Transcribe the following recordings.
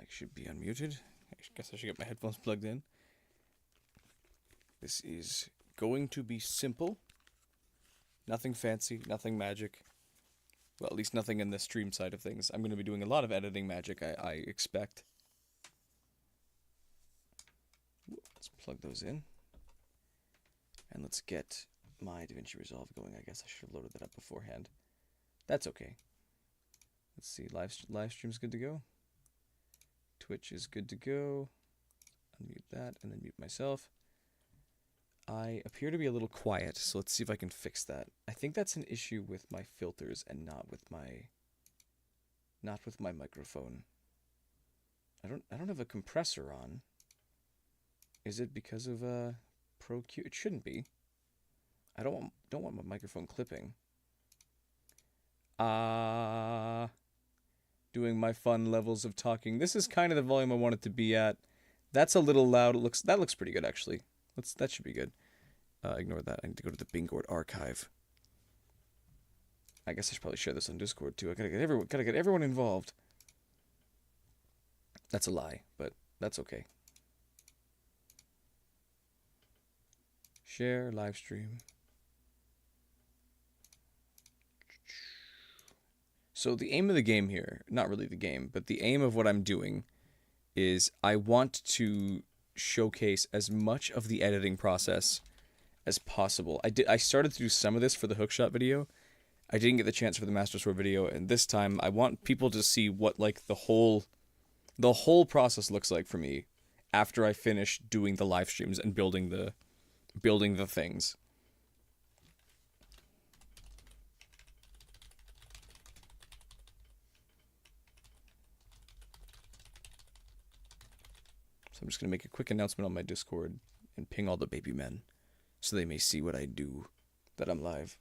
should be unmuted. I guess I should get my headphones plugged in. This is going to be simple. Nothing fancy, nothing magic. Well, at least nothing in the stream side of things. I'm going to be doing a lot of editing magic, I expect. Let's plug those in. And let's get my DaVinci Resolve going. I guess I should have loaded that up beforehand. That's okay. Let's see, live stream's good to go. Twitch is good to go. Unmute that and then mute myself. I appear to be a little quiet, so let's see if I can fix that. I think that's an issue with my filters and not with my microphone. I don't have a compressor on. Is it because of Pro Q? It shouldn't be. I don't want my microphone clipping. Doing my fun levels of talking. This is kind of the volume I want it to be at. That's a little loud. That looks pretty good actually. That should be good. Ignore that. I need to go to the Bingord archive. I guess I should probably share this on Discord too. I gotta get everyone involved. That's a lie, but that's okay. Share live stream. So the aim of the game here, not really the game, but the aim of what I'm doing is I want to showcase as much of the editing process as possible. I started to do some of this for the hookshot video. I didn't get the chance for the Master Sword video, and this time I want people to see what like the whole process looks like for me after I finish doing the live streams and building the things. So I'm just going to make a quick announcement on my Discord and ping all the baby men so they may see what I do, that I'm live.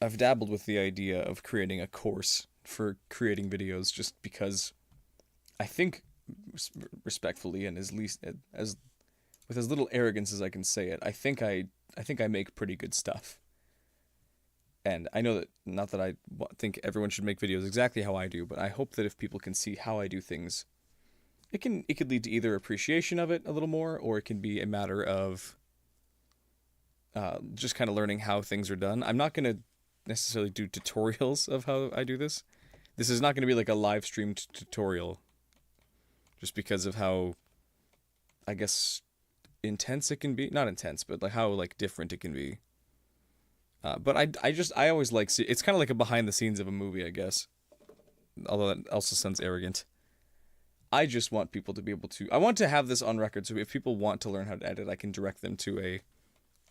I've dabbled with the idea of creating a course for creating videos just because I think, respectfully and as with as little arrogance as I can say it, I think I make pretty good stuff. And I know that, not that I think everyone should make videos exactly how I do, but I hope that if people can see how I do things, it could lead to either appreciation of it a little more, or it can be a matter of just kind of learning how things are done. I'm not going to necessarily do tutorials of how I do this. This is not going to be like a live streamed tutorial, just because of how, I guess, intense it can be. Not intense, but like how like different it can be. But I always like, it's kind of like a behind the scenes of a movie, I guess. Although that also sounds arrogant. I just want people to be able to, I want to have this on record, so if people want to learn how to edit, I can direct them to a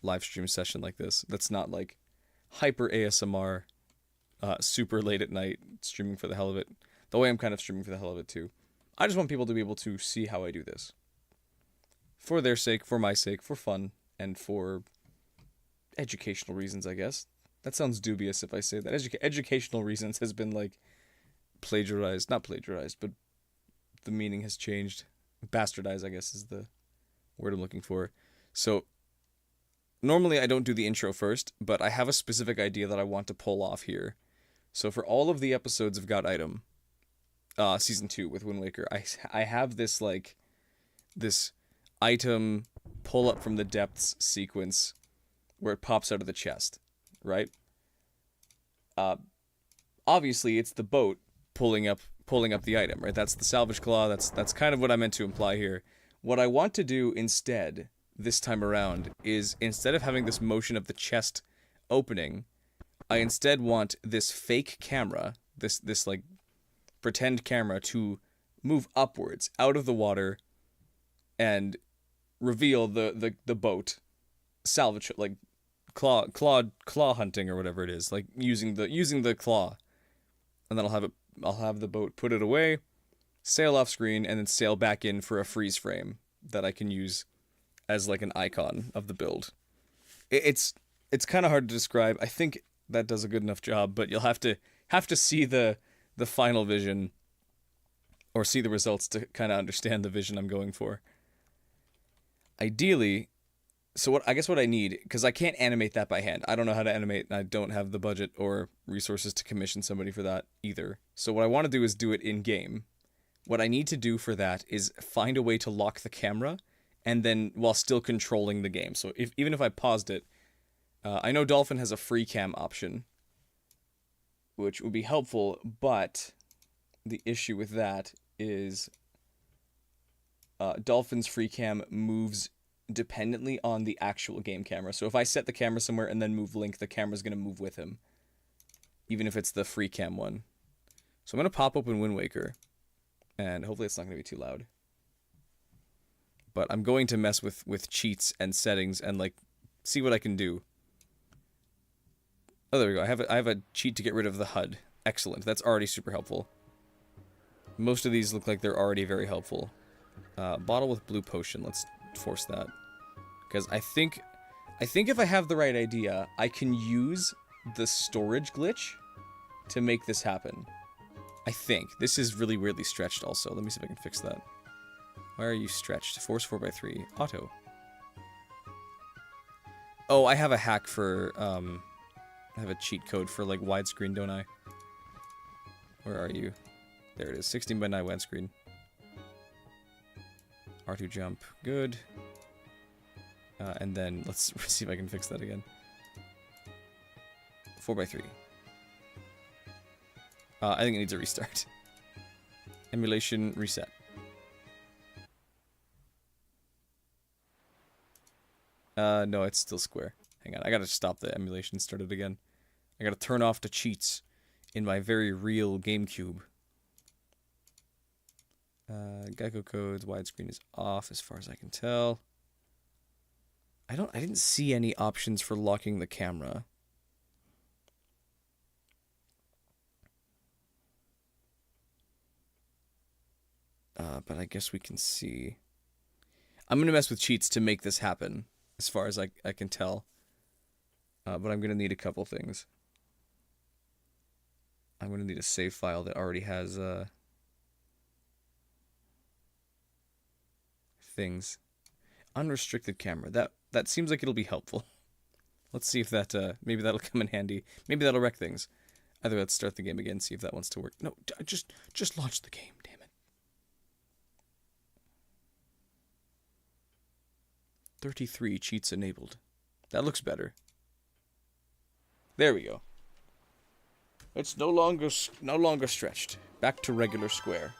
live stream session like this. That's not like hyper ASMR, super late at night, streaming for the hell of it. The way I'm kind of streaming for the hell of it too. I just want people to be able to see how I do this. For their sake, for my sake, for fun, and for educational reasons, I guess. That sounds dubious if I say that. Educational reasons has been like plagiarized, not plagiarized, but the meaning has changed. Bastardized, I guess, is the word I'm looking for. So normally I don't do the intro first, but I have a specific idea that I want to pull off here. So for all of the episodes of God Item, Season 2 with Wind Waker, I have this, like, this item pull up from the depths sequence where it pops out of the chest, right? Obviously, it's the boat pulling up the item, right? That's the salvage claw, that's kind of what I meant to imply here. What I want to do instead, this time around, is instead of having this motion of the chest opening, I instead want this fake camera, this like pretend camera, to move upwards out of the water and reveal the boat, salvage, like claw hunting or whatever it is, like using the claw, and then I'll have the boat put it away, sail off screen, and then sail back in for a freeze frame that I can use as like an icon of the build. It's kind of hard to describe. I think that does a good enough job, but you'll have to see the final vision or see the results to kind of understand the vision I'm going for. Ideally, so what I need, because I can't animate that by hand. I don't know how to animate, and I don't have the budget or resources to commission somebody for that either. So what I want to do is do it in game. What I need to do for that is find a way to lock the camera, and then while still controlling the game. So even if I paused it, I know Dolphin has a free cam option, which would be helpful, but the issue with that is Dolphin's free cam moves dependently on the actual game camera. So if I set the camera somewhere and then move Link, the camera's going to move with him, even if it's the free cam one. So I'm going to pop open Wind Waker, and hopefully it's not going to be too loud. But I'm going to mess with cheats and settings and like see what I can do. Oh, there we go. I have a cheat to get rid of the HUD. Excellent. That's already super helpful. Most of these look like they're already very helpful. Bottle with blue potion. Let's force that. Because I think if I have the right idea, I can use the storage glitch to make this happen. I think. This is really weirdly stretched also. Let me see if I can fix that. Why are you stretched? Force 4x3. Auto. Oh, I have a hack for, I have a cheat code for, like, widescreen, don't I? Where are you? There it is. 16:9 widescreen. R2 jump. Good. And then, let's see if I can fix that again. 4x3. I think it needs a restart. Emulation reset. No, it's still square. Hang on, I gotta stop the emulation, start it again. I gotta turn off the cheats in my very real GameCube. Gecko codes, widescreen is off as far as I can tell. I didn't see any options for locking the camera. But I guess we can see. I'm gonna mess with cheats to make this happen, as far as I can tell. But I'm gonna need a couple things. I'm gonna need a save file that already has things. Unrestricted camera. That seems like it'll be helpful. Let's see if that maybe that'll come in handy. Maybe that'll wreck things. Either let's start the game again, see if that wants to work. No, just launch the game, damn it. 33 cheats enabled. That looks better. There we go. It's no longer stretched. Back to regular square.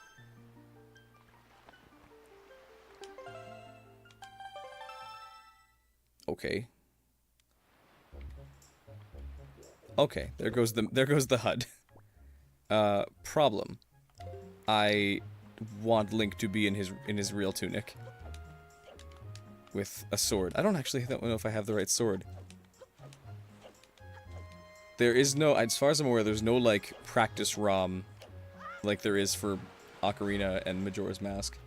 Okay. Okay, there goes the HUD. Problem. I want Link to be in his real tunic. With a sword. I don't know if I have the right sword. There is no, as far as I'm aware, there's no, like, practice ROM like there is for Ocarina and Majora's Mask.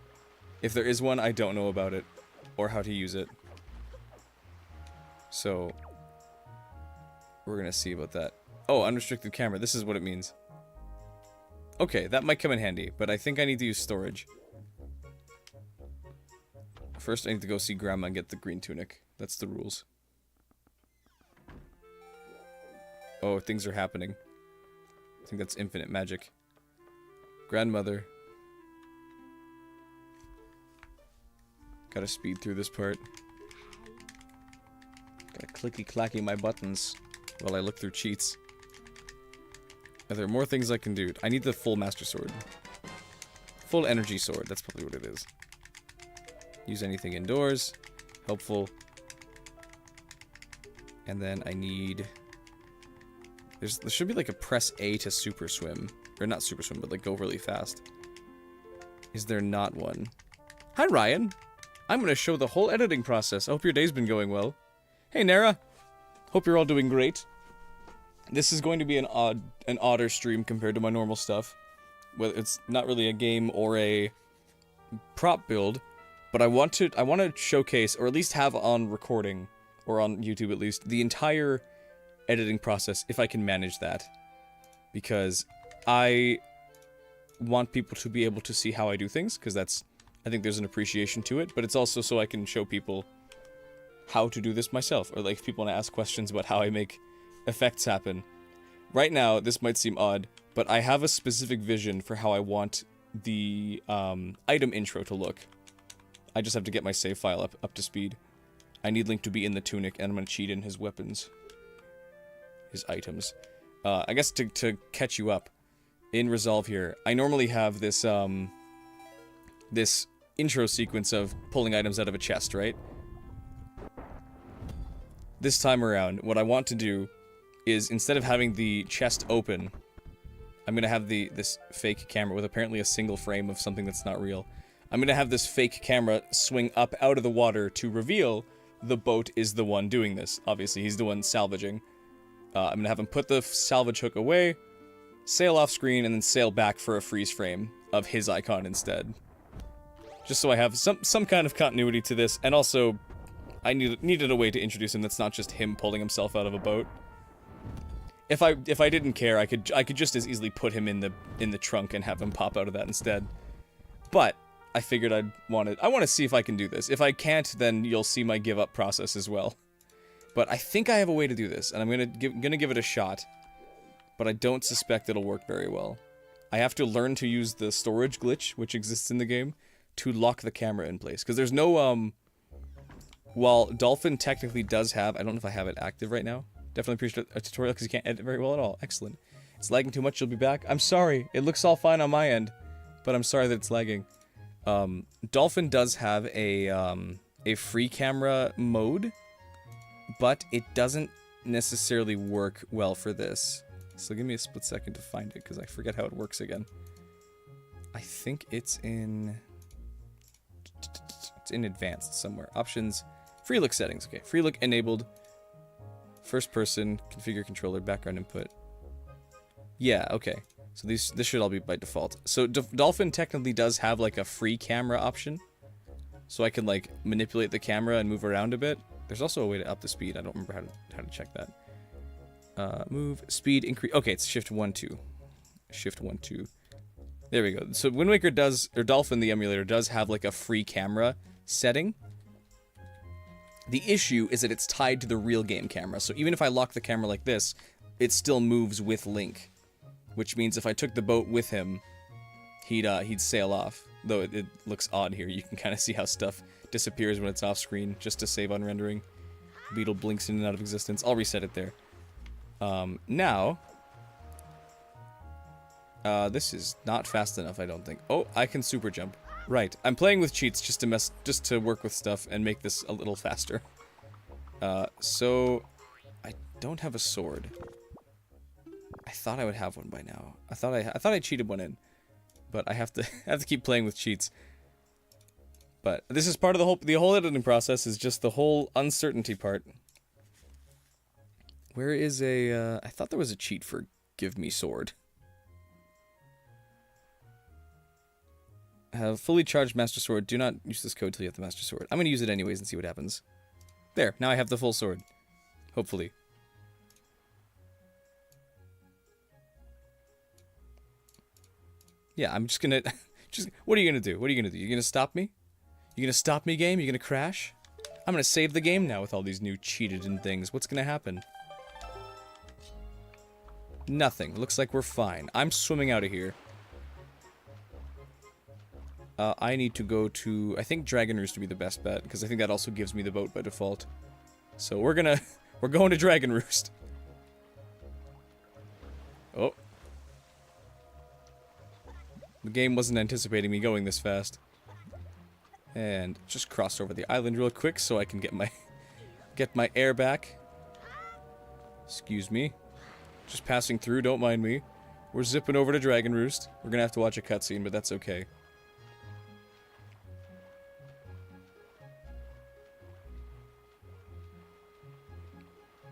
If there is one, I don't know about it, or how to use it. So, we're gonna see about that. Oh, unrestricted camera, this is what it means. Okay, that might come in handy, but I think I need to use storage. First, I need to go see Grandma and get the green tunic. That's the rules. Oh, things are happening. I think that's infinite magic. Grandmother. Gotta speed through this part. Gotta clicky-clacky my buttons while I look through cheats. Are there more things I can do? I need the full Master Sword. Full energy sword, that's probably what it is. Use anything indoors. Helpful. And then I need... There should be like a press A to super swim. Or not super swim, but like go really fast. Is there not one? Hi, Ryan. I'm going to show the whole editing process. I hope your day's been going well. Hey, Nara. Hope you're all doing great. This is going to be an odder stream compared to my normal stuff. Well, it's not really a game or a prop build. But I want to showcase, or at least have on recording, or on YouTube at least, the entire editing process, if I can manage that. Because I want people to be able to see how I do things, because I think there's an appreciation to it, but it's also so I can show people how to do this myself, or like if people want to ask questions about how I make effects happen. Right now, this might seem odd, but I have a specific vision for how I want the item intro to look. I just have to get my save file up to speed. I need Link to be in the tunic, and I'm going to cheat in his weapons. His items. I guess to catch you up, in Resolve here, I normally have this, this intro sequence of pulling items out of a chest, right? This time around, what I want to do is, instead of having the chest open, I'm gonna have this fake camera with apparently a single frame of something that's not real. I'm gonna have this fake camera swing up out of the water to reveal the boat is the one doing this. Obviously, he's the one salvaging. I'm gonna have him put the salvage hook away, sail off screen, and then sail back for a freeze frame of his icon instead. Just so I have some kind of continuity to this, and also, I needed a way to introduce him that's not just him pulling himself out of a boat. If I didn't care, I could just as easily put him in the trunk and have him pop out of that instead. But I figured I want to see if I can do this. If I can't, then you'll see my give up process as well. But I think I have a way to do this, and I'm gonna give it a shot. But I don't suspect it'll work very well. I have to learn to use the storage glitch, which exists in the game, to lock the camera in place. Because there's no, while Dolphin technically does have, I don't know if I have it active right now. Definitely appreciate a tutorial because you can't edit very well at all. Excellent. It's lagging too much, you'll be back. I'm sorry, it looks all fine on my end, but I'm sorry that it's lagging. Dolphin does have a free camera mode, but it doesn't necessarily work well for this. So give me a split second to find it, because I forget how it works again. I think it's in advanced somewhere. Options, free look settings. Okay, free look enabled. First person, configure controller, background input. Yeah, okay. So this should all be by default. So Dolphin technically does have like a free camera option. So I can like manipulate the camera and move around a bit. There's also a way to up the speed. I don't remember how to check that. Move, speed, increase. Okay, it's shift 1, 2. Shift 1, 2. There we go. So Wind Waker does, or Dolphin the emulator does have like a free camera setting. The issue is that it's tied to the real game camera. So even if I lock the camera like this, it still moves with Link. Which means if I took the boat with him, he'd sail off. Though it looks odd here. You can kind of see how stuff disappears when it's off screen, just to save on rendering. Beetle blinks in and out of existence. I'll reset it there. Now, this is not fast enough, I don't think. Oh, I can super jump. Right, I'm playing with cheats just to work with stuff and make this a little faster. So I don't have a sword. I thought I would have one by now. I thought I cheated one in, but I have to keep playing with cheats. But this is part of the whole editing process is just the whole uncertainty part. Where is I thought there was a cheat for give me sword. Have fully charged Master Sword. Do not use this code till you have the Master Sword. I'm going to use it anyways and see what happens. There, now I have the full sword. Hopefully. Yeah, I'm just gonna... what are you gonna do? What are you gonna do? You gonna stop me? You gonna stop me, game? You gonna crash? I'm gonna save the game now with all these new cheated and things. What's gonna happen? Nothing. Looks like we're fine. I'm swimming out of here. I need to go to... I think Dragon Roost would be the best bet, because I think that also gives me the boat by default. So we're going to Dragon Roost. Oh. The game wasn't anticipating me going this fast. And just cross over the island real quick so I can get my air back. Excuse me. Just passing through, don't mind me. We're zipping over to Dragon Roost. We're gonna have to watch a cutscene, but that's okay.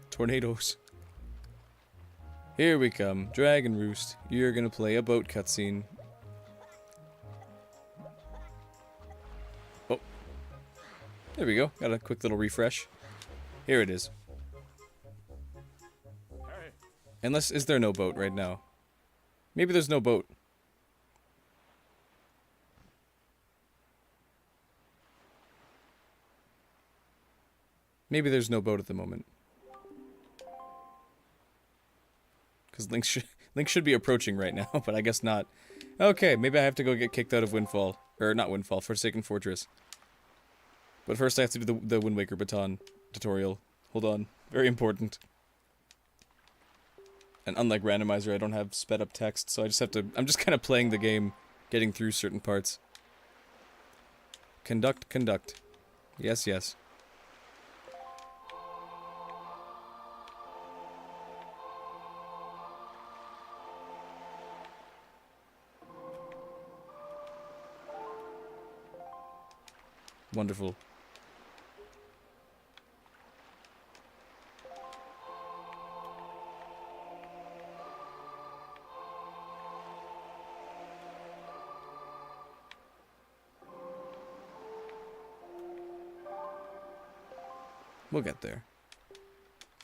Tornadoes. Here we come. Dragon Roost. You're gonna play a boat cutscene. Oh. There we go. Got a quick little refresh. Here it is. Unless, is there no boat right now? Maybe there's no boat. Maybe there's no boat at the moment. Because Link should be approaching right now, but I guess not. Okay, maybe I have to go get kicked out of Windfall. Or, not Windfall, Forsaken Fortress. But first I have to do the Wind Waker baton tutorial. Hold on. Very important. And unlike Randomizer, I don't have sped up text, so I just have to... I'm just kind of playing the game, getting through certain parts. Conduct, conduct. Yes, yes. Wonderful. We'll get there.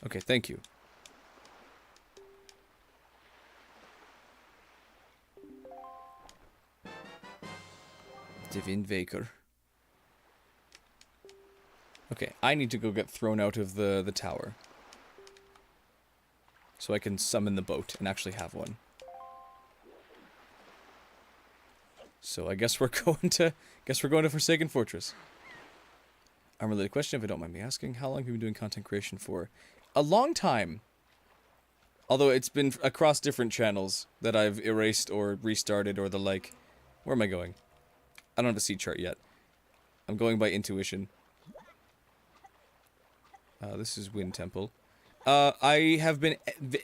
Okay, thank you. Divin Vaker. Okay, I need to go get thrown out of the tower. So I can summon the boat and actually have one. So I guess we're going to Forsaken Fortress. Unrelated question, if I don't mind me asking, how long have you been doing content creation for? A long time. Although it's been across different channels that I've erased or restarted or the like. Where am I going? I don't have a seed chart yet. I'm going by intuition. This is Wind Temple. I have been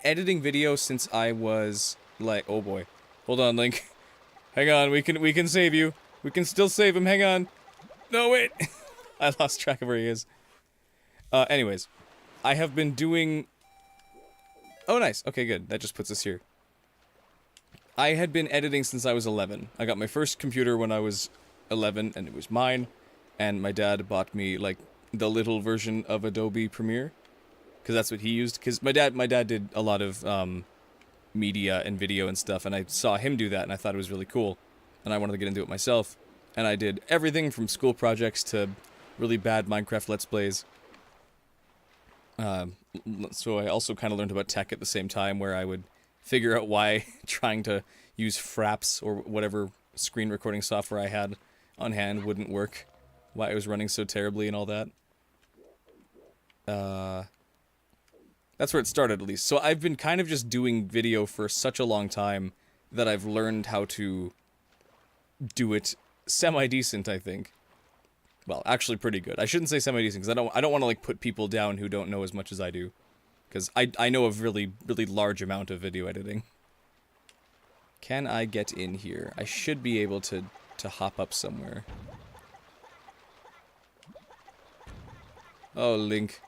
editing video since I was like, oh boy. Hold on, Link. Hang on, we can save you. We can still save him, hang on. No, wait. I lost track of where he is. Anyways. I have been doing... Oh, nice. Okay, good. That just puts us here. I had been editing since I was 11. I got my first computer when I was 11, and it was mine. And my dad bought me, like, the little version of Adobe Premiere. Because that's what he used. Because my dad did a lot of, media and video and stuff, and I saw him do that, and I thought it was really cool. And I wanted to get into it myself. And I did everything from school projects to really bad Minecraft Let's Plays. So I also kind of learned about tech at the same time, where I would figure out why trying to use Fraps or whatever screen recording software I had on hand wouldn't work. Why it was running so terribly and all that. That's where it started, at least. So I've been kind of just doing video for such a long time that I've learned how to do it semi-decent, I think. Well, actually pretty good. I shouldn't say semi-decent, because I don't want to, like, put people down who don't know as much as I do. Because I know a really, really large amount of video editing. Can I get in here? I should be able to hop up somewhere. Oh, Link.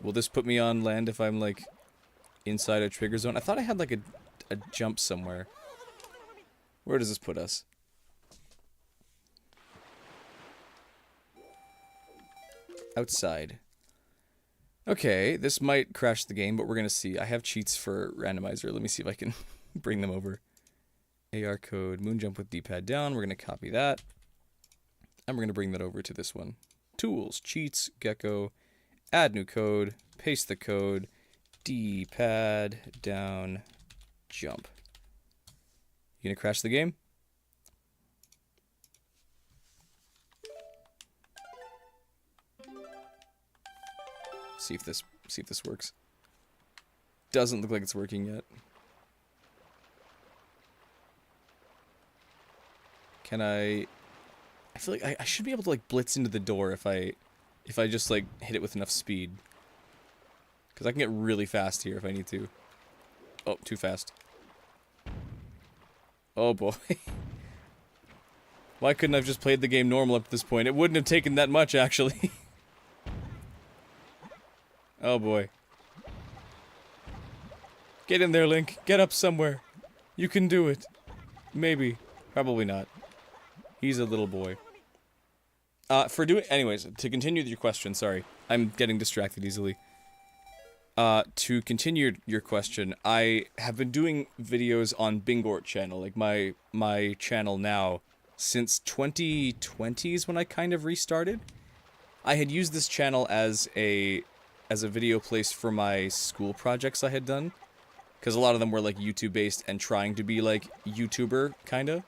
Will this put me on land if I'm, like, inside a trigger zone? I thought I had, like, a jump somewhere. Where does this put us? Outside. Okay, this might crash the game, but we're gonna see. I have cheats for randomizer. Let me see if I can bring them over. AR code, moon jump with D-pad down. We're gonna copy that. And we're gonna bring that over to this one. Tools, cheats, gecko, add new code, paste the code, D-pad down, jump. You gonna crash the game? See if this works. Doesn't look like it's working yet. Can I feel like I should be able to, like, blitz into the door if I just, like, hit it with enough speed. Because I can get really fast here if I need to. Oh, too fast. Oh boy. Why couldn't I have just played the game normal up to this point? It wouldn't have taken that much, actually. Oh boy. Get in there, Link. Get up somewhere. You can do it. Maybe. Probably not. He's a little boy. Anyways, to continue your question, sorry. I'm getting distracted easily. To continue your question, I have been doing videos on Bingort channel, like my channel now, since 2020 is when I kind of restarted. I had used this channel as a video place for my school projects I had done, because a lot of them were like YouTube based and trying to be like YouTuber kinda.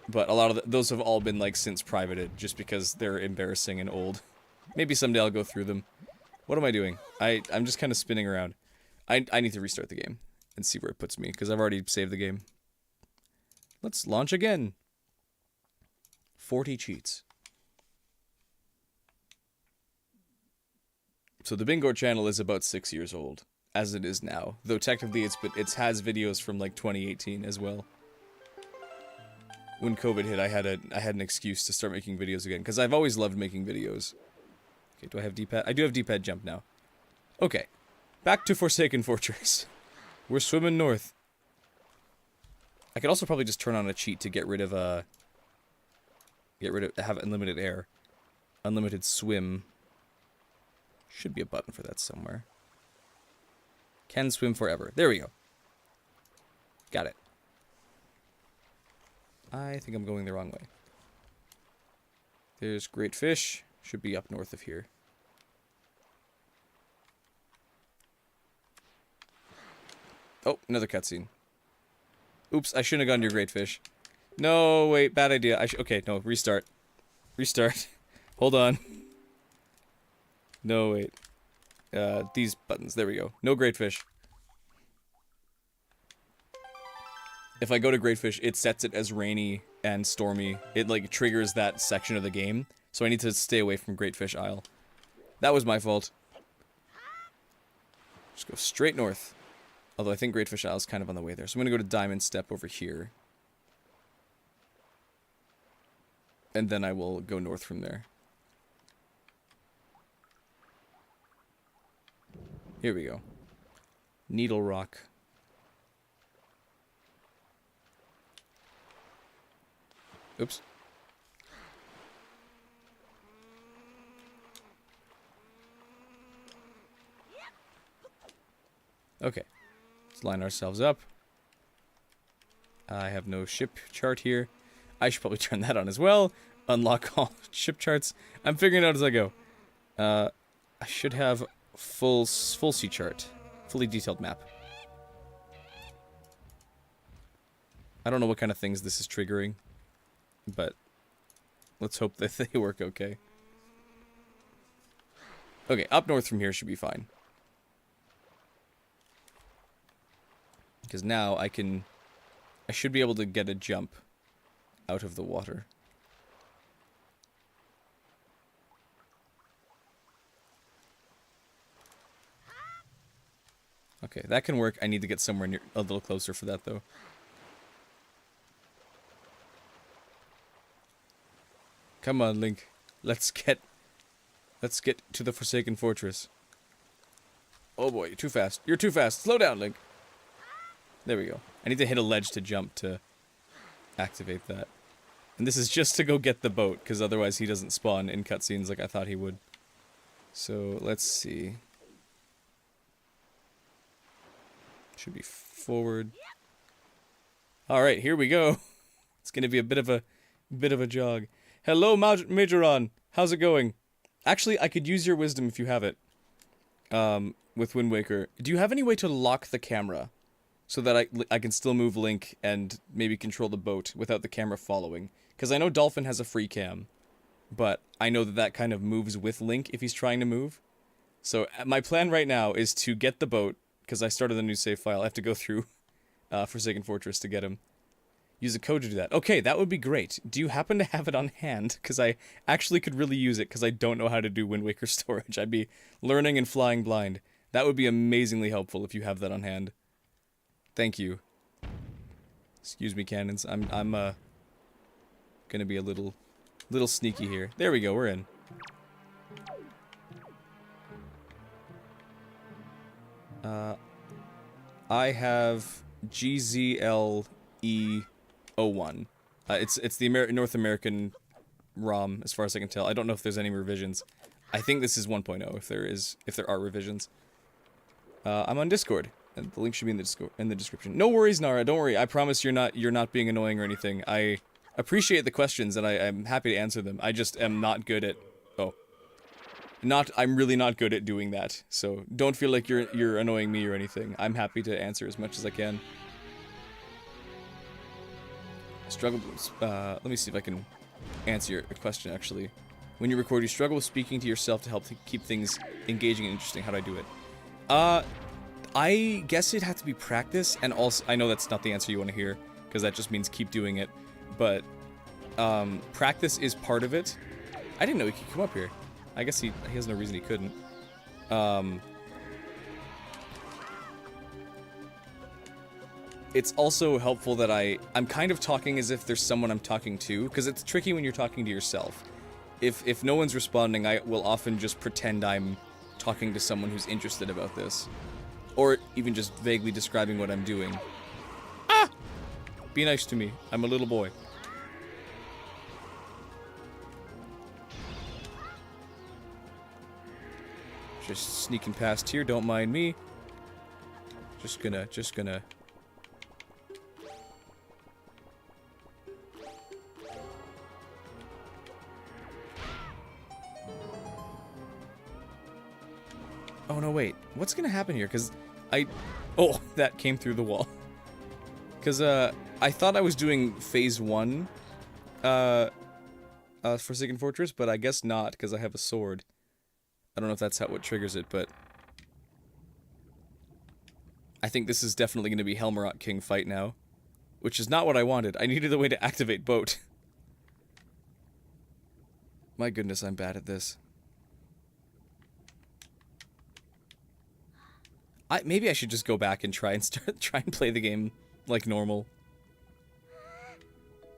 But a lot of those have all been like since privated, just because they're embarrassing and old. Maybe someday I'll go through them. What am I doing? I'm just kind of spinning around. I need to restart the game and see where it puts me, because I've already saved the game. Let's launch again. 40 cheats. So the Bingort channel is about 6 years old, as it is now. Though technically it has videos from like 2018 as well. When COVID hit, I had an excuse to start making videos again, because I've always loved making videos. Okay, do I have D-pad? I do have D-pad jump now. Okay, back to Forsaken Fortress. We're swimming north. I could also probably just turn on a cheat to have unlimited air. Unlimited swim. Should be a button for that somewhere. Can swim forever. There we go. Got it. I think I'm going the wrong way. There's great fish. Should be up north of here. Oh, another cutscene. Oops, I shouldn't have gone to your great fish. No, wait, bad idea. Okay, no, restart. Restart. Hold on. No, wait. These buttons. There we go. No great fish. If I go to great fish, it sets it as rainy and stormy. It, like, triggers that section of the game. So I need to stay away from Great Fish Isle. That was my fault. Just go straight north. Although I think Great Fish Isle is kind of on the way there. So I'm going to go to Diamond Step over here. And then I will go north from there. Here we go. Needle Rock. Oops. Okay. Let's line ourselves up. I have no ship chart here. I should probably turn that on as well. Unlock all ship charts. I'm figuring it out as I go. I should have full sea chart. Fully detailed map. I don't know what kind of things this is triggering. But let's hope that they work okay. Okay, up north from here should be fine. Because now I should be able to get a jump out of the water. Okay, that can work. I need to get somewhere near, a little closer for that though. Come on, Link. Let's get to the Forsaken Fortress. Oh boy, you're too fast. You're too fast. Slow down, Link. There we go. I need to hit a ledge to jump to activate that. And this is just to go get the boat, because otherwise he doesn't spawn in cutscenes like I thought he would. So, let's see. Should be forward. Alright, here we go. It's gonna be a bit of a jog. Hello, Majoron. How's it going? Actually, I could use your wisdom if you have it. With Wind Waker. Do you have any way to lock the camera? So that I can still move Link and maybe control the boat without the camera following. Because I know Dolphin has a free cam. But I know that kind of moves with Link if he's trying to move. So my plan right now is to get the boat. Because I started a new save file. I have to go through Forsaken Fortress to get him. Use a code to do that. Okay, that would be great. Do you happen to have it on hand? Because I actually could really use it because I don't know how to do Wind Waker storage. I'd be learning and flying blind. That would be amazingly helpful if you have that on hand. Thank you. Excuse me, cannons. I'm gonna be a little sneaky here. There we go, we're in. I have GZLE01. It's the North American ROM, as far as I can tell. I don't know if there's any revisions. I think this is 1.0, if there are revisions. I'm on Discord, and the link should be in the description. No worries, Nara, don't worry. I promise you're not being annoying or anything. I appreciate the questions, and I'm happy to answer them. I just am not good at... Oh. I'm really not good at doing that, so don't feel like you're annoying me or anything. I'm happy to answer as much as I can. Struggle... let me see if I can answer your question, actually. When you record, you struggle with speaking to yourself to help keep things engaging and interesting. How do I do it? I guess it'd have to be practice, and also, I know that's not the answer you want to hear, because that just means keep doing it, but, practice is part of it. I didn't know he could come up here. I guess he has no reason he couldn't. It's also helpful that I'm kind of talking as if there's someone I'm talking to, because it's tricky when you're talking to yourself. If no one's responding, I will often just pretend I'm talking to someone who's interested about this. Or even just vaguely describing what I'm doing. Ah! Be nice to me. I'm a little boy. Just sneaking past here, don't mind me. Just gonna... Oh, no, wait. What's gonna happen here? Because Oh, that came through the wall. Because, I thought I was doing Phase 1, Forsaken Fortress, but I guess not, because I have a sword. I don't know if that's what triggers it, but... I think this is definitely going to be Helmarot King fight now. Which is not what I wanted. I needed a way to activate boat. My goodness, I'm bad at this. Maybe I should just go back and try and play the game like normal.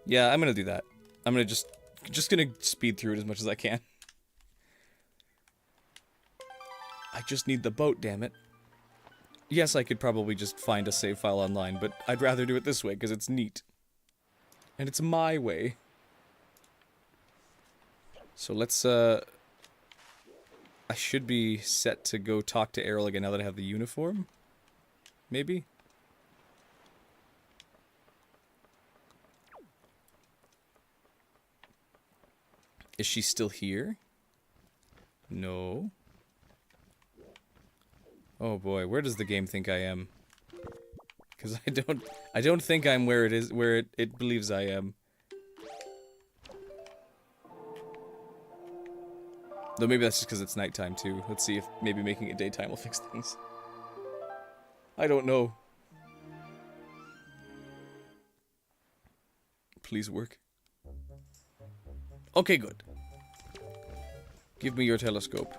Yeah, I'm gonna do that. I'm gonna just gonna speed through it as much as I can. I just need the boat, damn it. Yes, I could probably just find a save file online, but I'd rather do it this way because it's neat. And it's my way. So let's I should be set to go talk to Errol again now that I have the uniform. Maybe? Is she still here? No. Oh boy, where does the game think I am? Because I don't think I'm where it believes I am. Though maybe that's just because it's nighttime too. Let's see if maybe making it daytime will fix things. I don't know. Please work. Okay, good. Give me your telescope.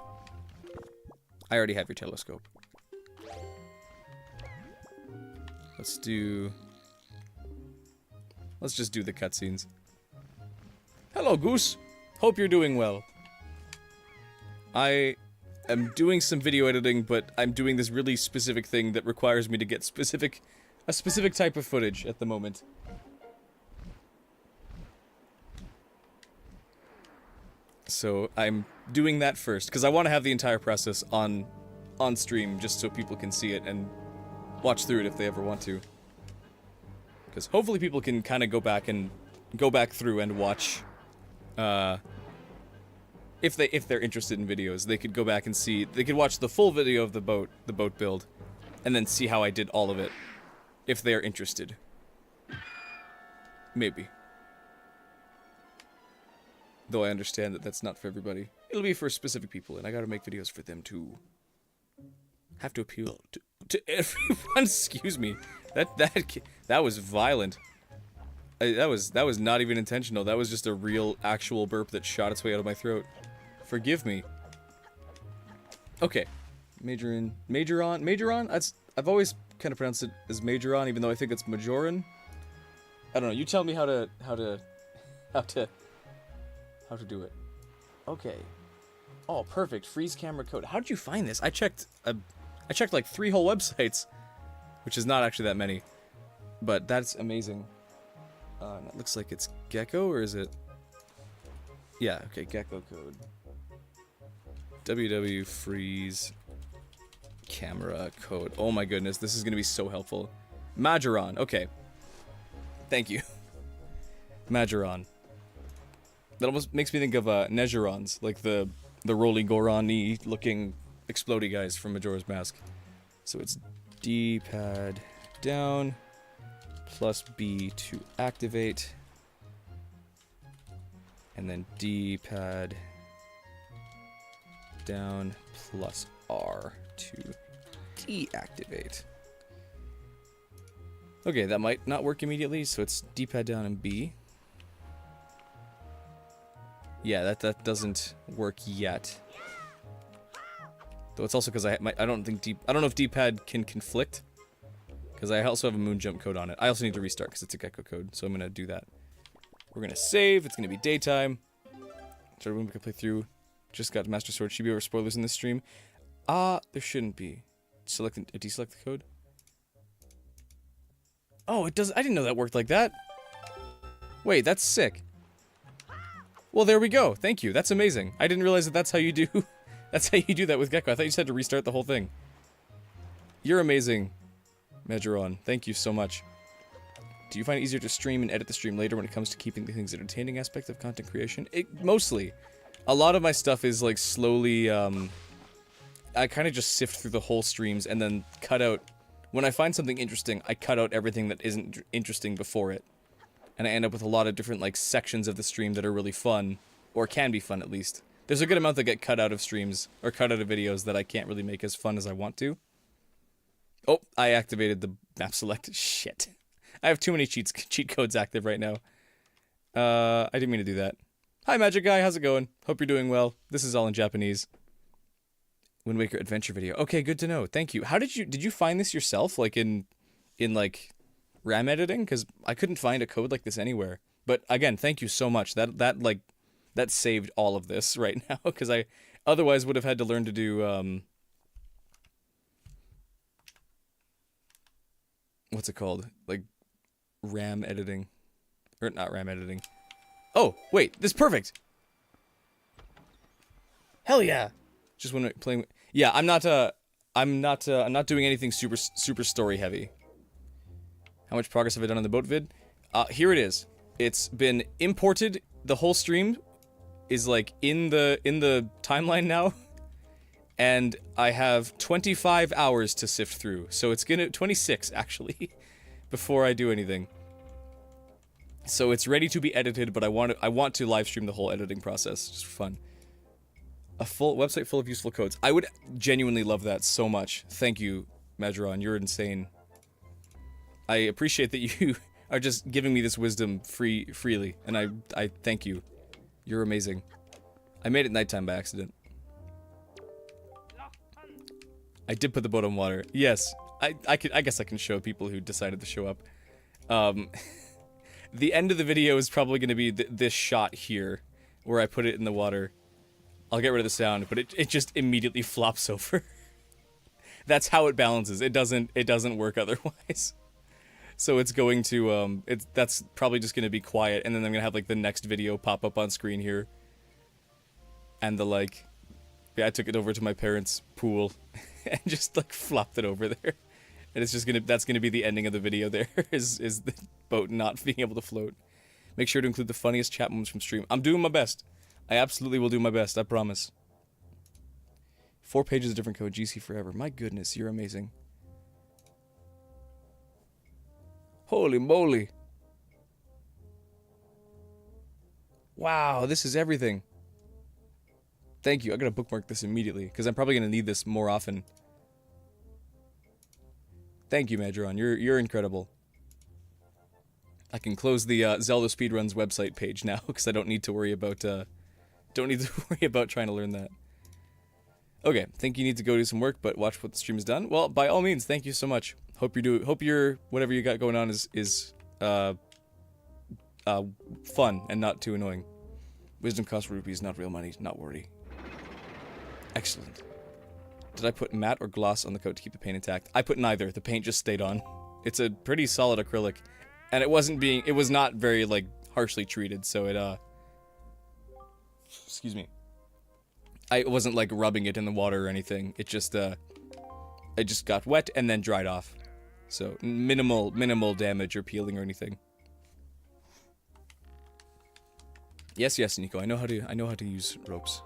I already have your telescope. Let's just do the cutscenes. Hello, Goose. Hope you're doing well. I am doing some video editing, but I'm doing this really specific thing that requires me to get a specific type of footage at the moment. So I'm doing that first, because I want to have the entire process on stream, just so people can see it and watch through it if they ever want to. Because hopefully people can kind of go back through and watch, if they're interested in videos, they could go back and see, they could watch the full video of the boat build, and then see how I did all of it, if they're interested. Maybe. Though I understand that that's not for everybody. It'll be for specific people, and I gotta make videos for them too. Have to appeal to everyone. Excuse me. That was violent. That was not even intentional. That was just a real, actual burp that shot its way out of my throat. Forgive me. Okay. Majoron. I've always kind of pronounced it as Majoron, even though I think it's Majoran. I don't know. You tell me how to do it. Okay. Oh, perfect. Freeze camera code. How did you find this? I checked like 3 whole websites, which is not actually that many, but that's amazing. It looks like it's Gecko, or is it? Yeah, okay, gecko code. WW freeze camera code. Oh my goodness, this is gonna be so helpful. Majoron, okay. Thank you. Majoron. That almost makes me think of Negerons, like the Roly Goron-y looking explodey guys from Majora's Mask. So it's D-pad down plus B to activate. And then D-pad down plus R to deactivate. Okay, that might not work immediately, so it's D-pad down and B. Yeah, that doesn't work yet. Though it's also because I don't know if D-pad can conflict, because I also have a moon jump code on it. I also need to restart because it's a gecko code, so I'm gonna do that. We're gonna save. It's gonna be daytime. So everyone can play through. Just got Master Sword. Should be over spoilers in this stream. There shouldn't be. Deselect the code. Oh, it does. I didn't know that worked like that. Wait, that's sick. Well, there we go. Thank you. That's amazing. I didn't realize that that's how you do. That's how you do that with Gecko. I thought you just had to restart the whole thing. You're amazing, Mejoron. Thank you so much. Do you find it easier to stream and edit the stream later when it comes to keeping the things entertaining aspect of content creation? Mostly. A lot of my stuff is like slowly, I kind of just sift through the whole streams and then cut out, when I find something interesting, I cut out everything that isn't interesting before it. And I end up with a lot of different like sections of the stream that are really fun, or can be fun at least. There's a good amount that get cut out of streams, or cut out of videos that I can't really make as fun as I want to. Oh, I activated the map select. Shit. I have too many cheat codes active right now. I didn't mean to do that. Hi, Magic Guy. How's it going? Hope you're doing well. This is all in Japanese. Wind Waker adventure video. Okay, good to know. Thank you. How did you find this yourself? Like in like RAM editing? Because I couldn't find a code like this anywhere. But again, thank you so much. That saved all of this right now. Because I otherwise would have had to learn to do what's it called? Like RAM editing. Or not RAM editing. Oh, wait, this is perfect. Hell yeah. Just when playing. Yeah, I'm not doing anything super story heavy. How much progress have I done on the boat vid? Here it is. It's been imported. The whole stream is like in the timeline now. And I have 25 hours to sift through. So it's 26 actually before I do anything. So it's ready to be edited, but I want to live stream the whole editing process just for fun. A full website full of useful codes. I would genuinely love that so much. Thank you, Majoron. You're insane. I appreciate that you are just giving me this wisdom freely, and I thank you. You're amazing. I made it nighttime by accident. I did put the boat on water. Yes, I guess I can show people who decided to show up. The end of the video is probably going to be this shot here, where I put it in the water. I'll get rid of the sound, but it just immediately flops over. That's how it balances. It doesn't work otherwise. So it's going to that's probably just going to be quiet, and then I'm going to have like the next video pop up on screen here. And yeah, I took it over to my parents' pool and just like flopped it over there. And it's just that's gonna be the ending of the video there, is the boat not being able to float. Make sure to include the funniest chat moments from stream. I'm doing my best. I absolutely will do my best, I promise. 4 pages of different code, GC forever. My goodness, you're amazing. Holy moly. Wow, this is everything. Thank you, I gotta bookmark this immediately, because I'm probably gonna need this more often. Thank you, Majoron. You're incredible. I can close the Zelda Speedruns website page now because I don't need to worry about trying to learn that. Okay, think you need to go do some work, but watch what the stream is done. Well, by all means, thank you so much. Hope your whatever you got going on is fun and not too annoying. Wisdom costs rupees, not real money. Not worry. Excellent. Did I put matte or gloss on the coat to keep the paint intact? I put neither. The paint just stayed on. It's a pretty solid acrylic. And it was not very, like, harshly treated, so excuse me. I wasn't like rubbing it in the water or anything. It just got wet and then dried off. So minimal damage or peeling or anything. Yes, Nico. I know how to use ropes.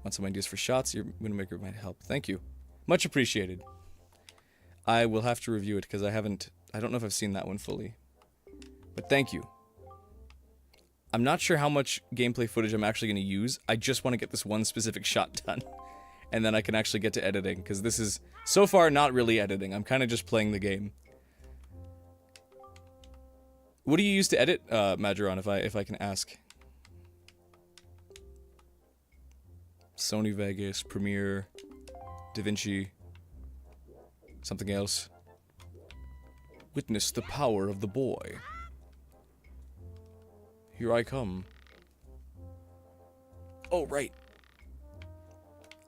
Want some ideas for shots? Your Widowmaker might help. Thank you. Much appreciated. I will have to review it because I don't know if I've seen that one fully. But thank you. I'm not sure how much gameplay footage I'm actually going to use. I just want to get this one specific shot done. And then I can actually get to editing, because this is, so far, not really editing. I'm kind of just playing the game. What do you use to edit, Majoron, if I can ask? Sony Vegas, Premiere, DaVinci, something else. Witness the power of the boy. Here I come. Oh, right.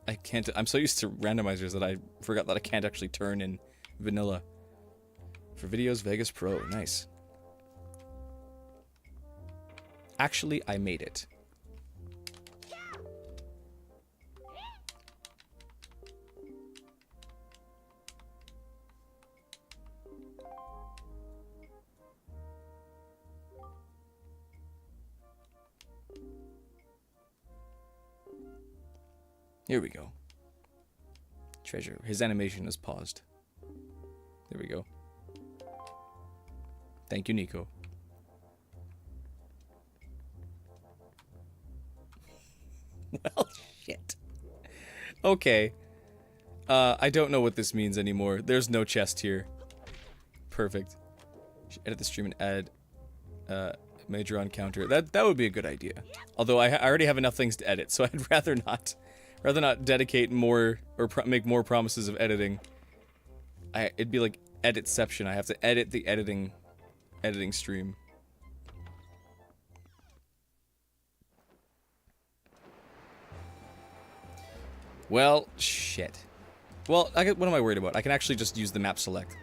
I can't, I'm so used to randomizers that I forgot that I can't actually turn in vanilla. For videos, Vegas Pro. Nice. Actually, I made it. Here we go. Treasure. His animation is paused. There we go. Thank you, Nico. Well, shit. Okay. I don't know what this means anymore. There's no chest here. Perfect. Should edit the stream and add major on counter. That would be a good idea. Although I already have enough things to edit, so I'd rather not dedicate more or make more promises of editing. It'd be like editception. I have to edit the editing stream. Well, shit. Well, what am I worried about? I can actually just use the map select.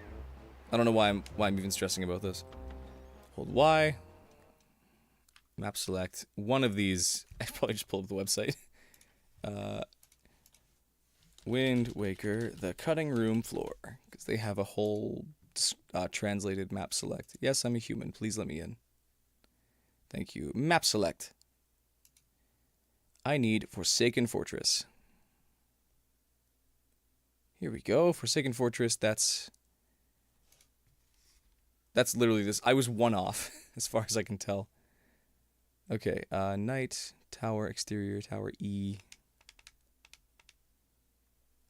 I don't know why I'm even stressing about this. Hold Y. Map select. One of these. I probably just pulled up the website. Wind Waker, the cutting room floor, because they have a whole translated map select. Yes, I'm a human. Please let me in. Thank you. Map select. I need Forsaken Fortress. Here we go. Forsaken Fortress. That's literally this. I was one off, as far as I can tell. Okay. Night, tower, exterior, tower E.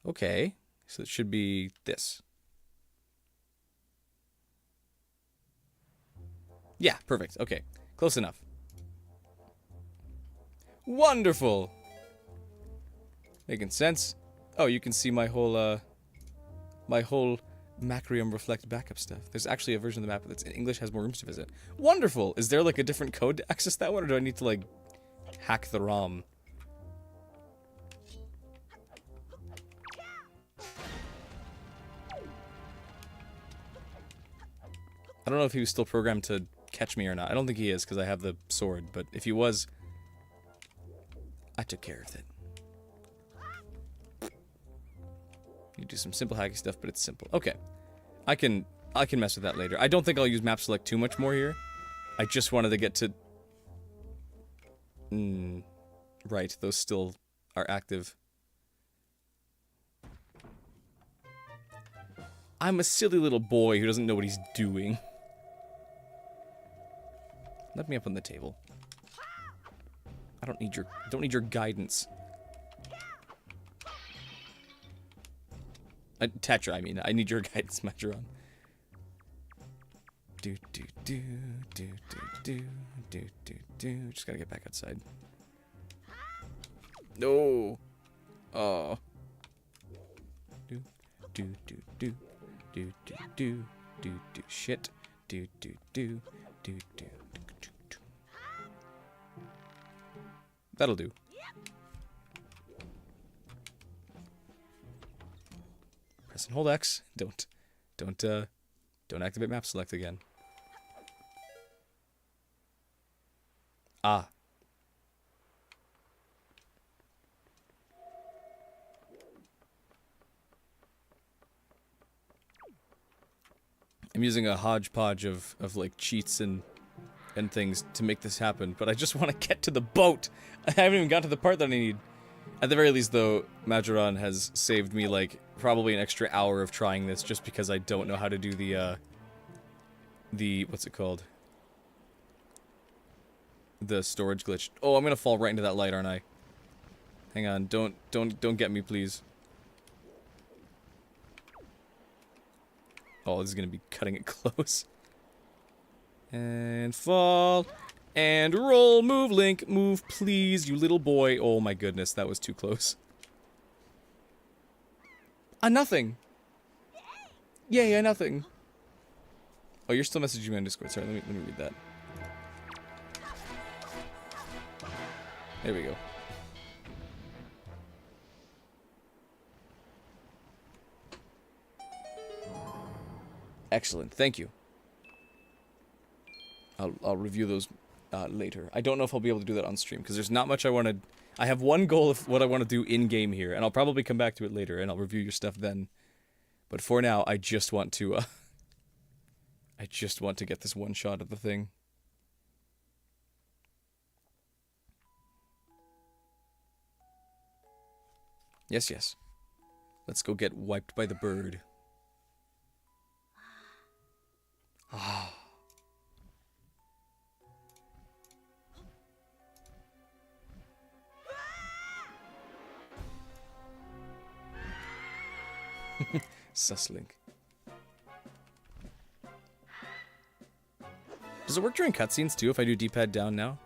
Okay, so it should be this. Yeah, perfect. Okay, close enough. Wonderful! Making sense. Oh, you can see my whole Macrium Reflect backup stuff. There's actually a version of the map that's in English, has more rooms to visit. Wonderful! Is there like a different code to access that one, or do I need to like hack the ROM? I don't know if he was still programmed to catch me or not. I don't think he is, because I have the sword, but if he was, I took care of it. You do some simple hacking stuff, but it's simple. Okay. I can mess with that later. I don't think I'll use map select too much more here. I just wanted to get to... right, those still are active. I'm a silly little boy who doesn't know what he's doing. Let me up on the table. I don't need your guidance. Tetra, I mean. I need your guidance, Majoron. Do. Just gotta get back outside. No. Oh. Do. Shit. Do. That'll do. Press and hold X. Don't activate map select again. Ah. I'm using a hodgepodge of like cheats and things to make this happen, but I just want to get to the boat. I haven't even got to the part that I need. At the very least, though, Majoran has saved me like probably an extra hour of trying this just because I don't know how to do the what's it called? The storage glitch. Oh, I'm gonna fall right into that light, aren't I? Hang on, don't get me, please. Oh, this is gonna be cutting it close. And fall. And roll, move, Link, move, please, you little boy. Oh my goodness, that was too close. Nothing. Yay, nothing. Oh, you're still messaging me on Discord. Sorry, let me read that. There we go. Excellent, thank you. I'll review those later. I don't know if I'll be able to do that on stream, because there's not much I want to... I have one goal of what I want to do in-game here, and I'll probably come back to it later, and I'll review your stuff then. But for now, I just want to, I just want to get this one shot of the thing. Yes, yes. Let's go get wiped by the bird. Ah. Suslink. Does it work during cutscenes too if I do D-pad down now?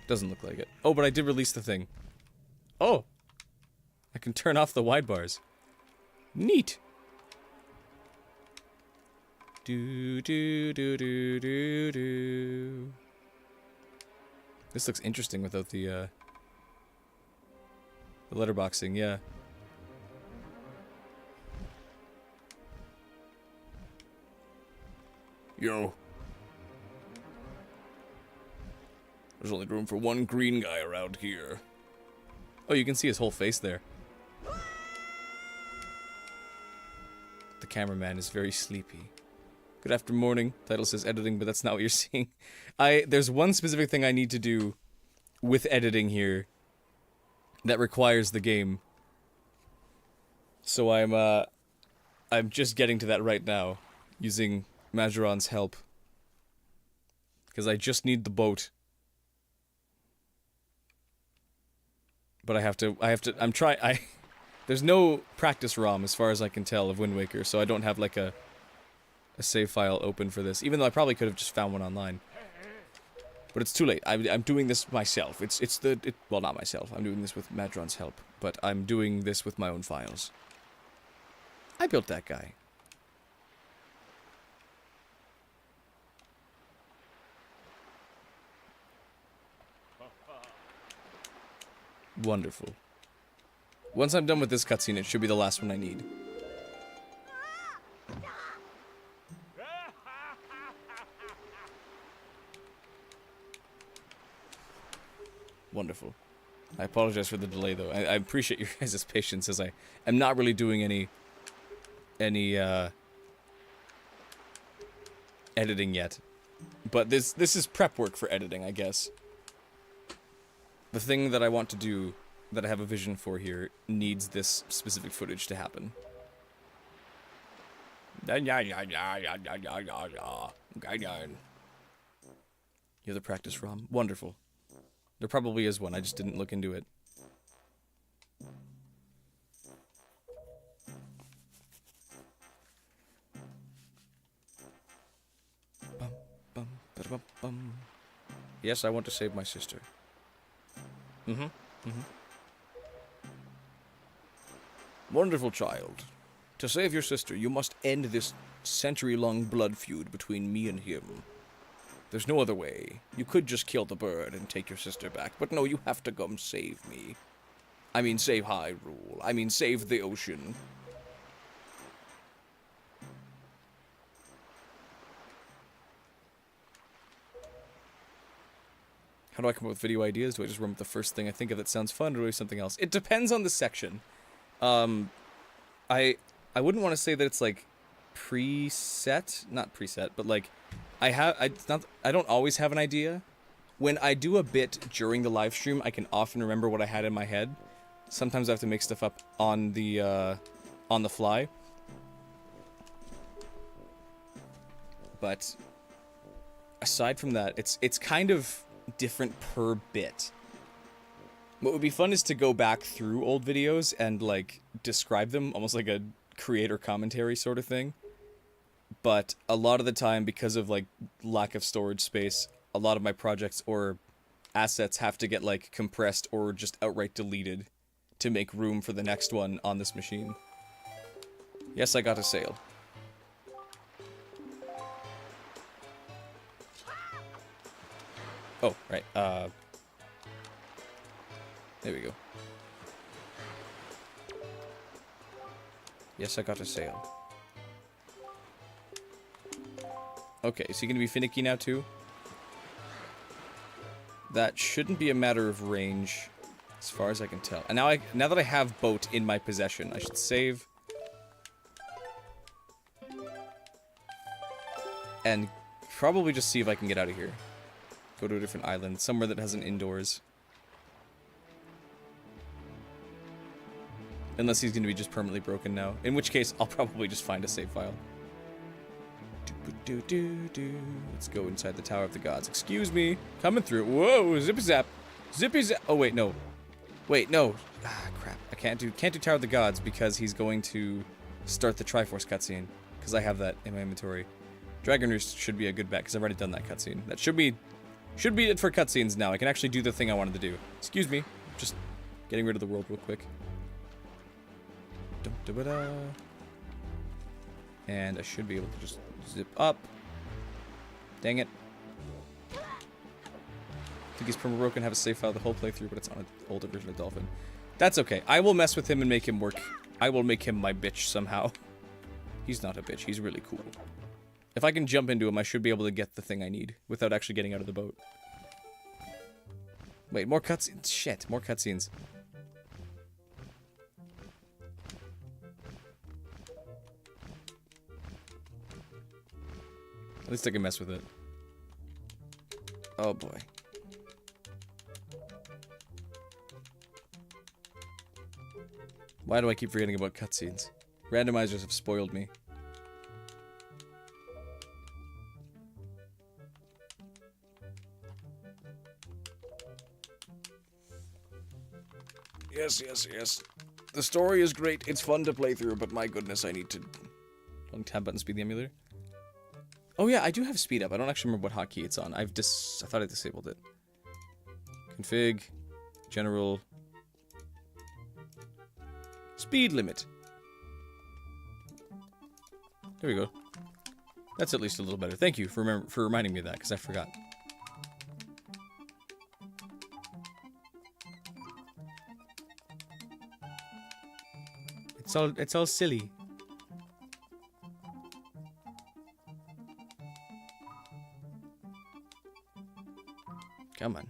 Doesn't look like it. Oh, but I did release the thing. Oh! I can turn off the wide bars. Neat! Do do do do do do. This looks interesting without the letterboxing, yeah. Yo. There's only room for one green guy around here. Oh, you can see his whole face there. The cameraman is very sleepy. Good after morning. Title says editing, but that's not what you're seeing. There's one specific thing I need to do with editing here that requires the game. So I'm just getting to that right now, using Majoran's help. Because I just need the boat. But there's no practice ROM as far as I can tell of Wind Waker, so I don't have like a save file open for this, even though I probably could have just found one online. But it's too late. I'm doing this myself. Well, not myself. I'm doing this with Majoran's help, but I'm doing this with my own files. I built that guy. Wonderful. Once I'm done with this cutscene, it should be the last one I need. Wonderful. I apologize for the delay, though. I appreciate your guys' patience, as I am not really doing any editing yet. But this is prep work for editing, I guess. The thing that I want to do, that I have a vision for here, needs this specific footage to happen. You have the practice ROM? Wonderful. There probably is one, I just didn't look into it. Bum, bum, ba-da-bum, bum. Yes, I want to save my sister. Wonderful child. To save your sister, you must end this century-long blood feud between me and him. There's no other way. You could just kill the bird and take your sister back, but no, you have to come save me. I mean, save Hyrule. I mean, save the ocean. How do I come up with video ideas? Do I just run with the first thing I think of that sounds fun, or do I do something else? It depends on the section. I wouldn't want to say that it's like preset, not preset, but like I don't always have an idea. When I do a bit during the live stream, I can often remember what I had in my head. Sometimes I have to make stuff up on the fly. But aside from that, it's kind of different per bit. What would be fun is to go back through old videos and like describe them, almost like a creator commentary sort of thing. But a lot of the time, because of like lack of storage space, a lot of my projects or assets have to get like compressed or just outright deleted to make room for the next one on this machine. Yes, I got a sale. Oh, right. There we go. Yes, I got a sale. Okay, is he gonna be finicky now too? That shouldn't be a matter of range, as far as I can tell. And now that I have boat in my possession, I should save. And probably just see if I can get out of here. Go to a different island, somewhere that has an indoors. Unless he's going to be just permanently broken now. In which case, I'll probably just find a save file. Let's go inside the Tower of the Gods. Excuse me. Coming through. Whoa, zippy zap. Zippy zap. Oh, wait, no. Wait, no. Ah, crap. I can't do Tower of the Gods because he's going to start the Triforce cutscene. Because I have that in my inventory. Dragon Roost should be a good bet because I've already done that cutscene. That should be it for cutscenes now. I can actually do the thing I wanted to do. Excuse me. Just getting rid of the world real quick. And I should be able to just zip up. Dang it. I think he's perma broken, have a save file the whole playthrough, but it's on an older version of Dolphin. That's okay. I will mess with him and make him work. I will make him my bitch somehow. He's not a bitch. He's really cool. If I can jump into him, I should be able to get the thing I need without actually getting out of the boat. Wait, more cutscenes. Shit, more cutscenes. At least I can mess with it. Oh boy. Why do I keep forgetting about cutscenes? Randomizers have spoiled me. Yes. The story is great. It's fun to play through, but my goodness, I need to... Long tab button speed the emulator. Oh yeah, I do have speed up. I don't actually remember what hotkey it's on. I thought I disabled it. Config. General. Speed limit. There we go. That's at least a little better. Thank you for reminding me of that, because I forgot. It's all silly. Come on.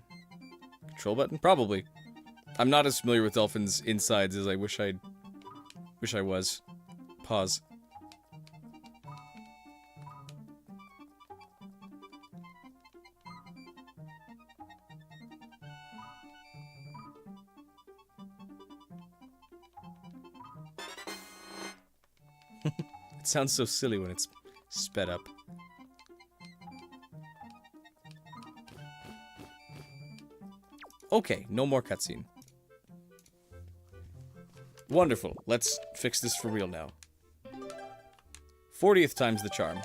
Control button? Probably. I'm not as familiar with Dolphin's insides as I wish I was. Pause. It sounds so silly when it's sped up. Okay, no more cutscene. Wonderful. Let's fix this for real now. 40th time's the charm.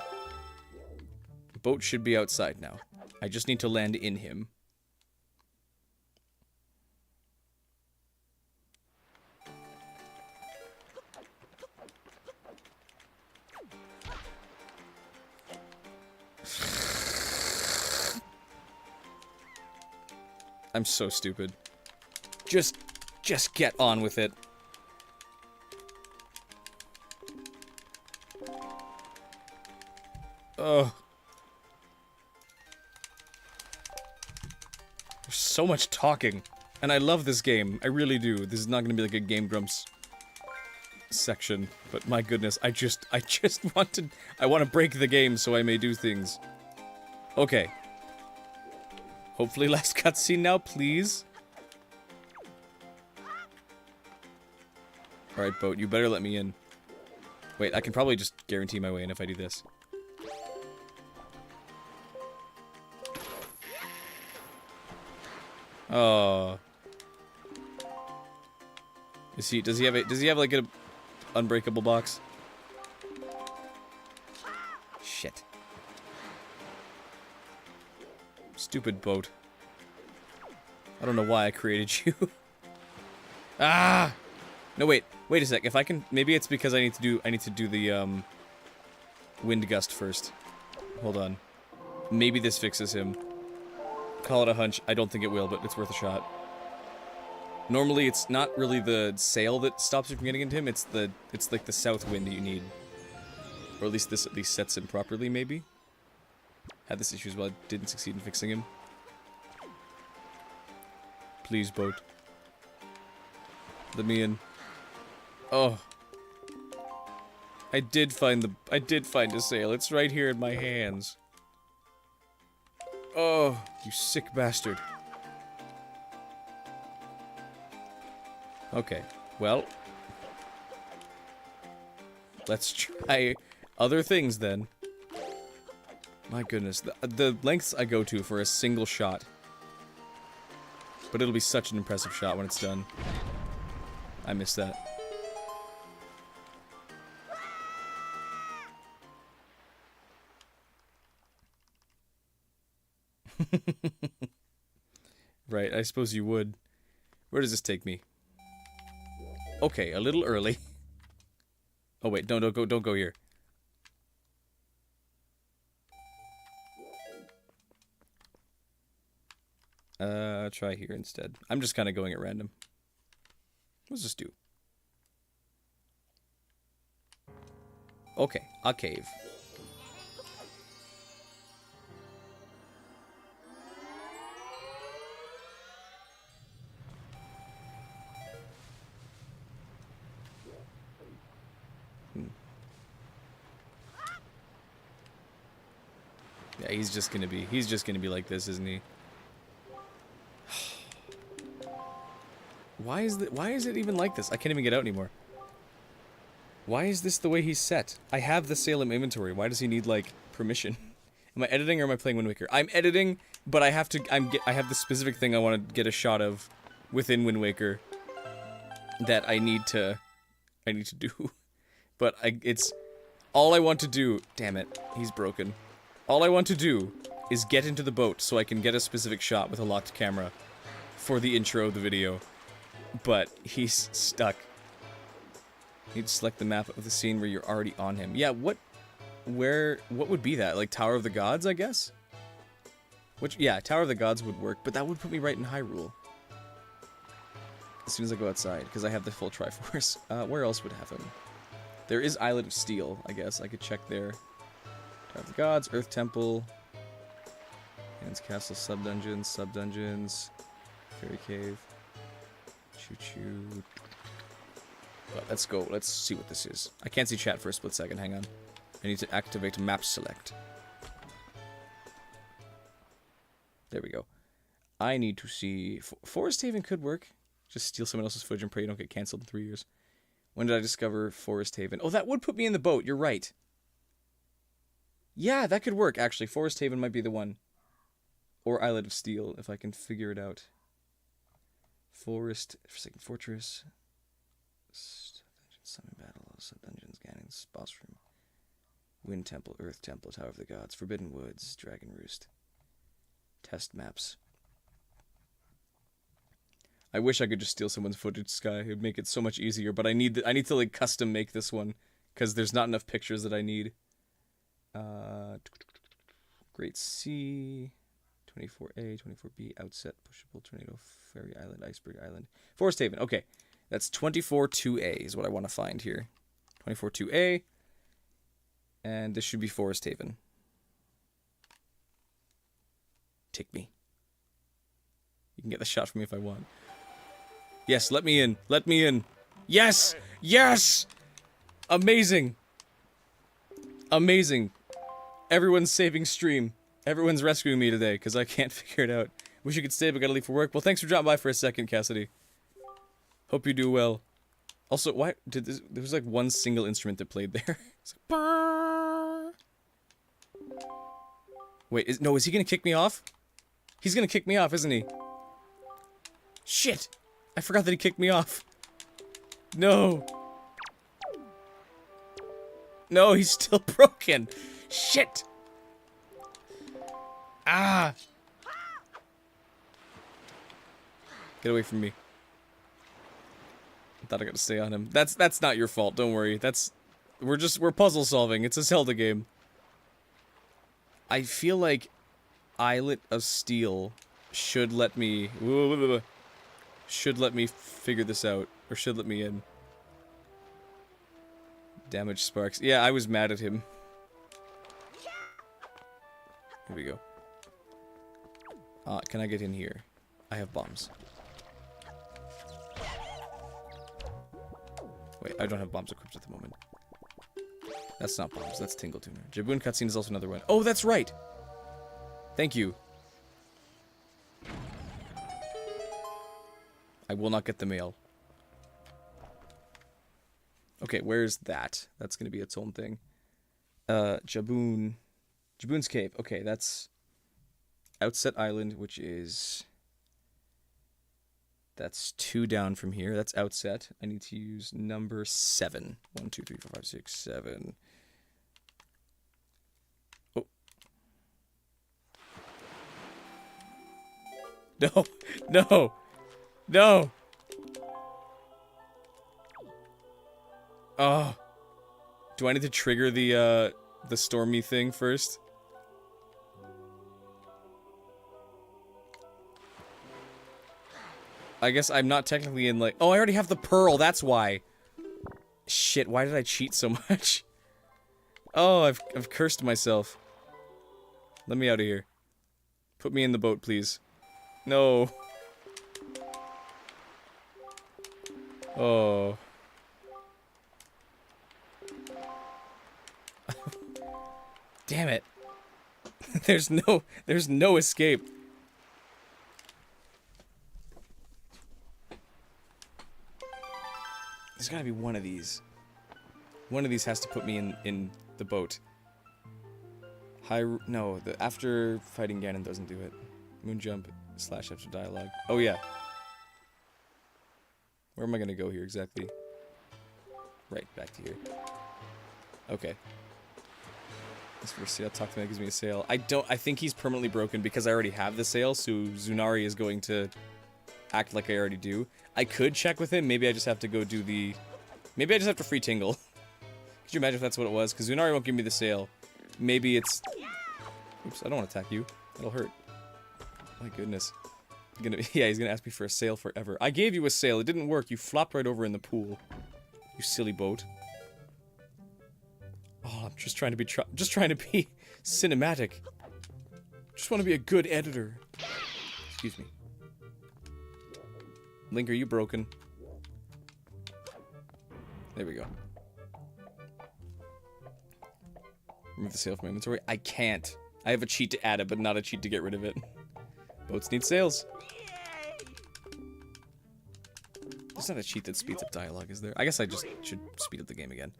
Boat should be outside now. I just need to land in him. I'm so stupid. Just get on with it. Ugh. There's so much talking. And I love this game. I really do. This is not gonna be like a Game Grumps section, but my goodness, I just want to break the game so I may do things. Okay. Hopefully last cutscene now, please. Alright, boat, you better let me in. Wait, I can probably just guarantee my way in if I do this. Oh. Does he have like a unbreakable box? Shit. Stupid boat. I don't know why I created you. Ah! No, wait a sec. If I can, maybe it's because I need to do the wind gust first. Hold on. Maybe this fixes him. Call it a hunch. I don't think it will, but it's worth a shot. Normally, it's not really the sail that stops you from getting into him. It's like the south wind that you need, or at least this sets him properly. Maybe. Had this issue as well. I didn't succeed in fixing him. Please, boat. Let me in. Oh. I did find a sail. It's right here in my hands. Oh, you sick bastard. Okay, well. Let's try other things then. My goodness, the lengths I go to for a single shot. But it'll be such an impressive shot when it's done. I missed that. Right, I suppose you would. Where does this take me? Okay, a little early. Oh wait, don't go here. Try here instead. I'm just kind of going at random. What's this do? Okay, a cave. Yeah, he's just gonna be like this, isn't he? Why is it even like this? I can't even get out anymore. Why is this the way he's set? I have the Salem inventory. Why does he need, like, permission? Am I editing or am I playing Wind Waker? I'm editing, but I have the specific thing I want to get a shot of within Wind Waker that I need to do. But it's all I want to do. Damn it, he's broken. All I want to do is get into the boat so I can get a specific shot with a locked camera for the intro of the video. But he's stuck. You need to select the map of the scene where you're already on him. Yeah, what would be that? Like Tower of the Gods, I guess? Yeah, Tower of the Gods would work, but that would put me right in Hyrule. As soon as I go outside, because I have the full Triforce. Where else would have him? There is Islet of Steel, I guess. I could check there. Tower of the Gods, Earth Temple, Hans Castle, sub-dungeons, Fairy Cave. Choo-choo. Well, let's go. Let's see what this is. I can't see chat for a split second. Hang on. I need to activate map select. There we go. I need to see... Forest Haven could work. Just steal someone else's footage and pray you don't get cancelled in 3 years. When did I discover Forest Haven? Oh, that would put me in the boat. You're right. Yeah, that could work, actually. Forest Haven might be the one. Or Islet of Steel, if I can figure it out. Forest, Forsaken Fortress, Summon Battle, Sub-Dungeons, Ganon's Boss Room, Wind Temple, Earth Temple, Tower of the Gods, Forbidden Woods, Dragon Roost, Test Maps. I wish I could just steal someone's footage, Sky. It would make it so much easier, but I need to like custom make this one, because there's not enough pictures that I need. Great Sea... 24A, 24B, Outset, Pushable, Tornado, Fairy Island, Iceberg Island. Forest Haven, okay. That's 24-2A is what I want to find here. 24-2A. And this should be Forest Haven. Take me. You can get the shot from me if I want. Yes, let me in. Let me in. Yes! Yes! Amazing! Amazing. Everyone's saving stream. Everyone's rescuing me today, because I can't figure it out. Wish you could stay, but gotta leave for work. Well, thanks for dropping by for a second, Cassidy. Hope you do well. Also, why did this... There was like one single instrument that played there. It's like, "Brrr." Wait, is he gonna kick me off? He's gonna kick me off, isn't he? Shit! I forgot that he kicked me off. No! No, he's still broken! Shit! Ah! Get away from me. I thought I got to stay on him. That's not your fault, don't worry. We're puzzle solving. It's a Zelda game. I feel like Islet of Steel should let me... should let me figure this out. Or should let me in. Damage sparks. Yeah, I was mad at him. Here we go. Can I get in here? I have bombs. Wait, I don't have bombs equipped at the moment. That's not bombs, that's Tingle Tuner. Jaboon cutscene is also another one. Oh, that's right! Thank you. I will not get the mail. Okay, where's that? That's gonna be its own thing. Jaboon. Jaboon's Cave. Okay, that's Outset Island, which is... That's 2 down from here. That's Outset. I need to use number 7. 1, 2, 3, 4, 5, 6, 7. Oh. No! No! No! Oh. Do I need to trigger the Stormy thing first? I guess I'm not technically in, like... Oh, I already have the pearl, that's why. Shit, why did I cheat so much? Oh, I've cursed myself. Let me out of here. Put me in the boat, please. No. Oh. Damn it. There's no escape. There's gotta be one of these. One of these has to put me in the boat. No, the after fighting Ganon doesn't do it. Moon jump / after dialogue. Oh yeah. Where am I gonna go here exactly? Right, back to here. Okay. This for sale. Talk to me, that gives me a sail. I think he's permanently broken because I already have the sail, so Zunari is going to act like I already do. I could check with him. Maybe I just have to go do the... Maybe I just have to free Tingle. Could you imagine if that's what it was? Because Zunari won't give me the sail. Maybe it's... Oops, I don't want to attack you. That'll hurt. My goodness. Yeah, he's gonna ask me for a sail forever. I gave you a sail. It didn't work. You flopped right over in the pool. You silly boat. Oh, I'm just trying to be cinematic. Just want to be a good editor. Excuse me. Link, are you broken? There we go. Remove the sail from my inventory. I can't. I have a cheat to add it, but not a cheat to get rid of it. Boats need sails. There's not a cheat that speeds up dialogue, is there? I guess I just should speed up the game again.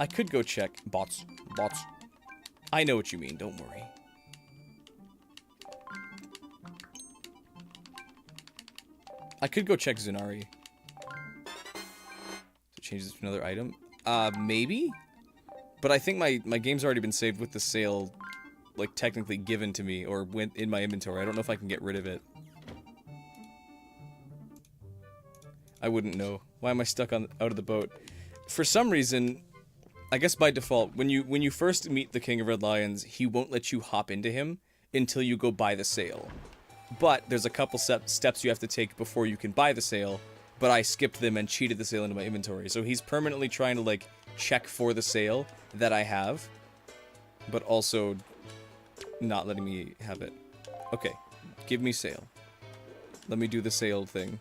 I could go check. Bots. Bots. I know what you mean, don't worry. I could go check Zunari. So changes to another item. Maybe? But I think my game's already been saved with the sail, like, technically given to me, or went in my inventory. I don't know if I can get rid of it. I wouldn't know. Why am I stuck out of the boat? For some reason, I guess by default, when you first meet the King of Red Lions, he won't let you hop into him until you go buy the sail. But there's a couple steps you have to take before you can buy the sail, but I skipped them and cheated the sail into my inventory. So he's permanently trying to, like, check for the sail that I have, but also not letting me have it. Okay, give me sail. Let me do the sale thing.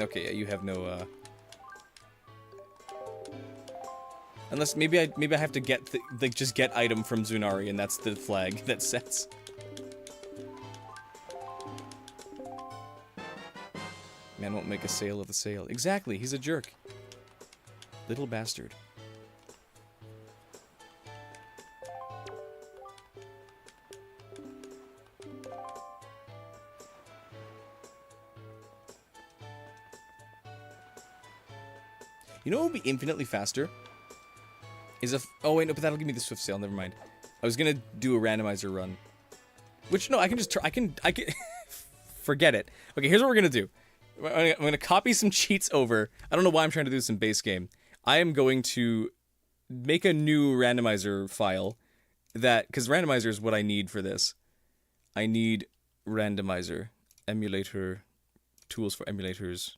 Okay, yeah, you have no, unless maybe I have to get like just get item from Zunari, and that's the flag that sets. Man won't make a sale of the sale. Exactly, he's a jerk. Little bastard. You know what would be infinitely faster? Is if... Oh, wait, no, but that'll give me the swift sale. Never mind. I was gonna do a randomizer run. Which, no, I can just... I can... Forget it. Okay, here's what we're gonna do. I'm gonna copy some cheats over. I don't know why I'm trying to do this in base game. I am going to make a new randomizer file that... Because randomizer is what I need for this. I need randomizer. Emulator. Tools for emulators.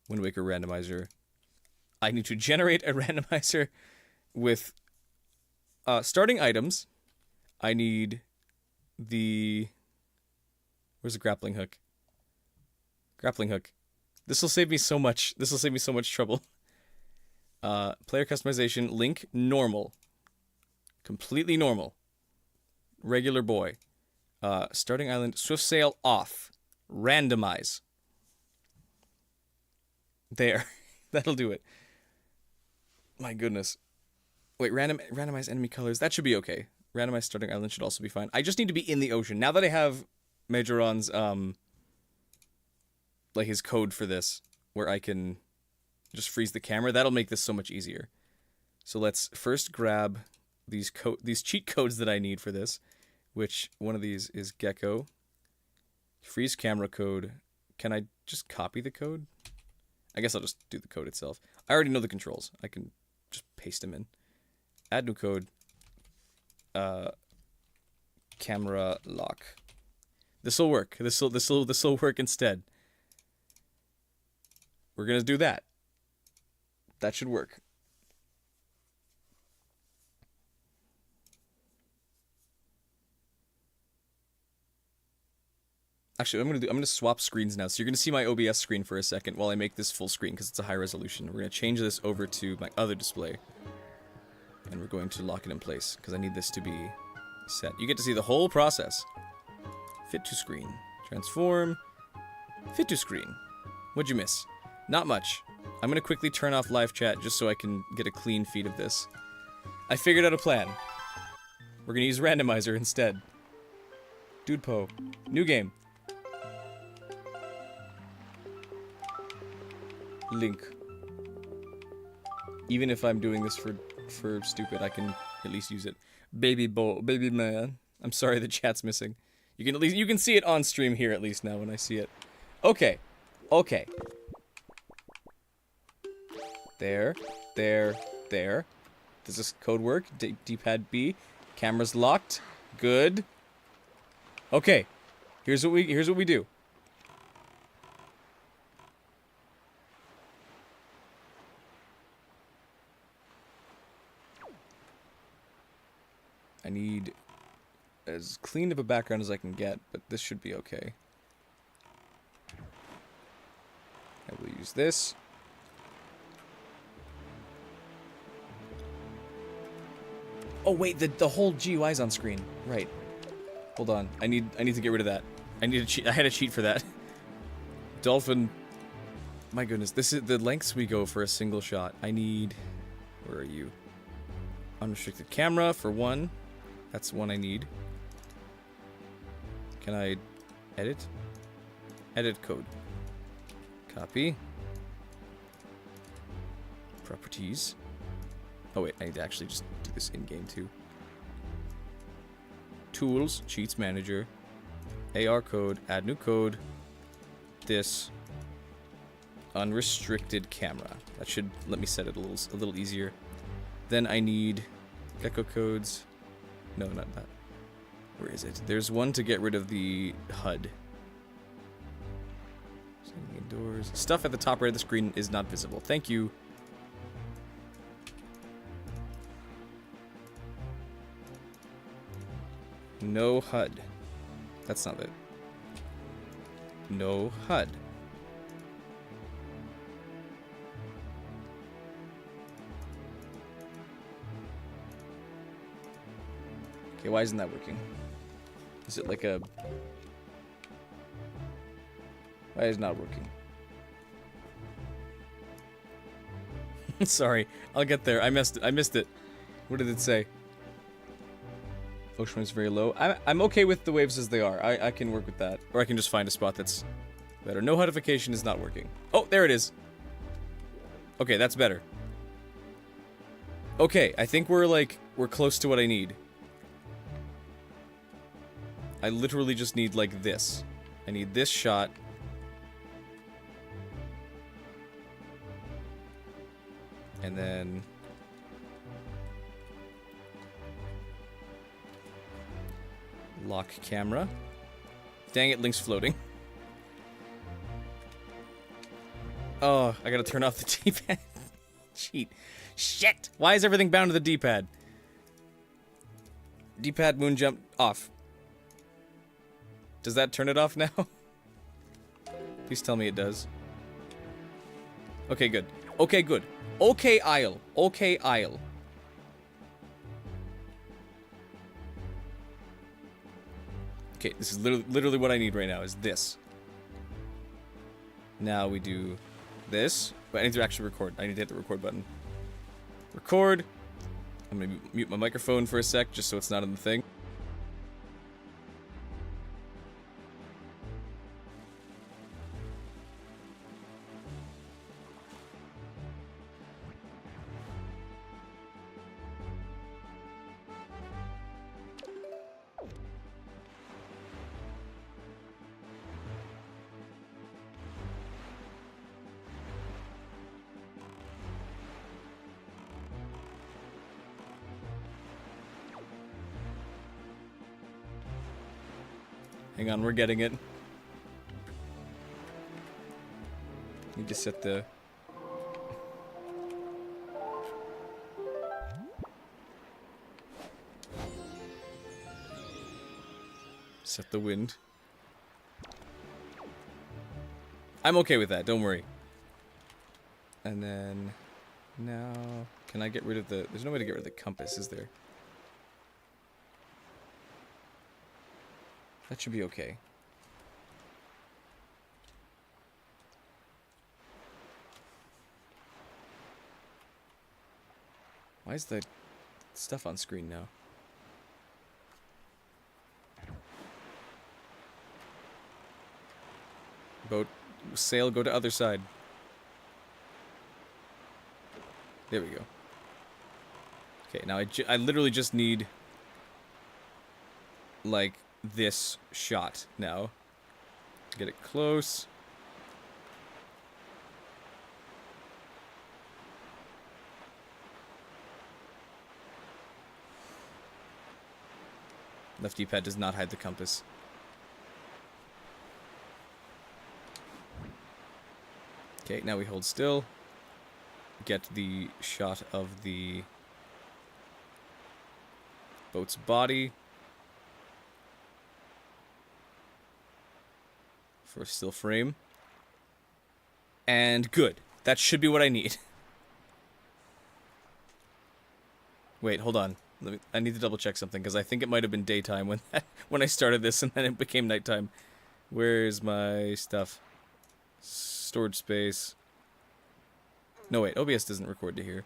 Wind Waker randomizer. I need to generate a randomizer with starting items. I need the... Where's the grappling hook? Grappling hook. This will save me so much. This will save me so much trouble. Player customization. Link. Normal. Completely normal. Regular boy. Starting island. Swift sail off. Randomize. There. That'll do it. My goodness. Wait, randomize enemy colors. That should be okay. Randomize starting island should also be fine. I just need to be in the ocean. Now that I have Majoron's, like his code for this, where I can just freeze the camera, that'll make this so much easier. So let's first grab these cheat codes that I need for this, which one of these is Gecko. Freeze camera code. Can I just copy the code? I guess I'll just do the code itself. I already know the controls. I can just paste them in. Add new code. Camera lock. This'll work. This'll work instead. We're gonna do that. That should work. Actually, I'm gonna swap screens now. So you're gonna see my OBS screen for a second while I make this full screen because it's a high resolution. We're gonna change this over to my other display, and we're going to lock it in place because I need this to be set. You get to see the whole process. Fit to screen, transform, fit to screen. What'd you miss? Not much. I'm gonna quickly turn off live chat just so I can get a clean feed of this. I figured out a plan. We're gonna use randomizer instead. Dude Po. New game. Link. Even if I'm doing this for stupid, I can at least use it. Baby man. I'm sorry the chat's missing. You can at least see it on stream here at least now when I see it. Okay. Okay. There. Does this code work? D-pad B. Camera's locked. Good. Okay. Here's what we do. I need as clean of a background as I can get, but this should be okay. I will use this. Oh wait, the whole GUI is on screen. Right. Hold on. I need to get rid of that. I need a cheat. I had a cheat for that. Dolphin. My goodness, this is the lengths we go for a single shot. I need... Where are you? Unrestricted camera for one. That's one I need. Can I edit? Edit code. Copy. Properties. Oh wait, I need to actually just do this in-game too. Tools, Cheats Manager, AR code, add new code, this, unrestricted camera. That should let me set it a little easier. Then I need Gecko codes. No, not that. Where is it? There's one to get rid of the HUD. Indoors. Stuff at the top right of the screen is not visible. Thank you. No HUD. That's not it. No HUD. Okay, why isn't that working? Is it like a... Why is it not working? Sorry, I'll get there. I missed it. What did it say? Ocean waves very low. I'm okay with the waves as they are. I can work with that. Or I can just find a spot that's better. No HUDification is not working. Oh, there it is. Okay, that's better. Okay, I think we're close to what I need. I literally just need, like, this. I need this shot. And then... lock camera. Dang it, Link's floating. Oh, I gotta turn off the D-pad. Cheat. Shit! Why is everything bound to the D-pad? D-pad moon jump off. Does that turn it off now? Please tell me it does. Okay, good. Okay, good. Okay, aisle. Okay, aisle. Okay, this is literally what I need right now, is this. Now we do this. But I need to actually record. I need to hit the record button. Record. I'm gonna mute my microphone for a sec, just so it's not in the thing. Hang on, we're getting it. Need to set the... set the wind. I'm okay with that, don't worry. And then... now... can I get rid of the... there's no way to get rid of the compass, is there? That should be okay. Why is the stuff on screen now? Boat, sail, go to other side. There we go. Okay, now I literally just need, like, this shot now. Get it close. Left D-pad does not hide the compass. Okay, now we hold still. Get the shot of the boat's body. For a still frame. And good. That should be what I need. Wait, hold on. I need to double check something because I think it might have been daytime when I started this and then it became nighttime. Where's my stuff? Storage space. No wait, OBS doesn't record to here.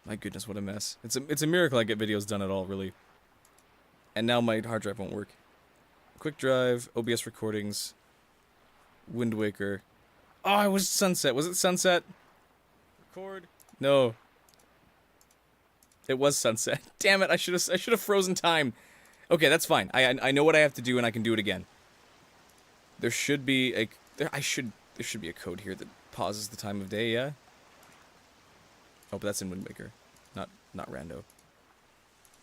My goodness, what a mess. It's a miracle I get videos done at all, really. And now my hard drive won't work. Quick drive, OBS recordings, Wind Waker. Oh, it was sunset. Was it sunset? Record. No. It was sunset. Damn it! I should have frozen time. Okay, that's fine. I know what I have to do, and I can do it again. There should be a there should be a code here that pauses the time of day. Yeah. Oh, but that's in Wind Waker, not rando.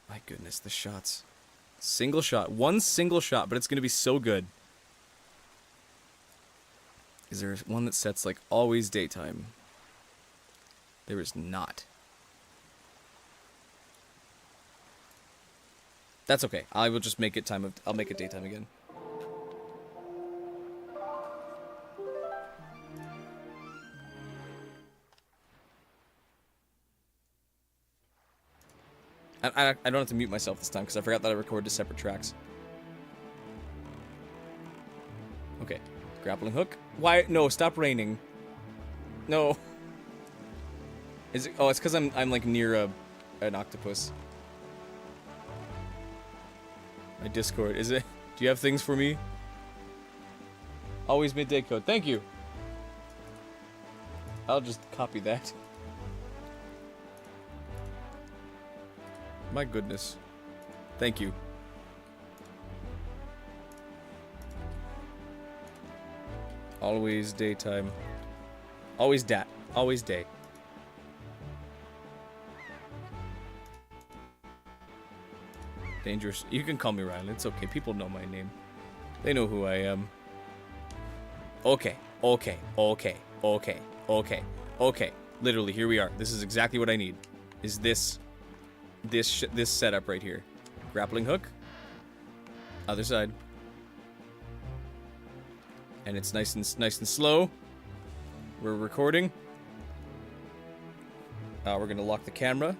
My goodness, the shots. Single shot. One single shot, but it's going to be so good. Is there one that sets, like, always daytime? There is not. That's okay. I will just make it I'll make it daytime again. I don't have to mute myself this time because I forgot that I recorded separate tracks. Okay. Grappling hook. Why? No, stop raining. No. Is it? Oh, it's because I'm like near an octopus. My Discord. Is it? Do you have things for me? Always midday code. Thank you. I'll just copy that. My goodness. Thank you. Always daytime. Always dat. Always day. Dangerous. You can call me Ryan. It's okay. People know my name. They know who I am. Okay. Okay. Okay. Okay. Okay. Okay. Literally, here we are. This is exactly what I need. Is this setup right here. Grappling hook. Other side. And it's nice and slow. We're recording. We're gonna lock the camera.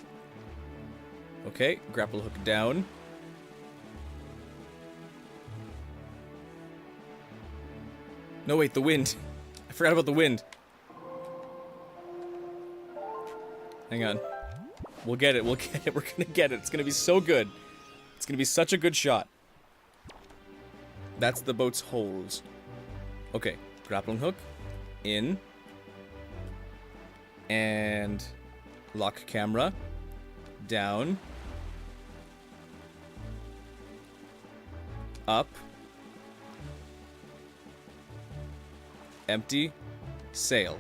Okay, grapple hook down. No, wait, the wind. I forgot about the wind. Hang on. We'll get it, we'll get it, we're gonna get it. It's gonna be so good. It's gonna be such a good shot. That's the boat's holes. Okay, grappling hook. In. And lock camera. Down. Up. Empty. Sail.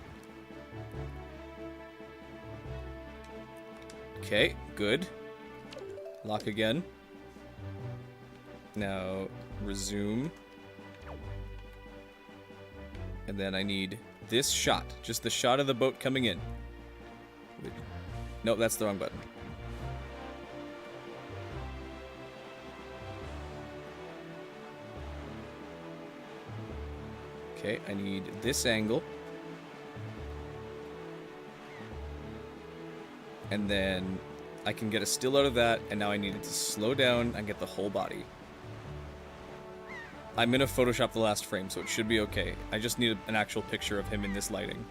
Okay, good. Lock again. Now, resume. And then I need this shot. Just the shot of the boat coming in. Nope, that's the wrong button. Okay, I need this angle. And then I can get a still out of that, and now I need it to slow down and get the whole body. I'm gonna Photoshop the last frame, so it should be okay. I just need an actual picture of him in this lighting.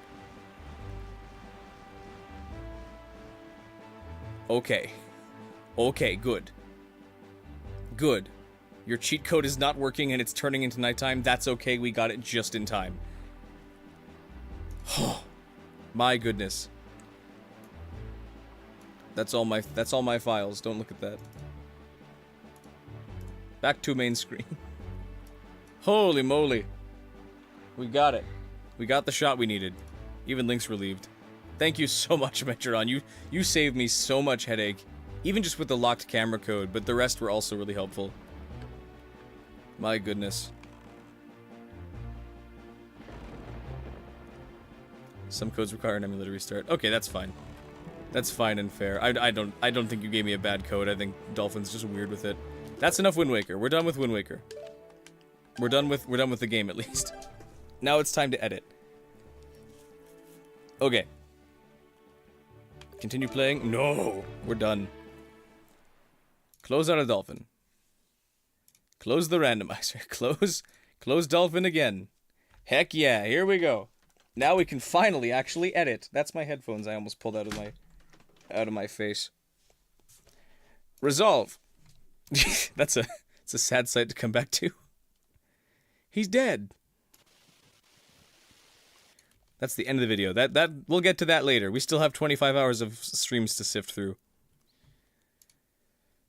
Okay. Okay, good. Good. Your cheat code is not working and it's turning into nighttime. That's okay, we got it just in time. Oh, my goodness. That's all my files. Don't look at that. Back to main screen. Holy moly. We got it. We got the shot we needed. Even Link's relieved. Thank you so much, Metron. You saved me so much headache. Even just with the locked camera code, but the rest were also really helpful. My goodness. Some codes require an emulator restart. Okay, that's fine. That's fine and fair. I don't think you gave me a bad code. I think Dolphin's just weird with it. That's enough Wind Waker. We're done with Wind Waker. We're done with the game at least. Now it's time to edit. Okay. Continue playing? No! We're done. Close out of Dolphin. Close the randomizer. Close Dolphin again. Heck yeah, here we go. Now we can finally actually edit. That's my headphones I almost pulled out of my face. Resolve. It's a sad sight to come back to. He's dead. That's the end of the video. That we'll get to that later. We still have 25 hours of streams to sift through.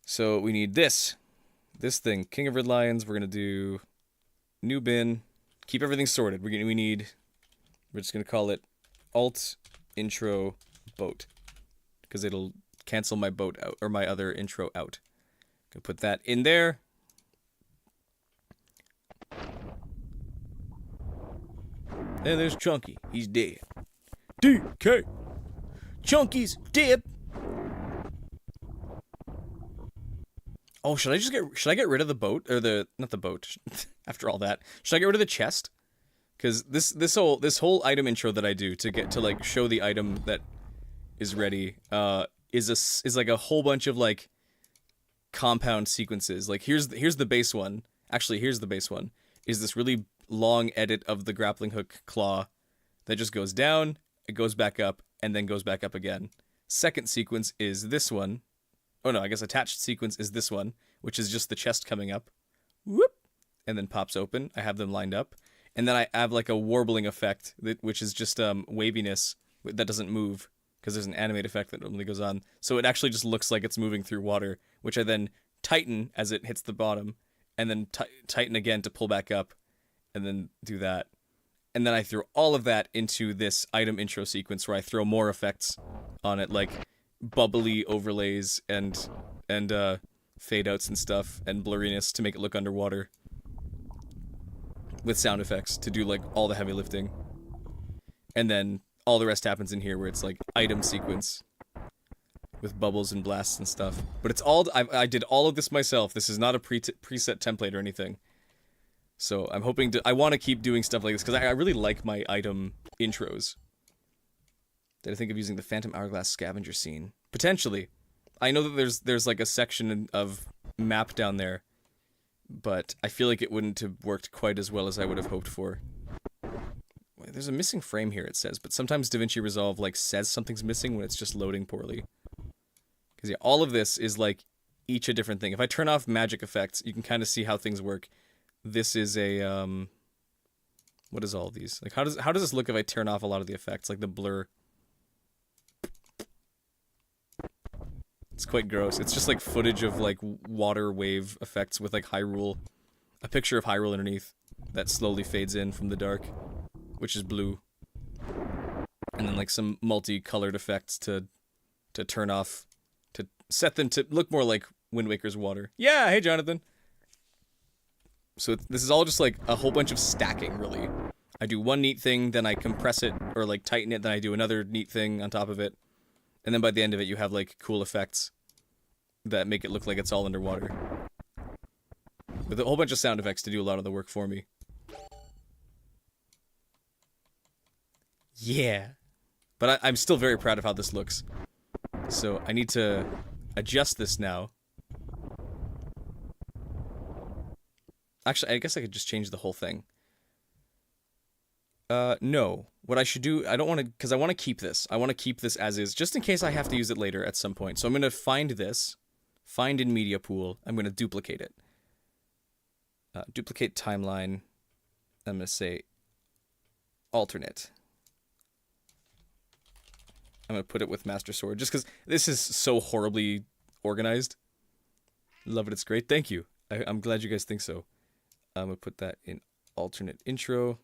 So we need this thing, King of Red Lions. We're gonna do new bin. Keep everything sorted. We're just gonna call it alt intro boat because it'll cancel my boat out or my other intro out. Gonna put that in there. And there's Chunky. He's dead. DK. Chunky's dead. Oh, should I get rid of the boat or not the boat? After all that, should I get rid of the chest? Because this whole item intro that I do to get to like show the item that is ready is like a whole bunch of like compound sequences. Like here's the base one. Actually, here's the base one. Is this really long edit of the grappling hook claw that just goes down, it goes back up, and then goes back up again. Second sequence is this one. Oh no, I guess attached sequence is this one, which is just the chest coming up. Whoop! And then pops open. I have them lined up. And then I have like a warbling effect, which is just waviness that doesn't move, because there's an animate effect that normally goes on. So it actually just looks like it's moving through water, which I then tighten as it hits the bottom, and then tighten again to pull back up, and then do that. And then I throw all of that into this item intro sequence where I throw more effects on it, like bubbly overlays and fade outs and stuff, and blurriness to make it look underwater, with sound effects to do like all the heavy lifting. And then all the rest happens in here where it's like item sequence with bubbles and blasts and stuff. But it's all I did all of this myself. This is not a preset template or anything. So I'm hoping to I want to keep doing stuff like this because I really like my item intros. Did I think of using the Phantom Hourglass scavenger scene? Potentially. I know that there's like a section of map down there, but I feel like it wouldn't have worked quite as well as I would have hoped for. There's a missing frame here, it says, but sometimes DaVinci Resolve like says something's missing when it's just loading poorly. Because yeah, all of this is like each a different thing. If I turn off magic effects, you can kind of see how things work. This is a what is all of these? Like how does this look if I turn off a lot of the effects, like the blur? It's quite gross. It's just like footage of like water wave effects with like Hyrule, a picture of Hyrule underneath that slowly fades in from the dark, which is blue, and then like some multicolored effects to turn off, to set them to look more like Wind Waker's water. Yeah, hey Jonathan. So this is all just like a whole bunch of stacking, really. I do one neat thing, then I compress it or like tighten it, then I do another neat thing on top of it. And then by the end of it, you have, like, cool effects that make it look like it's all underwater. With a whole bunch of sound effects to do a lot of the work for me. Yeah. But I'm still very proud of how this looks. So I need to adjust this now. Actually, I guess I could just change the whole thing. No. What I should do, I don't want to, because I want to keep this. I want to keep this as is, just in case I have to use it later at some point. So I'm going to find this, find in media pool, I'm going to duplicate it. Duplicate timeline, I'm going to say alternate. I'm going to put it with Master Sword, just because this is so horribly organized. Love it, it's great. Thank you. I'm glad you guys think so. I'm going to put that in alternate intro.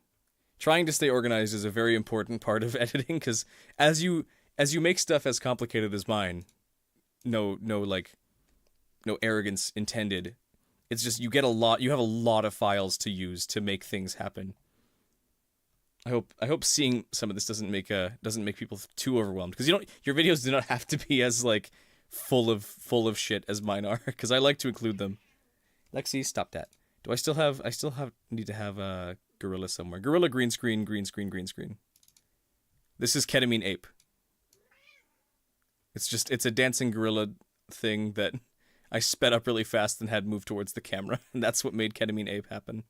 Trying to stay organized is a very important part of editing, because as you make stuff as complicated as mine, no arrogance intended. It's just you have a lot of files to use to make things happen. I hope seeing some of this doesn't make people too overwhelmed, because your videos do not have to be as like full of shit as mine are, because I like to include them. Lexi, stop that. Do I still need to have a gorilla somewhere? Gorilla green screen. This is Ketamine Ape. It's a dancing gorilla thing that I sped up really fast and had moved towards the camera, and that's what made Ketamine Ape happen.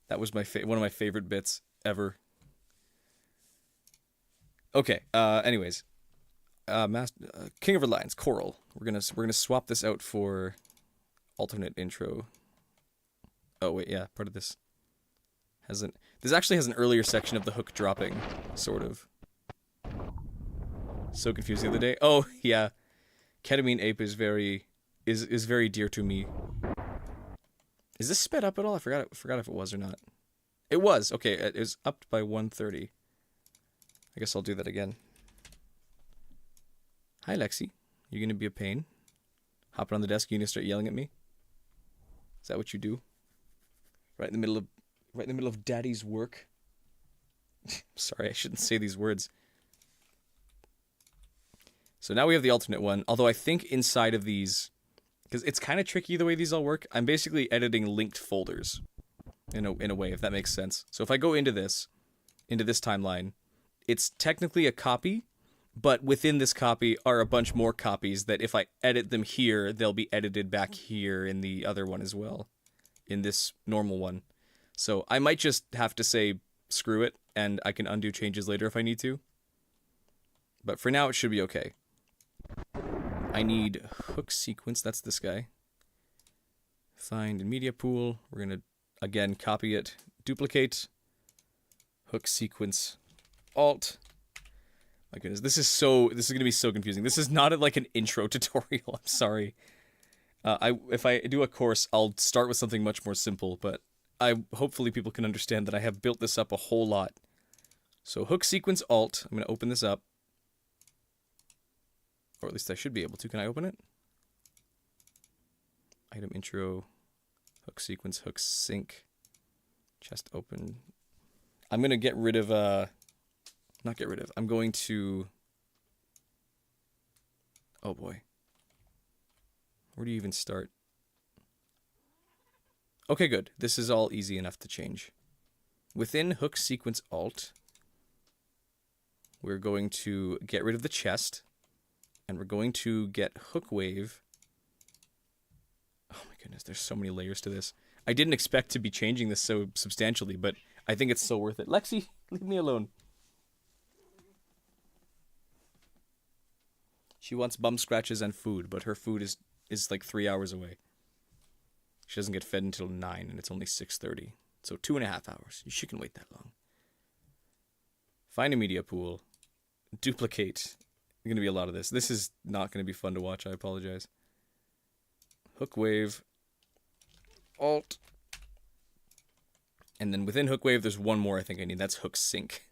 That was one of my favorite bits ever. Okay. Anyways, King of Redlines, Coral. We're gonna swap this out for alternate intro. Oh wait, yeah, part of this this actually has an earlier section of the hook dropping, sort of. So confused the other day. Oh yeah, Ketamine Ape is very dear to me. Is this sped up at all? I forgot if it was or not. It was. Okay, it was upped by 130. I guess I'll do that again. Hi Lexi, you gonna be a pain? Hopping on the desk, you gonna start yelling at me? Is that what you do? Right in the middle of Daddy's work. Sorry, I shouldn't say these words. So now we have the alternate one, although I think inside of these, because it's kind of tricky the way these all work, I'm basically editing linked folders in a way, if that makes sense. So if I go into this timeline, it's technically a copy, but within this copy are a bunch more copies that if I edit them here, they'll be edited back here in the other one as well, in this normal one. So I might just have to say screw it, and I can undo changes later if I need to. But for now, it should be okay. I need hook sequence. That's this guy. Find in media pool. We're going to, again, copy it. Duplicate. Hook sequence. Alt. My goodness, this is going to be so confusing. This is not like an intro tutorial. I'm sorry. If I do a course, I'll start with something much more simple, but hopefully people can understand that I have built this up a whole lot. So hook sequence alt. I'm going to open this up. Or at least I should be able to. Can I open it? Item intro, hook sequence, hook sync, chest open. I'm going to get rid of, not get rid of, I'm going to, oh boy. Where do you even start? Okay, good. This is all easy enough to change. Within hook sequence alt, we're going to get rid of the chest. And we're going to get hook wave. Oh my goodness, there's so many layers to this. I didn't expect to be changing this so substantially, but I think it's so worth it. Lexi, leave me alone. She wants bum scratches and food, but her food is like 3 hours away. She doesn't get fed until 9, and it's only 6:30. So 2.5 hours. She can wait that long. Find a media pool. Duplicate. There's going to be a lot of this. This is not going to be fun to watch. I apologize. Hook wave. Alt. And then within hook wave, there's one more I think I need. That's hook sync.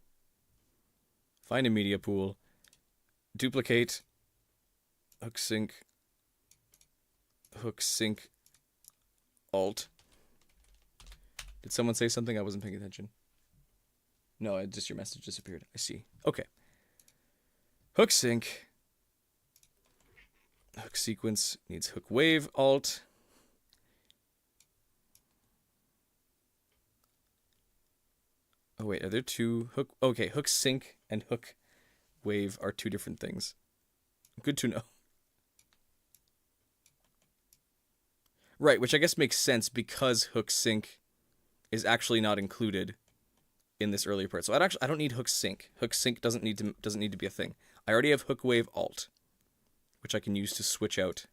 Find a media pool. Duplicate. Hook sync. Hook sync. Alt. Did someone say something? I wasn't paying attention. No, just your message disappeared. I see. Okay. Hook sync. Hook sequence needs hook wave alt. Oh wait, are there two hook? Okay, hook sync and hook wave are two different things. Good to know. Right, which I guess makes sense because hook sync is actually not included in this earlier part. So I don't need hook sync. Hook sync doesn't need to be a thing. I already have hook wave alt, which I can use to switch out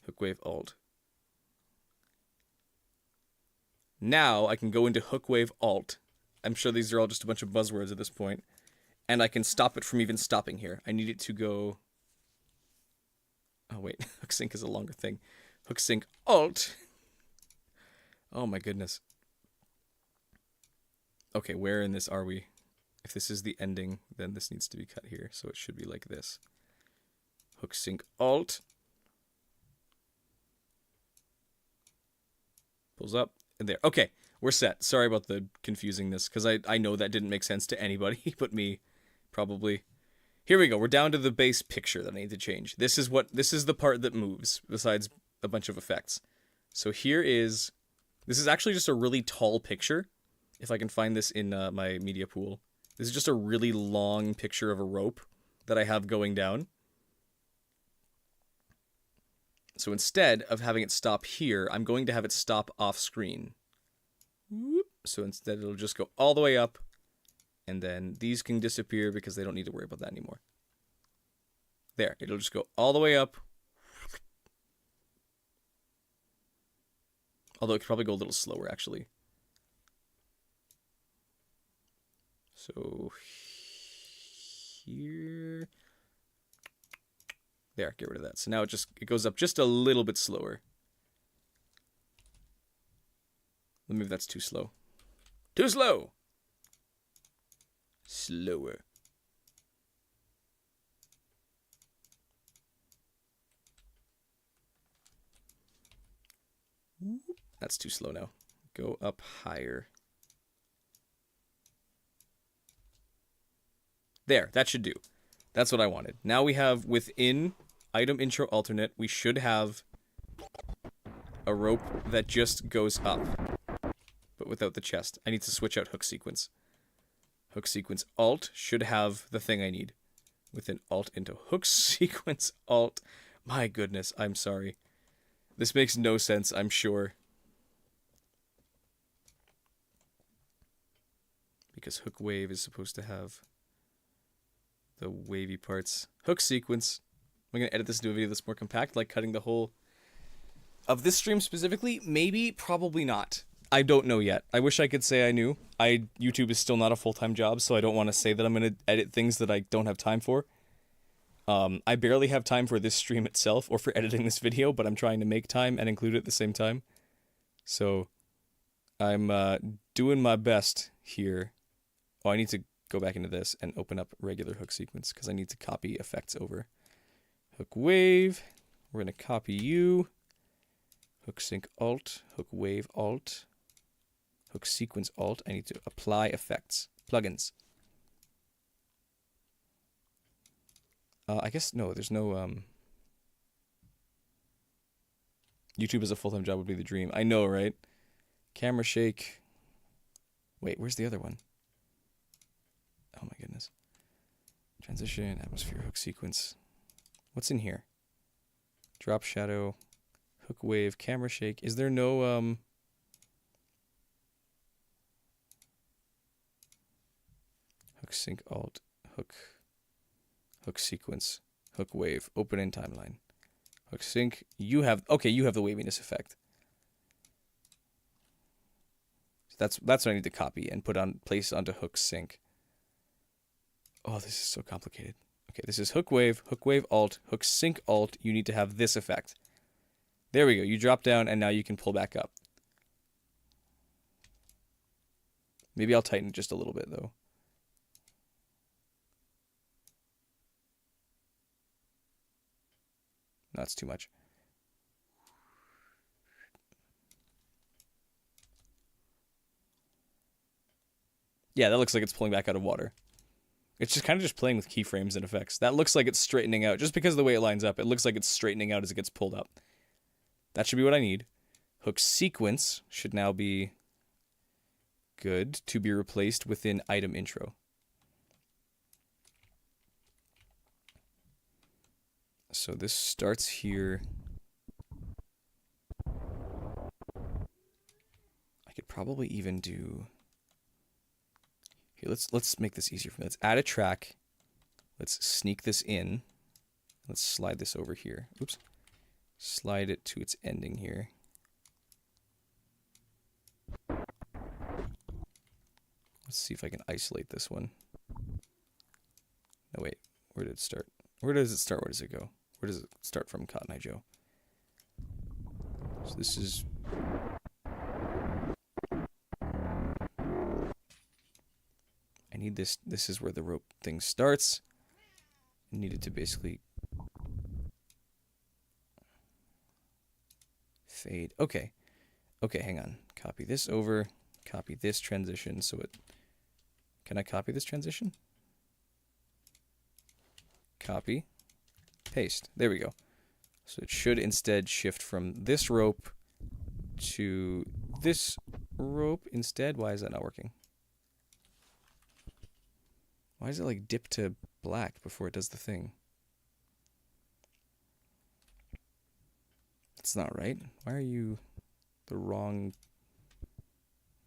hook wave alt. Now I can go into hook wave alt. I'm sure these are all just a bunch of buzzwords at this point. And I can stop it from even stopping here. I need it to go... Oh wait, hook sync is a longer thing. Hook sync alt. Oh my goodness. Okay, where in this are we? If this is the ending, then this needs to be cut here. So it should be like this. Hook sync alt. Pulls up. And there. Okay, we're set. Sorry about the confusingness, because I know that didn't make sense to anybody but me, probably. Here we go. We're down to the base picture that I need to change. This is the part that moves, besides a bunch of effects. So this is actually just a really tall picture. If I can find this in my media pool. This is just a really long picture of a rope that I have going down. So instead of having it stop here, I'm going to have it stop off screen. So instead it'll just go all the way up, and then these can disappear because they don't need to worry about that anymore. There, it'll just go all the way up. Although it could probably go a little slower, actually. So here, there, get rid of that. So now it goes up just a little bit slower. Maybe that's too slow. Too slow. Slower. That's too slow now. Go up higher. There, that should do. That's what I wanted. Now we have within item intro alternate, we should have a rope that just goes up, but without the chest. I need to switch out hook sequence. Hook sequence alt should have the thing I need. Within alt into hook sequence alt. My goodness, I'm sorry. This makes no sense, I'm sure. Because hook wave is supposed to have the wavy parts. Hook sequence. I'm going to edit this into a video that's more compact, like cutting the whole of this stream specifically. Maybe, probably not. I don't know yet. I wish I could say I knew. YouTube is still not a full-time job, so I don't want to say that I'm going to edit things that I don't have time for. I barely have time for this stream itself or for editing this video, but I'm trying to make time and include it at the same time. So I'm doing my best here. Oh, I need to go back into this and open up regular hook sequence because I need to copy effects over. Hook wave. We're going to copy you. Hook sync alt. Hook wave alt. Hook sequence alt. I need to apply effects. Plugins. I guess, no, there's no, YouTube as a full-time job would be the dream. I know, right? Camera shake. Wait, where's the other one? Oh my goodness. Transition, atmosphere, hook sequence. What's in here? Drop shadow, hook wave, camera shake. Is there no, hook sync alt, hook sequence, hook wave, open in timeline. Hook sync, you have the waviness effect. That's what I need to copy and place onto hook sync. Oh, this is so complicated. Okay, this is hook wave alt, hook sync alt. You need to have this effect. There we go. You drop down and now you can pull back up. Maybe I'll tighten it just a little bit though. No, that's too much. Yeah, that looks like it's pulling back out of water. It's just kind of just playing with keyframes and effects. That looks like it's straightening out. Just because of the way it lines up, it looks like it's straightening out as it gets pulled up. That should be what I need. Hook sequence should now be good to be replaced within item intro. So this starts here. I could probably even do... Here, let's make this easier for me. Let's add a track. Let's sneak this in. Let's slide this over here. Oops. Slide it to its ending here. Let's see if I can isolate this one. No, wait. Where did it start? Where does it start? Where does it go? Where does it start from, Cotton Eye Joe? So this is... I need this. This is where the rope thing starts. I need it to basically fade. Okay. Okay, hang on. Copy this over. Copy this transition so it... Can I copy this transition? Copy. Paste. There we go. So it should instead shift from this rope to this rope instead. Why is that not working? Why does it like dip to black before it does the thing? That's not right. Why are you the wrong...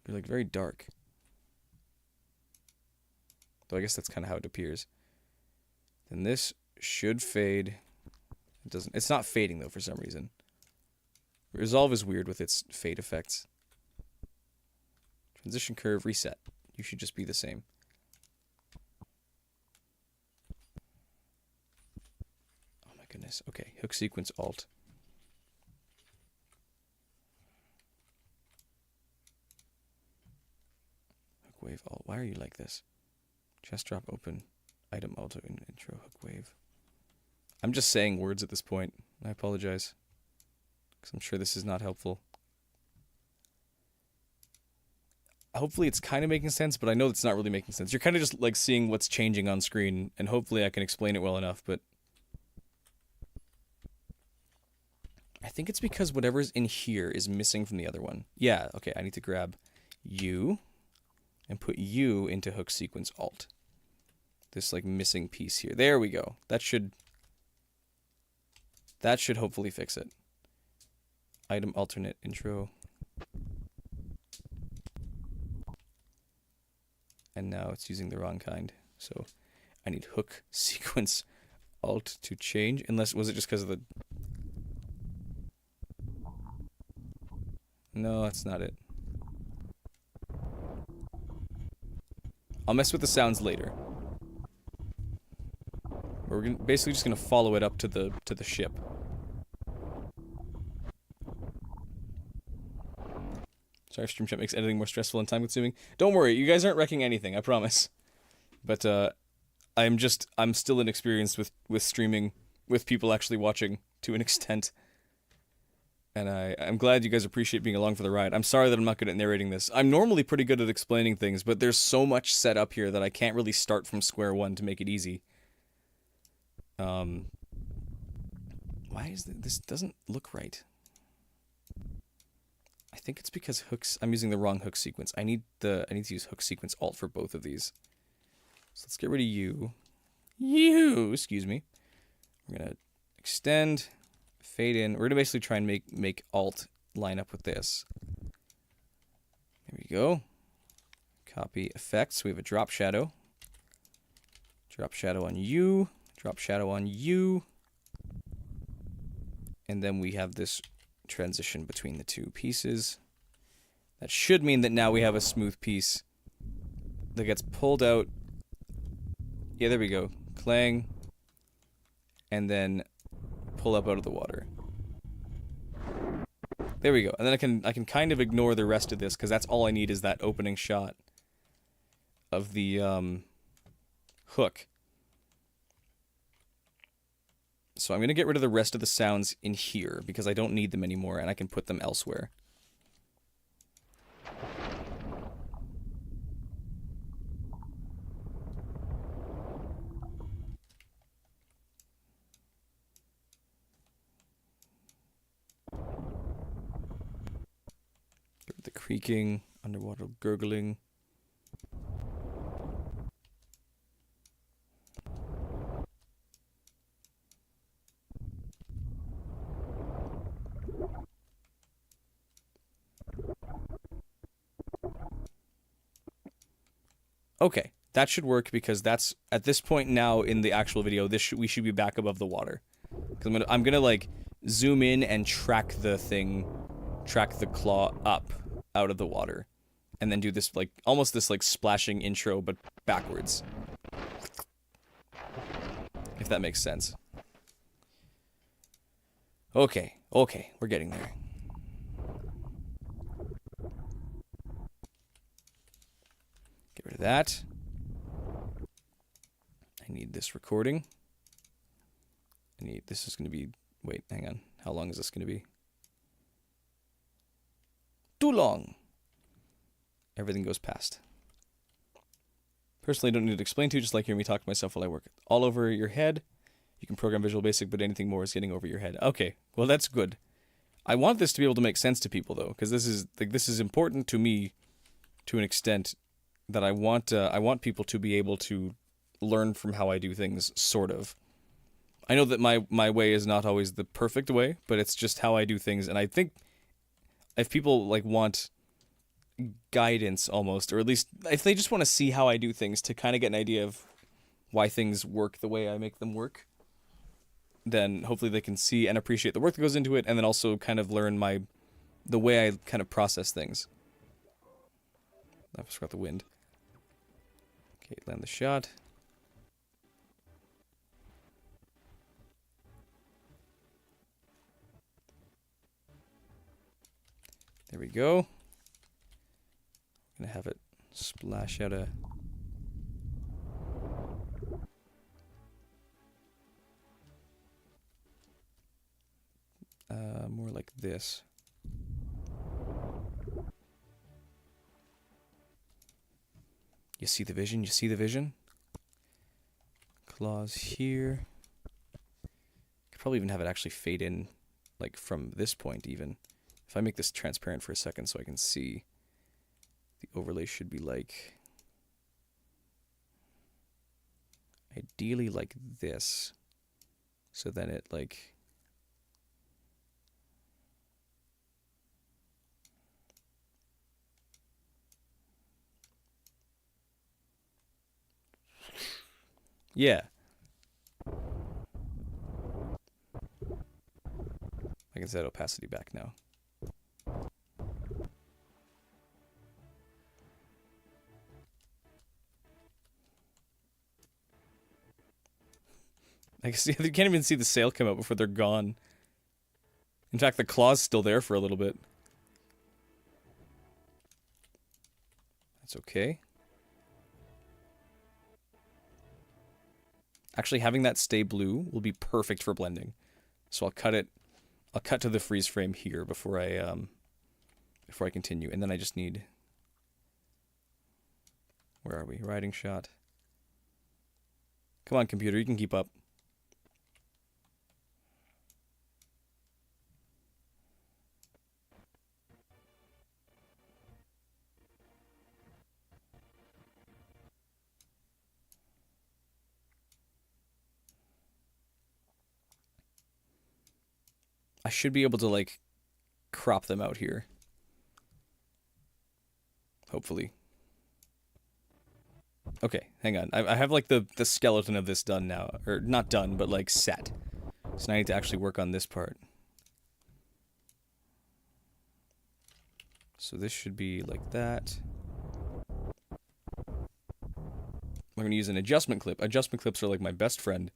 You're like very dark. Though I guess that's kind of how it appears. Then this should fade. It doesn't. It's not fading though for some reason. Resolve is weird with its fade effects. Transition curve reset. You should just be the same. Oh my goodness. Okay, hook sequence alt. Hook wave alt. Why are you like this? Chest drop open. Item auto in intro hook wave. I'm just saying words at this point. I apologize. Because I'm sure this is not helpful. hopefully it's kind of making sense, but I know it's not really making sense. You're kind of just like seeing what's changing on screen, and hopefully I can explain it well enough, but I think it's because whatever's in here is missing from the other one. Yeah, okay, I need to grab U and put U into hook sequence alt. This like missing piece here. There we go. That should hopefully fix it. Item alternate intro. And now it's using the wrong kind. So I need hook sequence alt to change. Unless, was it just because of the... No, that's not it. I'll mess with the sounds later. We're basically just gonna follow it up to the ship. Sorry, stream chat makes editing more stressful and time consuming. Don't worry, you guys aren't wrecking anything, I promise. But I'm still inexperienced with streaming with people actually watching to an extent. And I'm glad you guys appreciate being along for the ride. I'm sorry that I'm not good at narrating this. I'm normally pretty good at explaining things, but there's so much set up here that I can't really start from square one to make it easy. Why is this doesn't look right? I think it's because I'm using the wrong hook sequence. I need to use hook sequence alt for both of these. So let's get rid of excuse me. We're gonna extend, fade in. We're gonna basically try and make alt line up with this. There we go. Copy effects. We have a drop shadow. Drop shadow on U. Drop shadow on U. And then we have this transition between the two pieces. That should mean that now we have a smooth piece that gets pulled out. Yeah, there we go. Clang. And then pull up out of the water. There we go. And then I can kind of ignore the rest of this because that's all I need is that opening shot of the hook. So I'm going to get rid of the rest of the sounds in here because I don't need them anymore and I can put them elsewhere. Get rid of the creaking, underwater gurgling. Okay, that should work because that's at this point now in the actual video. We should be back above the water. Because I'm gonna like zoom in and track the claw up out of the water, and then do this like almost this like splashing intro but backwards. If that makes sense. Okay, we're getting there. Get rid of that. I need this recording. This is going to be, wait, hang on. How long is this going to be? Too long. Everything goes past. Personally, I don't need to explain to you, just like hear me talk to myself while I work. All over your head. You can program Visual Basic, but anything more is getting over your head. Okay, well that's good. I want this to be able to make sense to people though, because this is important to me to an extent that I want people to be able to learn from how I do things, sort of. I know that my way is not always the perfect way, but it's just how I do things, and I think if people like want guidance almost, or at least if they just want to see how I do things to kind of get an idea of why things work the way I make them work, then hopefully they can see and appreciate the work that goes into it, and then also kind of learn the way I kind of process things. I forgot the wind. Okay, land the shot. There we go. I'm gonna have it splash out a... more like this. You see the vision? You see the vision? Claws here. Could probably even have it actually fade in, like from this point even. If I make this transparent for a second so I can see, the overlay should be like, ideally like this. So then it like, yeah. I can set opacity back now. I guess you can't even see the sail come out before they're gone. In fact, the claw's still there for a little bit. That's okay. Actually, having that stay blue will be perfect for blending. So I'll cut it. I'll cut to the freeze frame here before I continue, and then I just need. Where are we? Riding shot. Come on, computer, you can keep up. I should be able to, like, crop them out here. Hopefully. Okay, hang on. I have, like, the skeleton of this done now. Or, not done, but, like, set. So now I need to actually work on this part. So this should be like that. I'm going to use an adjustment clip. Adjustment clips are, like, my best friend,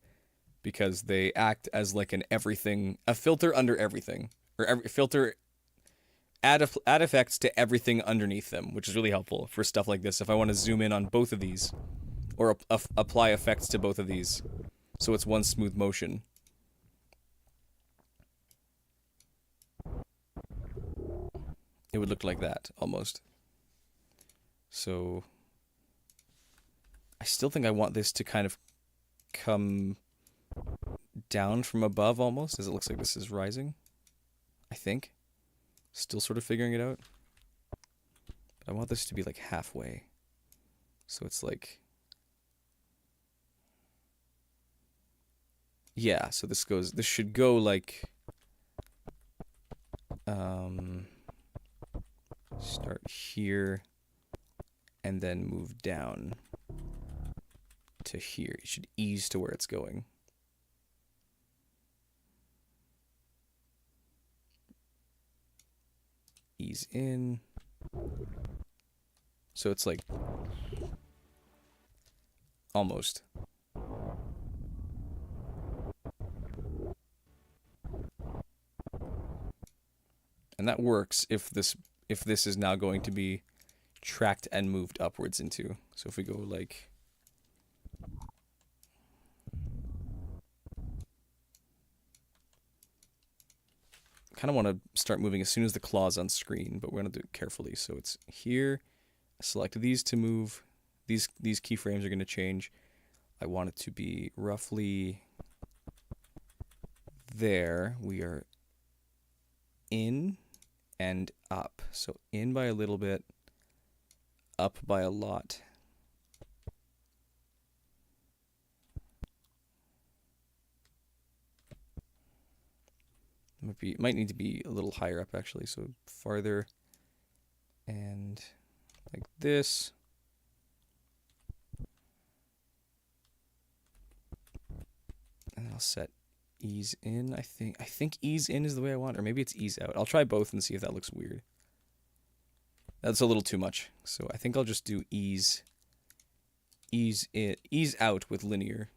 because they act as like an everything, a filter under everything, or filter, add effects to everything underneath them, which is really helpful for stuff like this. If I want to zoom in on both of these, or apply effects to both of these, so it's one smooth motion. It would look like that almost. So I still think I want this to kind of come down from above almost, as it looks like this is rising. I think. Still sort of figuring it out. But I want this to be like halfway. So it's like... Yeah, so this should go like... Start here, and then move down to here. It should ease to where it's going. Ease in. So it's like almost. And that works if this is now going to be tracked and moved upwards into. So if we go like kind of want to start moving as soon as the claw's on screen, but we're going to do it carefully. So it's here. Select these to move. These keyframes are going to change. I want it to be roughly there. We are in and up. So in by a little bit, up by a lot. Might need to be a little higher up actually, so farther and like this. And I'll set ease in, I think ease in is the way I want, or maybe it's ease out. I'll try both and see if that looks weird. That's a little too much. So I think I'll just do ease in, ease out with linear.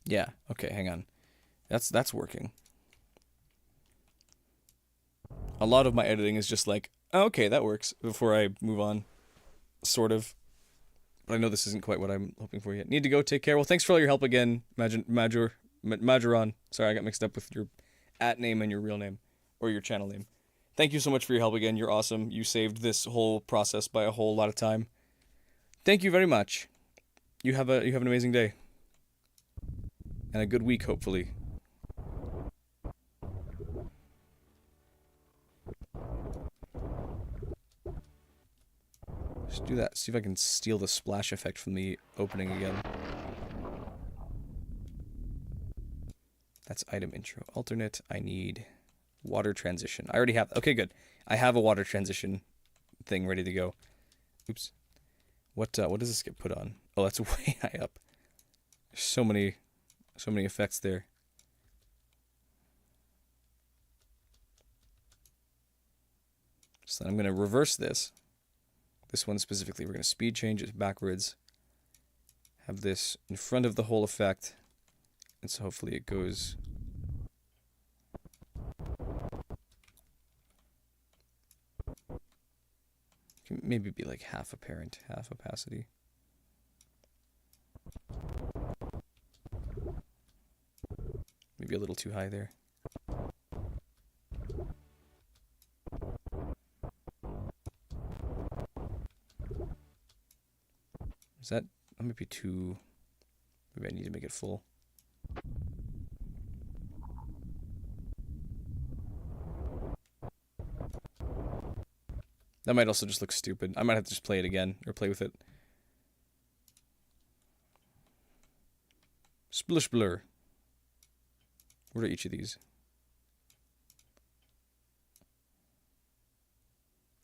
Yeah, okay, hang on. That's working. A lot of my editing is just like, oh, okay, that works, before I move on. Sort of. But I know this isn't quite what I'm hoping for yet. Need to go, take care. Well, thanks for all your help again, Majoron. Sorry, I got mixed up with your at name and your real name. Or your channel name. Thank you so much for your help again. You're awesome. You saved this whole process by a whole lot of time. Thank you very much. You have an amazing day. And a good week, hopefully. Just do that. See if I can steal the splash effect from the opening again. That's item intro. Alternate. I need water transition. I already have. Okay, good. I have a water transition thing ready to go. Oops. What does this get put on? Oh, that's way high up. There's so many effects there. So I'm going to reverse this. This one specifically, we're going to speed change it backwards. Have this in front of the whole effect. And so hopefully it goes... Can maybe be like half apparent, half opacity. Maybe a little too high there. Is that might be too... Maybe I need to make it full. That might also just look stupid. I might have to just play it again, or play with it. Splish blur. What are each of these?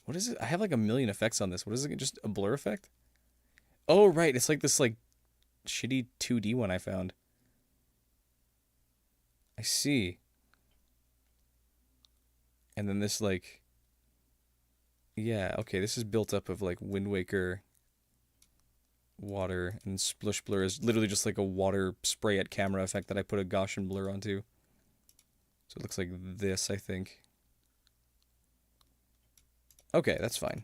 What is it? I have like a million effects on this. What is it? Just a blur effect? Oh, right. It's like this like shitty 2D one I found. I see. And then this like... Yeah, okay, this is built up of like Wind Waker, water, and Splish Blur is literally just like a water spray at camera effect that I put a Gaussian blur onto. So it looks like this, I think. Okay, that's fine.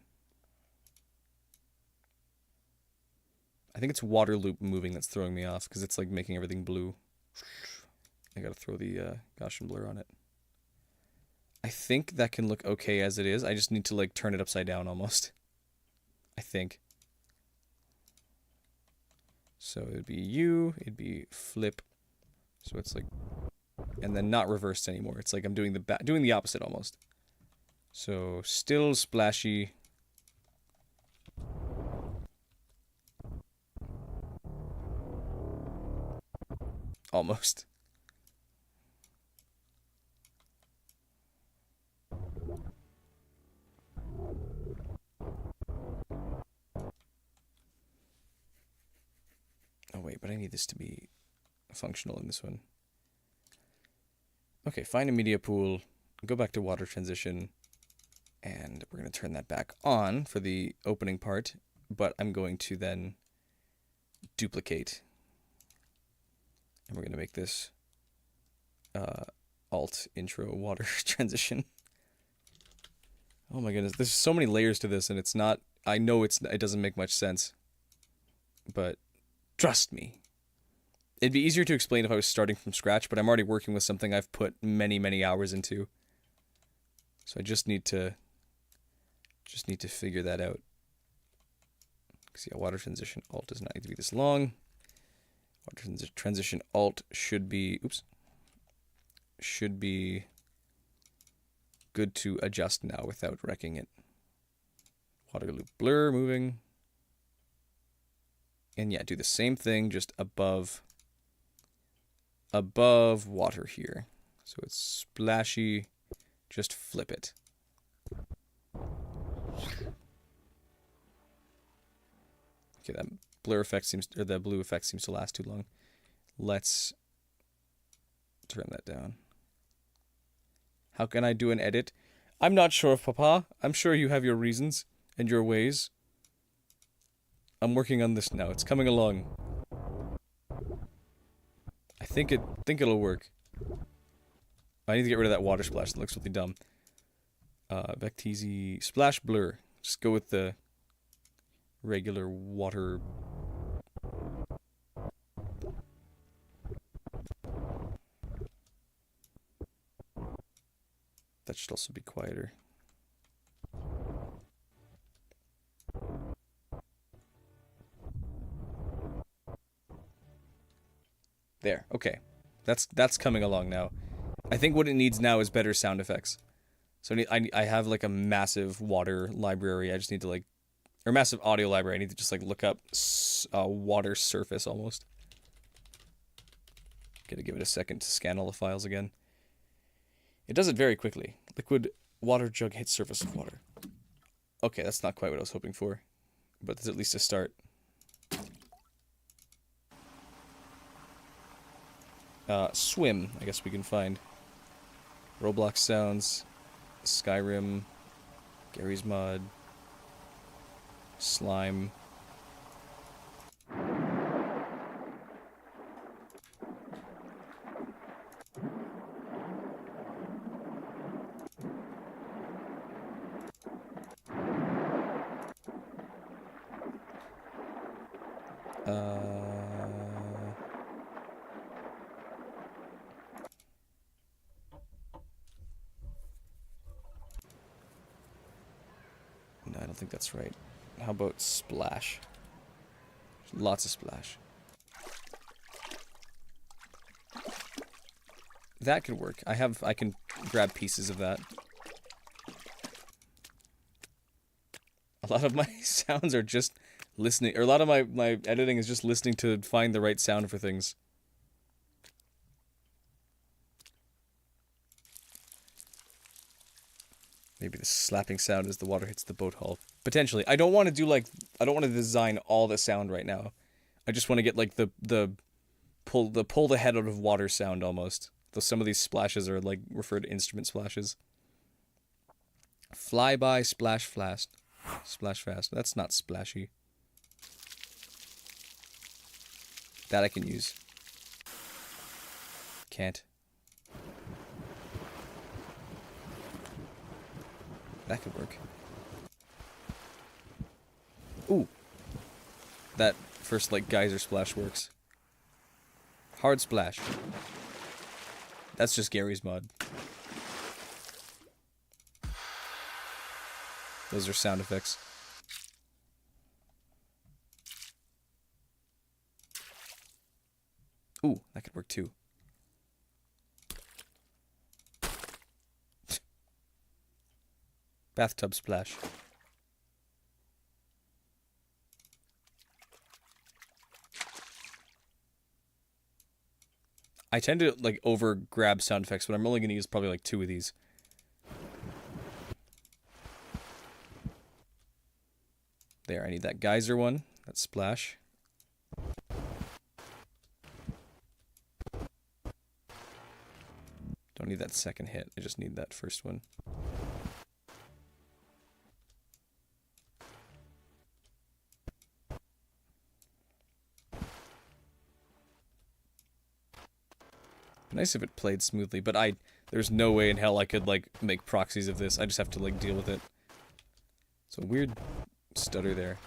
I think it's water loop moving that's throwing me off, because it's like making everything blue. I gotta throw the Gaussian blur on it. I think that can look okay as it is. I just need to like turn it upside down almost. I think. So it'd be U, it'd be flip. So it's like, and then not reversed anymore. It's like I'm doing the opposite almost. So still splashy. Almost. Oh wait, but I need this to be functional in this one. Okay, find a media pool, go back to water transition, and we're going to turn that back on for the opening part, but I'm going to then duplicate. And we're going to make this alt intro water transition. Oh my goodness, there's so many layers to this, and it's not, I know it doesn't make much sense, but trust me. It'd be easier to explain if I was starting from scratch, but I'm already working with something I've put many, many hours into. So I just need to figure that out. Because yeah, water transition alt does not need to be this long. Water transition alt should be, should be good to adjust now without wrecking it. Water loop blur moving. And yeah, do the same thing, just above water here. So it's splashy, just flip it. Okay, that blur effect or the blue effect seems to last too long. Let's turn that down. How can I do an edit? I'm not sure, Papa. I'm sure you have your reasons and your ways. I'm working on this now. It's coming along. I think it'll work. I need to get rid of that water splash. That looks really dumb. Vecteezy splash blur. Just go with the regular water. That should also be quieter. There. Okay. That's coming along now. I think what it needs now is better sound effects. So I have like a massive water library. I just need to like, or massive audio library. I need to just like look up water surface almost. Gotta give it a second to scan all the files again. It does it very quickly. Liquid water jug hits surface of water. Okay, that's not quite what I was hoping for, but there's at least a start. Swim, I guess we can find. Roblox sounds, Skyrim, Gary's Mod, slime. No, I don't think that's right. How about splash? Lots of splash. That could work. I can grab pieces of that. A lot of my sounds are just listening, or a lot of my editing is just listening to find the right sound for things. Maybe the slapping sound as the water hits the boat hull. Potentially. I don't want to do like, I don't want to design all the sound right now. I just want to get like the pull the head out of water sound almost. Though some of these splashes are like referred to instrument splashes. Flyby, splash fast. Splash fast. That's not splashy. That I can use. Can't. That could work. Ooh. That first, like, geyser splash works. Hard splash. That's just Gary's Mod. Those are sound effects. Ooh, that could work too. Bathtub splash. I tend to like over grab sound effects, but I'm only going to use probably like 2 of these. There, I need that geyser one, that splash. Don't need that second hit, I just need that first one. Nice if it played smoothly, but there's no way in hell I could like make proxies of this. I just have to like deal with it. So weird stutter there.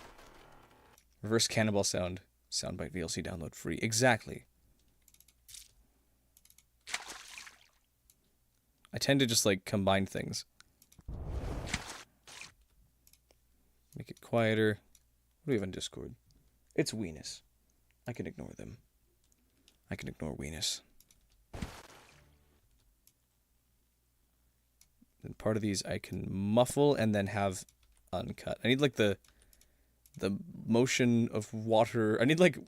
Reverse cannonball sound. Soundbite VLC download free. Exactly. I tend to just like combine things. Make it quieter. What do we have on Discord? It's Weenus. I can ignore them. I can ignore Weenus. Then part of these I can muffle and then have uncut. I need like the motion of water. I need like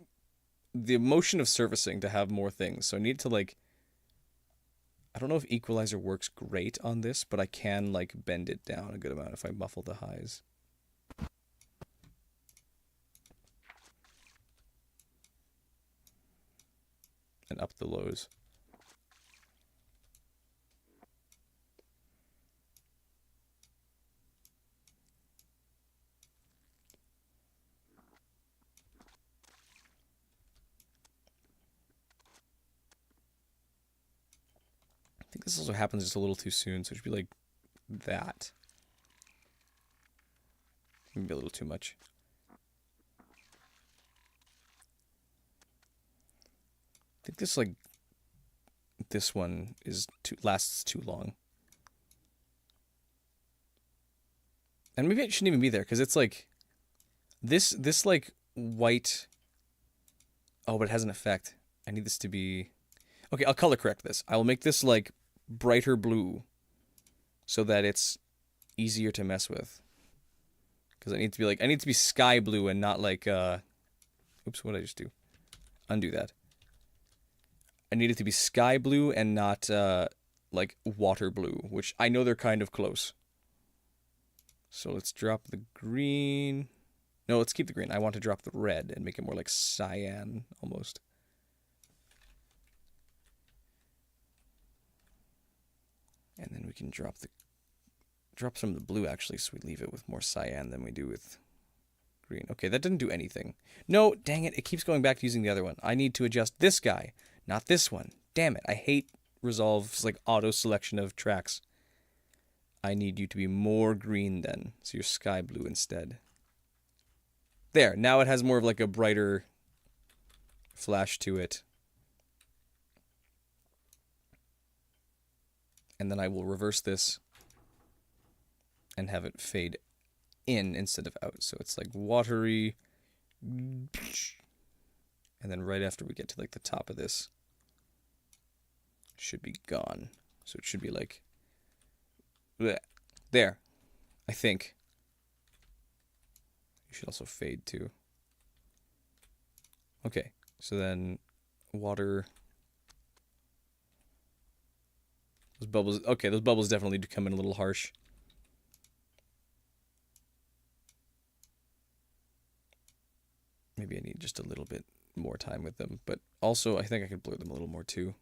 the motion of surfacing to have more things. So I need to like, I don't know if equalizer works great on this, but I can like bend it down a good amount if I muffle the highs. And up the lows. think this also happens just a little too soon, so it should be like that. Maybe a little too much. I think this, like, this one lasts too long. And maybe it shouldn't even be there, because it's like, this like, white, oh, but it has an effect. I need this to be, okay, I'll color correct this. I will make this, like, brighter blue, so that it's easier to mess with. Because I need to be sky blue and not like, oops, what did I just do? Undo that. I need it to be sky blue and not, like, water blue, which I know they're kind of close. So let's drop the green. No, let's keep the green. I want to drop the red and make it more like cyan, almost. And then we can drop some of the blue, actually, so we leave it with more cyan than we do with green. Okay, that didn't do anything. No, dang it, it keeps going back to using the other one. I need to adjust this guy, not this one. Damn it, I hate Resolve's, like, auto-selection of tracks. I need you to be more green then, so you're sky blue instead. There, now it has more of, like, a brighter flash to it. And then I will reverse this and have it fade in instead of out. So it's like watery. And then right after we get to, like, the top of this, it should be gone. So it should be like, bleh. There, I think. You should also fade too. Okay, so then water. Those bubbles, okay, those bubbles definitely do come in a little harsh. Maybe I need just a little bit more time with them, but also I think I could blur them a little more too.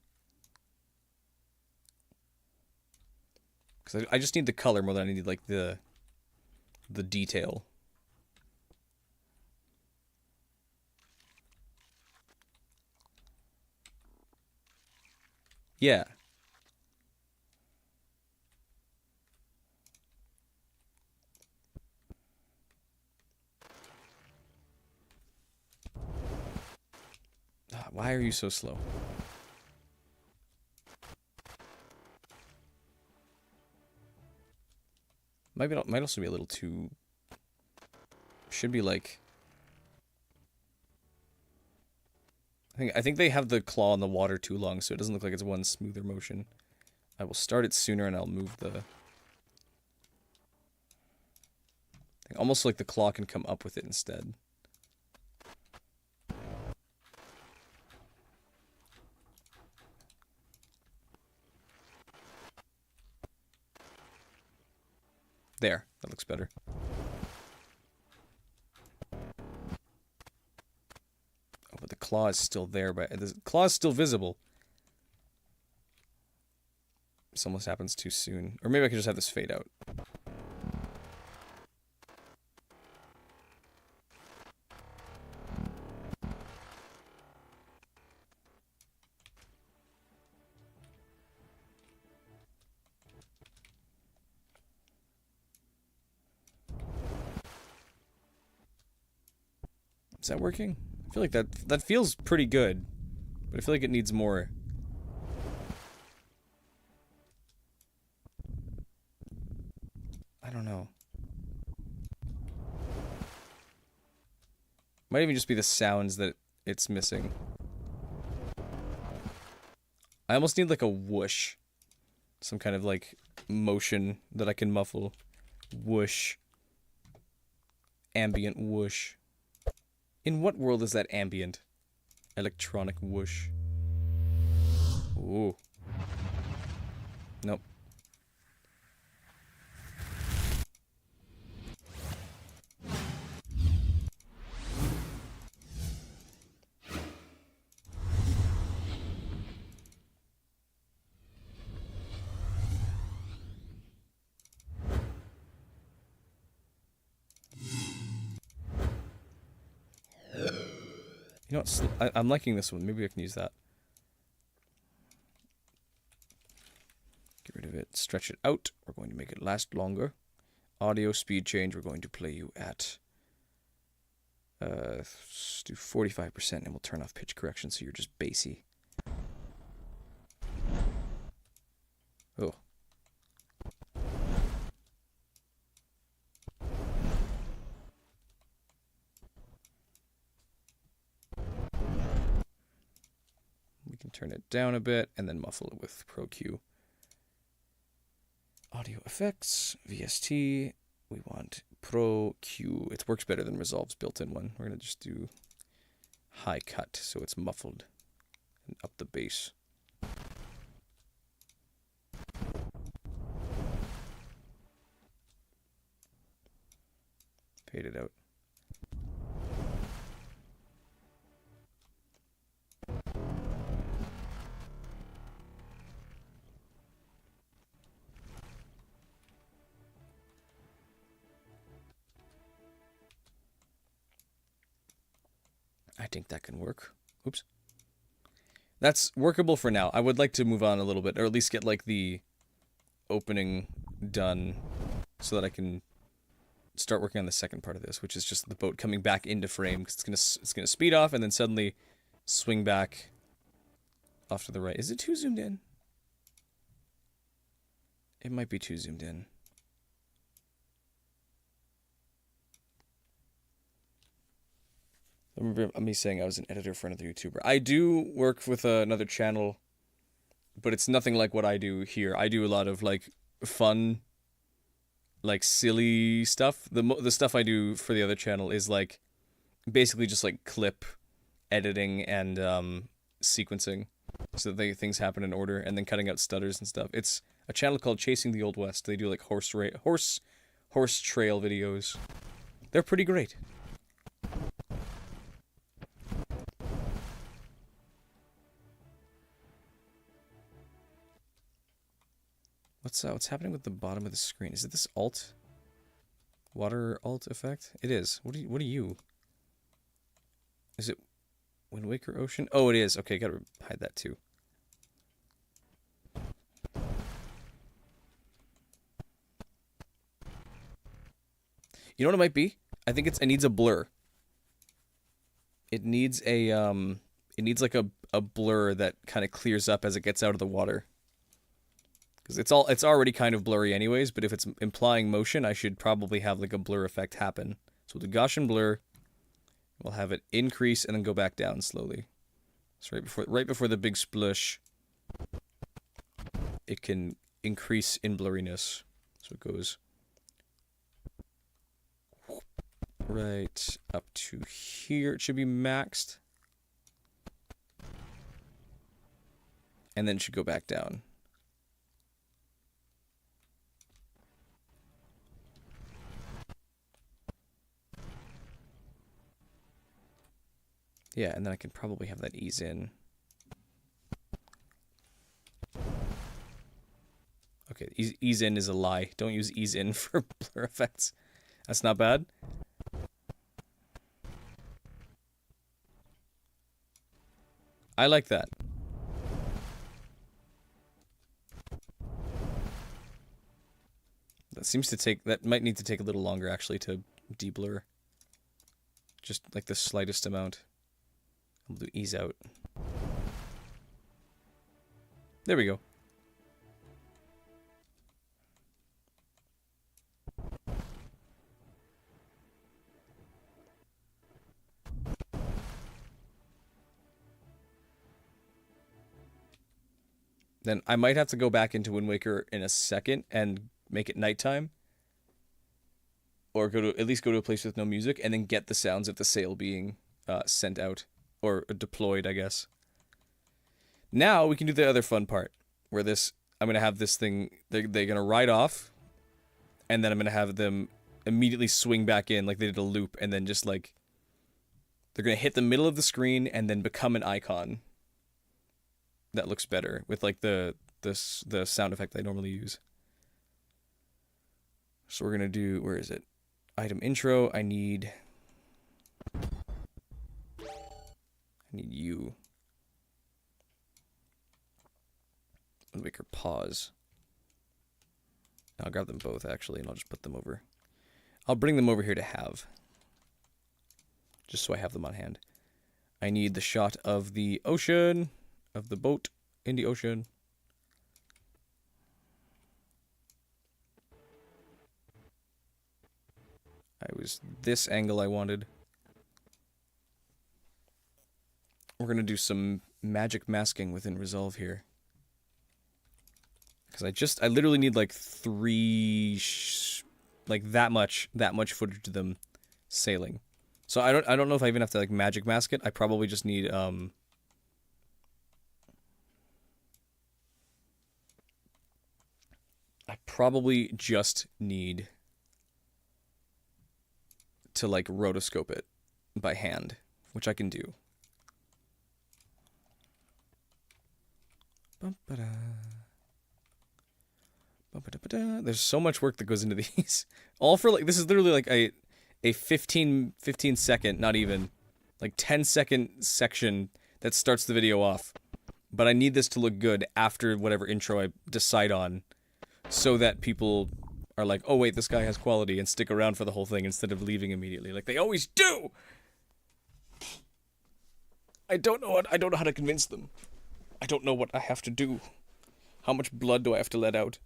Because I just need the color more than I need, like, the detail. Yeah. Why are you so slow? Might also be a little too. Should be like. I think they have the claw in the water too long, so it doesn't look like it's one smoother motion. I will start it sooner, and I'll move the. Almost like the claw can come up with it instead. There, that looks better. Oh, but the claw is still there, but the claw is still visible. This almost happens too soon. Or maybe I could just have this fade out. Is that working? I feel like that feels pretty good, but I feel like it needs more. I don't know. Might even just be the sounds that it's missing. I almost need like a whoosh. Some kind of like motion that I can muffle. Whoosh. Ambient whoosh. In what world is that ambient? Electronic whoosh. Ooh. Nope. You know what? I'm liking this one. Maybe I can use that. rid of it. Stretch it out. We're going to make it last longer. Audio speed change. We're going to play you at let's do 45%, and we'll turn off pitch correction so you're just bassy. Oh. We can turn it down a bit and then muffle it with Pro Q. Audio effects, VST. We want Pro Q. It works better than Resolve's built-in one. We're going to just do high cut so it's muffled and up the bass. Fade it out. I think that can work. Oops. That's workable for now. I would like to move on a little bit, or at least get like the opening done so that I can start working on the second part of this, which is just the boat coming back into frame, because it's gonna speed off and then suddenly swing back off to the right. Is it too zoomed in? It might be too zoomed in. I remember me saying I was an editor for another YouTuber. I do work with another channel, but it's nothing like what I do here. I do a lot of like fun, like silly stuff. The stuff I do for the other channel is like basically just like clip editing and sequencing, so that things happen in order, and then cutting out stutters and stuff. It's a channel called Chasing the Old West. They do like horse trail videos. They're pretty great. What's happening with the bottom of the screen? Is it this alt? Water alt effect? It is. What are you? Is it Wind Waker Ocean? Oh, it is. Okay, gotta hide that too. You know what it might be? I think it needs a blur. It needs a it needs like a blur that kind of clears up as it gets out of the water. Because it's already kind of blurry anyways, but if it's implying motion, I should probably have like a blur effect happen. So with the Gaussian blur, we'll have it increase and then go back down slowly. So right before the big splush, it can increase in blurriness. So it goes right up to here. It should be maxed. And then it should go back down. Yeah, and then I can probably have that ease in. Okay, ease in is a lie. Don't use ease in for blur effects. That's not bad. I like that. That might need to take a little longer actually to de-blur. Just like the slightest amount. We'll do ease out. There we go. Then I might have to go back into Wind Waker in a second and make it nighttime. Or at least go to a place with no music and then get the sounds of the sail being sent out. Or deployed, I guess. Now we can do the other fun part. Where I'm going to have this thing, they're going to ride off. And then I'm going to have them immediately swing back in like they did a loop. And then just like, they're going to hit the middle of the screen and then become an icon. That looks better with like the sound effect I normally use. So we're going to do, where is it? Item intro, I need you. Wind Waker pause. I'll grab them both, actually, and I'll just put them over. I'll bring them over here to have. Just so I have them on hand. I need the shot of the ocean, of the boat in the ocean. It was this angle I wanted. We're going to do some magic masking within Resolve here. Because I literally need like that much footage of them sailing. So I don't know if I even have to like magic mask it. I probably just need to like rotoscope it by hand, which I can do. There's so much work that goes into these. All for like, this is literally like a 15 second, not even, like 10-second section that starts the video off. But I need this to look good after whatever intro I decide on, so that people are like, oh wait, this guy has quality, and stick around for the whole thing instead of leaving immediately, like they always do! I don't know how to convince them. I don't know what I have to do. How much blood do I have to let out?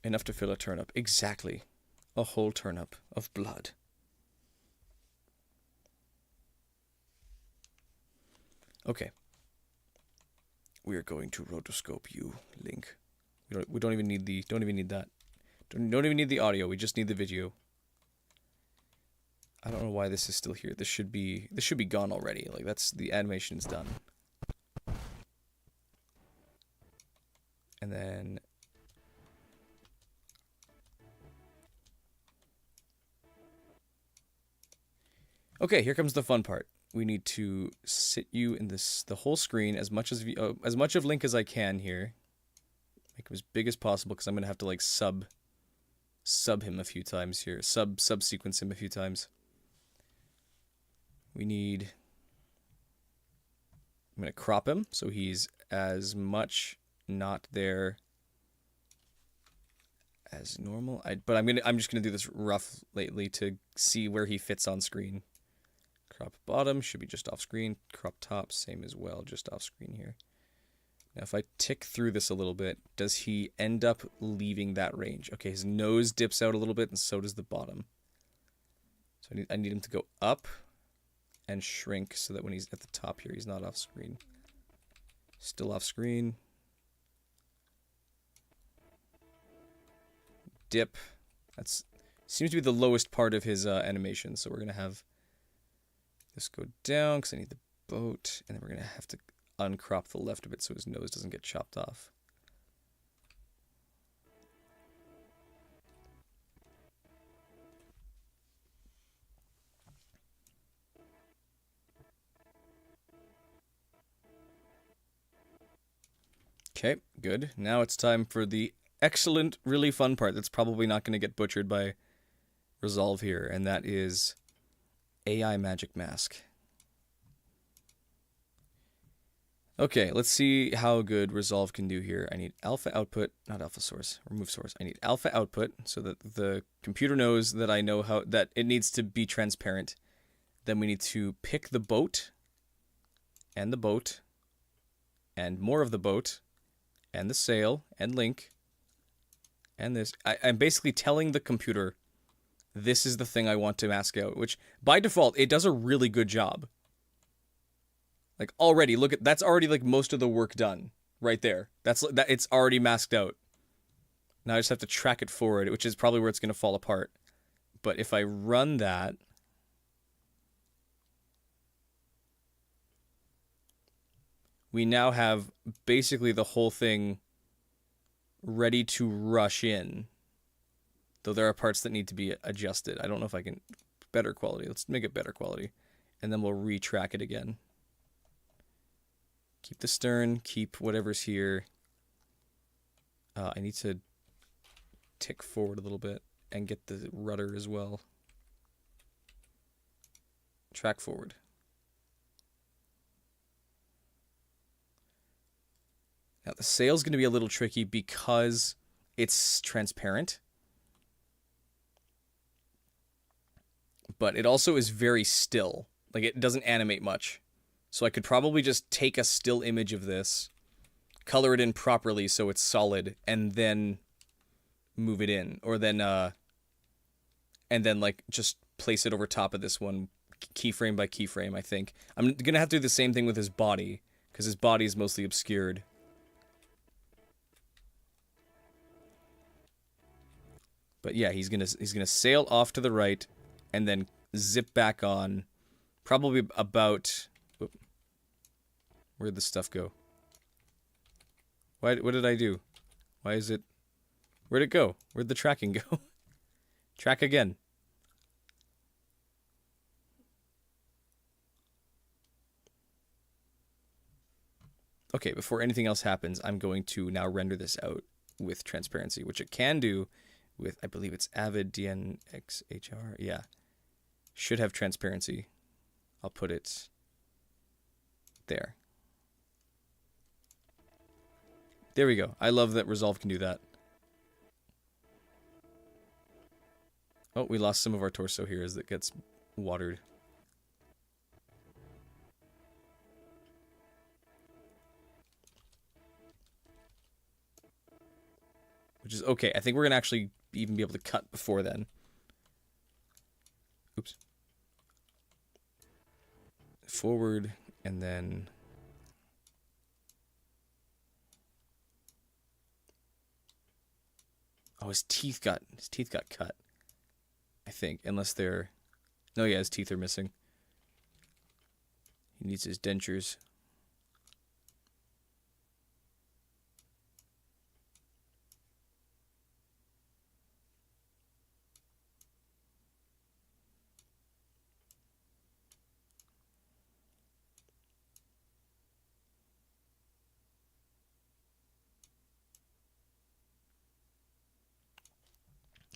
Enough to fill a turnip. Exactly. A whole turnip of blood. Okay. We are going to rotoscope you, Link. We don't even need that. Don't even need the audio. We just need the video. I don't know why this is still here. This should be gone already. Like the animation's done. And then okay, here comes the fun part. We need to sit you in the whole screen as much of Link as I can here. Make him as big as possible, because I'm gonna have to like sub him a few times here. Subsequence him a few times. I'm gonna crop him so he's as much not there as normal. But I'm just gonna do this rough lately to see where he fits on screen. Crop bottom should be just off screen. Crop top, same as well, just off screen here. Now if I tick through this a little bit, does he end up leaving that range? Okay, his nose dips out a little bit, and so does the bottom. So I need him to go up and shrink so that when he's at the top here, he's not off screen. Still off screen. Dip. That's seems to be the lowest part of his animation, so we're gonna have this go down because I need the boat, and then we're gonna have to uncrop the left of it so his nose doesn't get chopped off. Okay, good. Now it's time for the excellent, really fun part that's probably not going to get butchered by Resolve here, and that is AI Magic Mask. Okay, let's see how good Resolve can do here. I need alpha output, not alpha source, remove source. I need alpha output so that the computer knows that I know that it needs to be transparent. Then we need to pick the boat, and more of the boat, and the sail, and Link, and this. I'm basically telling the computer, this is the thing I want to mask out, which, by default, it does a really good job. Like, already, look at, that's already, like, most of the work done, right there. It's already masked out. Now I just have to track it forward, which is probably where it's going to fall apart. But if I run that, we now have basically the whole thing ready to rush in. Though there are parts that need to be adjusted. I don't know if I can... Better quality. Let's make it better quality. And then we'll retrack it again. Keep the stern. Keep whatever's here. I need to tick forward a little bit. and get the rudder as well. Track forward. Now the sail's going to be a little tricky because it's transparent. But it also is very still. Like, it doesn't animate much. So I could probably just take a still image of this, color it in properly so it's solid, and then move it in. Or then, and then, like, just place it over top of this one, keyframe by keyframe, I think. I'm going to have to do the same thing with his body, because his body is mostly obscured. But yeah, he's gonna sail off to the right, and then zip back on, probably about... Where'd the stuff go? What did I do? Why is it... Where'd it go? Where'd the tracking go? Track again. Okay, before anything else happens, I'm going to now render this out with transparency, which it can do with, I believe it's Avid DNxHR. Yeah. Should have transparency. I'll put it there. There we go. I love that Resolve can do that. Oh, we lost some of our torso here as it gets watered. Which is okay. I think we're going to actually even be able to cut before then. Oops. Forward, and then... Oh, his teeth got cut. I think, unless they're... No, yeah, his teeth are missing. He needs his dentures.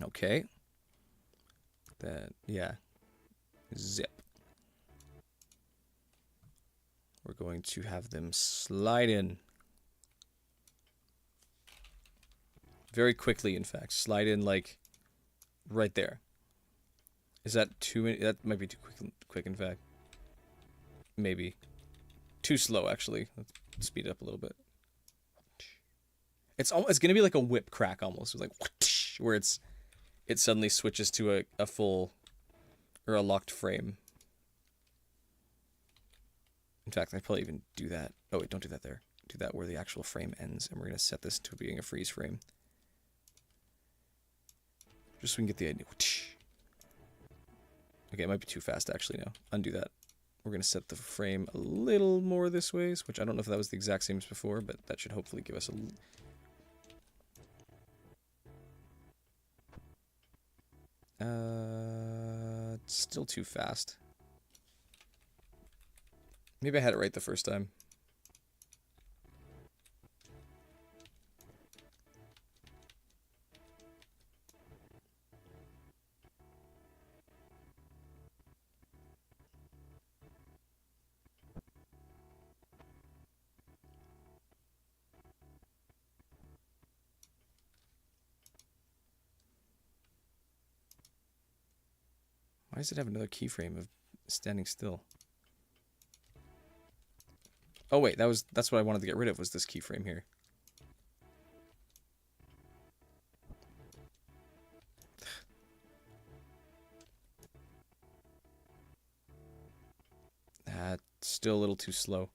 Okay. That, yeah. Zip. We're going to have them slide in. Very quickly, in fact. Slide in, like, right there. Is that too many? That might be too quick, in fact. Maybe. Too slow, actually. Let's speed it up a little bit. It's going to be like a whip crack, almost. It's like, where it suddenly switches to a full, or a locked frame. In fact, I'd probably even do that. Oh, wait, don't do that there. Do that where the actual frame ends, and we're going to set this to being a freeze frame. Just so we can get the idea. Okay, it might be too fast, actually, now. Undo that. We're going to set the frame a little more this way, which I don't know if that was the exact same as before, but that should hopefully give us a... It's still too fast. Maybe I had it right the first time. Why does it have another keyframe of standing still? Oh wait, that's what I wanted to get rid of, was this keyframe here. Still a little too slow.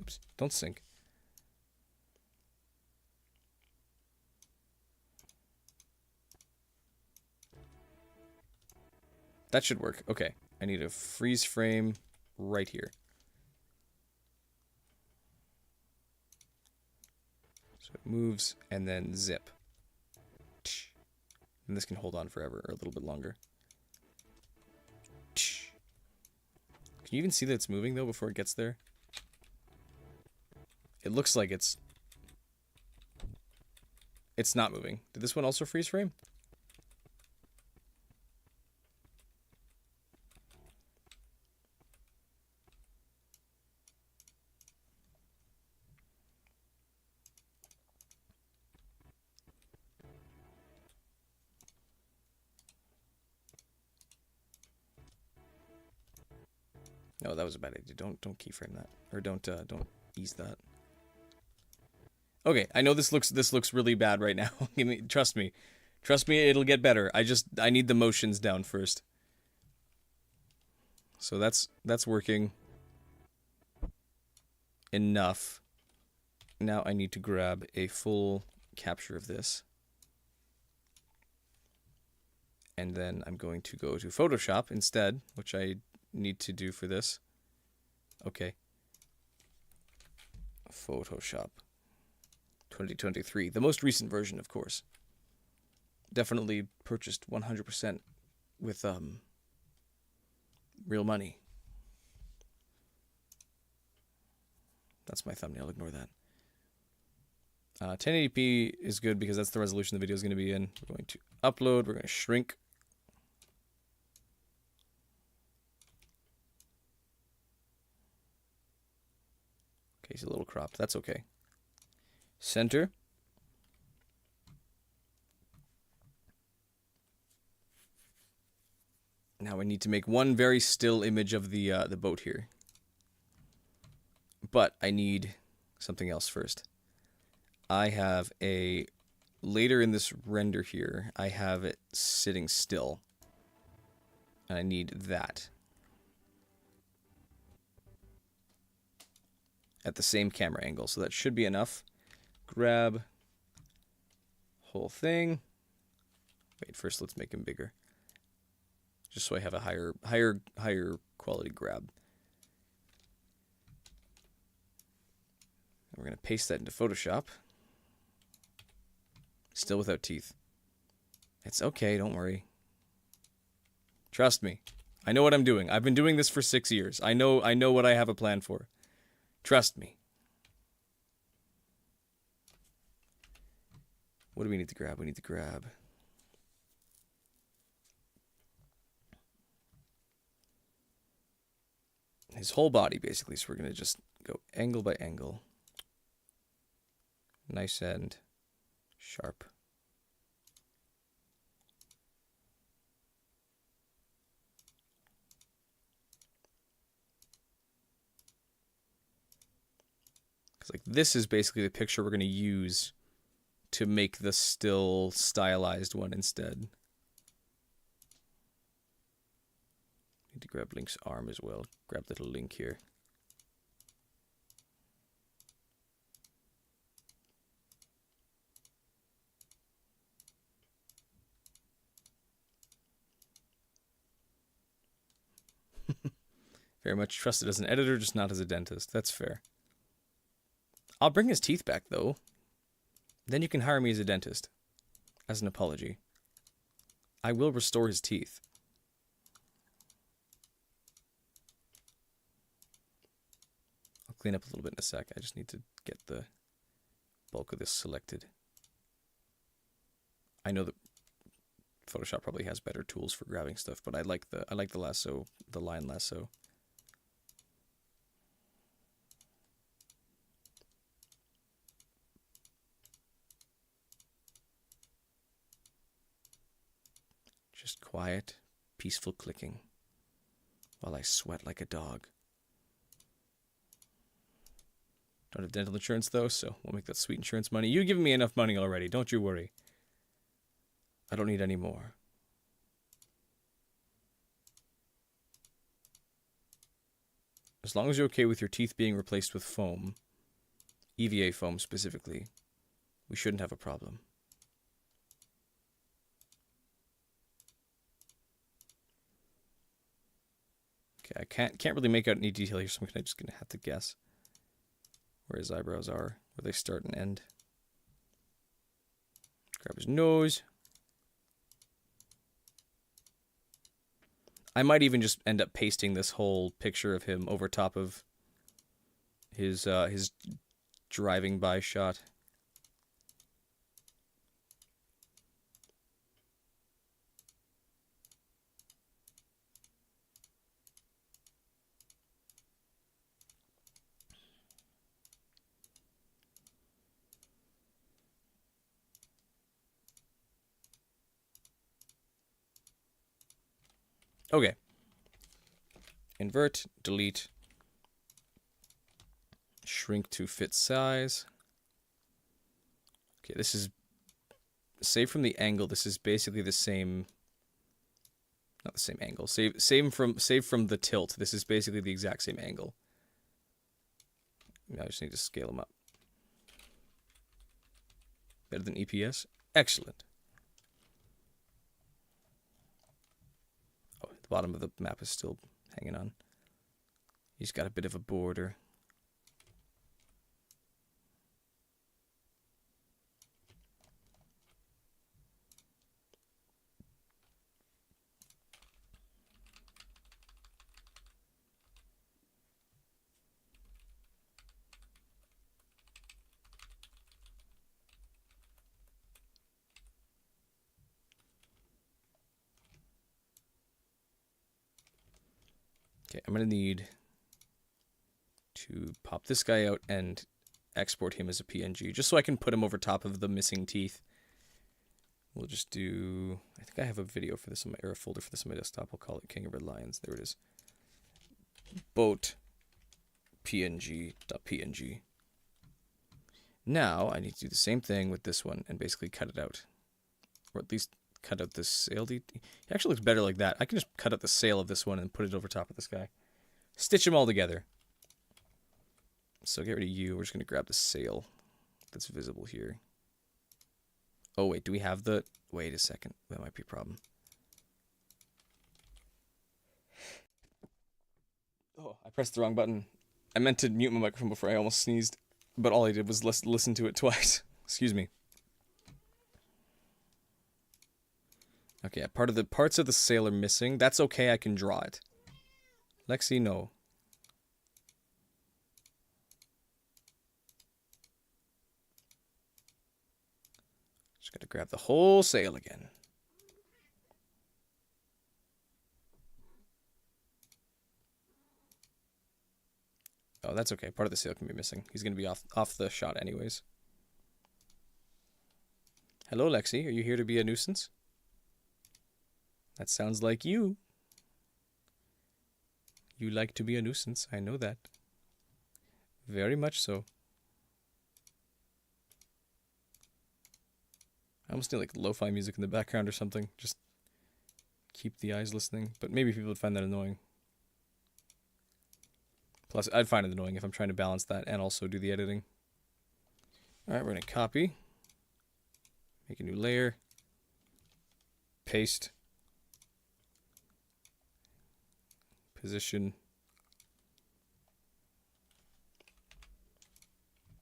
Oops, don't sink. That should work. Okay, I need a freeze frame right here. So it moves and then zip. And this can hold on forever, or a little bit longer. Can you even see that it's moving though before it gets there? It looks like it's not moving. Did this one also freeze frame? No, that was a bad idea. Don't keyframe that, or don't ease that. Okay, I know this looks really bad right now. Trust me, it'll get better. I need the motions down first. So that's working enough. Now I need to grab a full capture of this. And then I'm going to go to Photoshop instead, which I need to do for this. Okay. Photoshop 2023, the most recent version, of course. Definitely purchased 100% with real money. That's my thumbnail, ignore that. 1080p is good because that's the resolution the video is going to be in. We're going to upload, we're going to shrink. Okay, he's a little cropped, that's okay. Center. Now I need to make one very still image of the boat here. But I need something else first. I have later in this render here, I have it sitting still. And I need that. At the same camera angle, so that should be enough. Grab whole thing. Wait, first let's make him bigger. Just so I have a higher quality grab. And we're going to paste that into Photoshop. Still without teeth. It's okay, don't worry. Trust me. I know what I'm doing. I've been doing this for 6 years. I know what I have a plan for. Trust me. What do we need to grab? We need to grab his whole body, basically. So we're going to just go angle by angle. Nice and sharp. Because like this is basically the picture we're going to use to make the still stylized one instead. Need to grab Link's arm as well. Grab little Link here. Very much trusted as an editor, just not as a dentist. That's fair. I'll bring his teeth back, though. Then you can hire me as a dentist. As an apology. I will restore his teeth. I'll clean up a little bit in a sec. I just need to get the bulk of this selected. I know that Photoshop probably has better tools for grabbing stuff, but I like the lasso, the line lasso. Just quiet, peaceful clicking while I sweat like a dog. Don't have dental insurance though, so we'll make that sweet insurance money. You've given me enough money already, don't you worry. I don't need any more. As long as you're okay with your teeth being replaced with foam, EVA foam specifically, we shouldn't have a problem. Okay, I can't really make out any detail here, so I'm just gonna have to guess where his eyebrows are, where they start and end. Grab his nose. I might even just end up pasting this whole picture of him over top of his driving by shot. Okay. Invert, delete, shrink to fit size. Okay, this is, save from the angle, this is basically the same, not the same angle, save from the tilt, this is basically the exact same angle. Now I just need to scale them up. Better than EPS? Excellent. Oh, the bottom of the map is still hanging on. He's got a bit of a border. Okay, I'm going to need to pop this guy out and export him as a PNG, just so I can put him over top of the missing teeth. We'll just do, I think I have a video for this, or a folder for this on my desktop. I'll call it King of Red Lions. There it is. Boat PNG.png. Now I need to do the same thing with this one and basically cut it out. Or at least cut out the sail. It actually looks better like that. I can just cut out the sail of this one and put it over top of this guy. Stitch them all together. So get rid of you. We're just going to grab the sail that's visible here. Oh, wait. Do we have the... Wait a second. That might be a problem. Oh, I pressed the wrong button. I meant to mute my microphone before I almost sneezed. But all I did was listen to it twice. Excuse me. Okay, parts of the sail are missing. That's okay, I can draw it. Lexi, no. Just gotta grab the whole sail again. Oh, that's okay. Part of the sail can be missing. He's gonna be off the shot anyways. Hello, Lexi. Are you here to be a nuisance? That sounds like you. You like to be a nuisance. I know that. Very much so. I almost need like lo-fi music in the background or something. Just keep the eyes listening. But maybe people would find that annoying. Plus, I'd find it annoying if I'm trying to balance that and also do the editing. Alright, we're going to copy. Make a new layer. Paste. Position.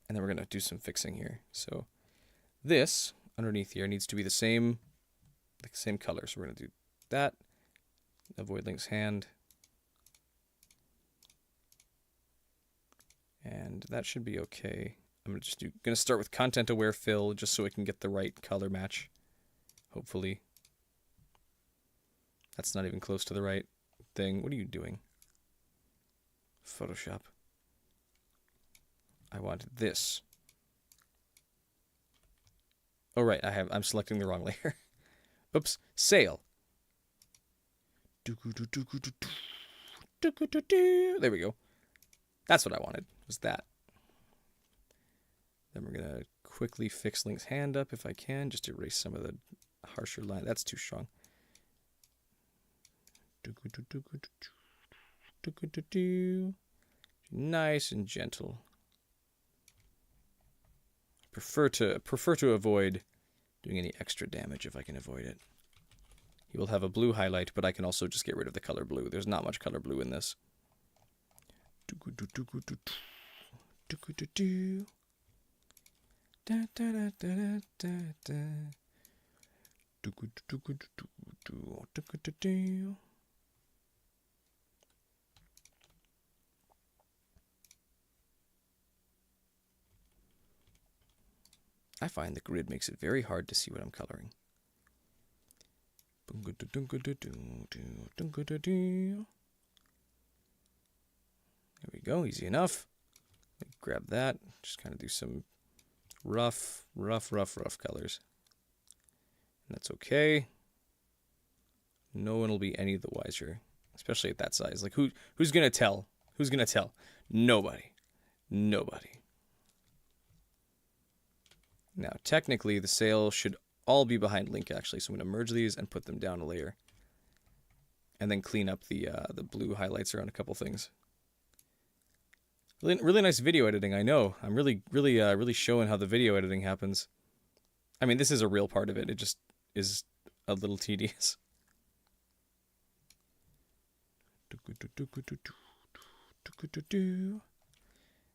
And then we're going to do some fixing here. So this underneath here needs to be the same color. So we're going to do that. Avoid Link's hand. And that should be okay. I'm gonna start with content aware fill just so we can get the right color match. Hopefully. That's not even close to the right thing. What are you doing? Photoshop. I want this. Oh right, I'm selecting the wrong layer. Oops, sail. There we go. That's what I wanted, was that. Then we're going to quickly fix Link's hand up if I can, just to erase some of the harsher line. That's too strong. Nice and gentle. Prefer to avoid doing any extra damage if I can avoid it. He will have a blue highlight, but I can also just get rid of the color blue. There's not much color blue in this. I find the grid makes it very hard to see what I'm coloring. There we go, easy enough. Let me grab that, just kind of do some rough colors. And that's okay. No one will be any the wiser, especially at that size. Like, who's gonna tell? Who's gonna tell? Nobody. Nobody. Now, technically, the sail should all be behind Link, actually. So I'm gonna merge these and put them down a layer, and then clean up the blue highlights around a couple things. Really nice video editing, I know. I'm really showing how the video editing happens. I mean, this is a real part of it. It just is a little tedious.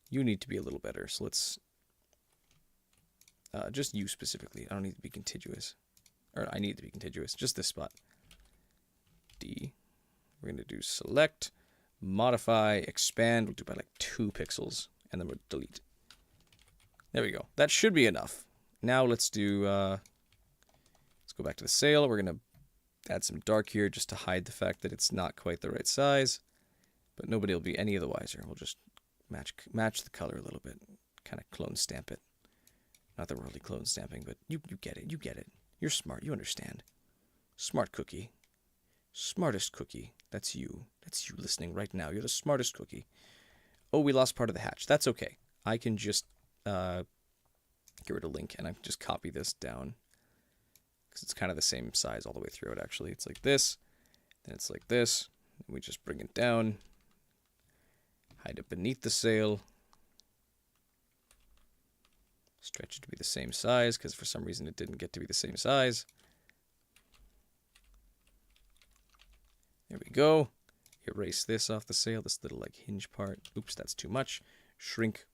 You need to be a little better, so let's... just you specifically. I don't need to be contiguous. Or I need to be contiguous. Just this spot. D. We're going to do select, modify, expand. We'll do by like 2 pixels, and then we'll delete. There we go. That should be enough. Now let's do... let's go back to the sail. We're going to add some dark here just to hide the fact that it's not quite the right size. But nobody will be any of the wiser. We'll just match the color a little bit. Kind of clone stamp it. Not that we're really clone stamping, but you get it. You get it. You're smart. You understand. Smart cookie. Smartest cookie. That's you. That's you listening right now. You're the smartest cookie. Oh, we lost part of the hatch. That's okay. I can just get rid of Link, and I can just copy this down. Because it's kind of the same size all the way through it, actually. It's like this, then it's like this. And we just bring it down. Hide it beneath the sail. Stretch it to be the same size, because for some reason it didn't get to be the same size. There we go. Erase this off the sail, this little like hinge part. Oops, that's too much. Shrink.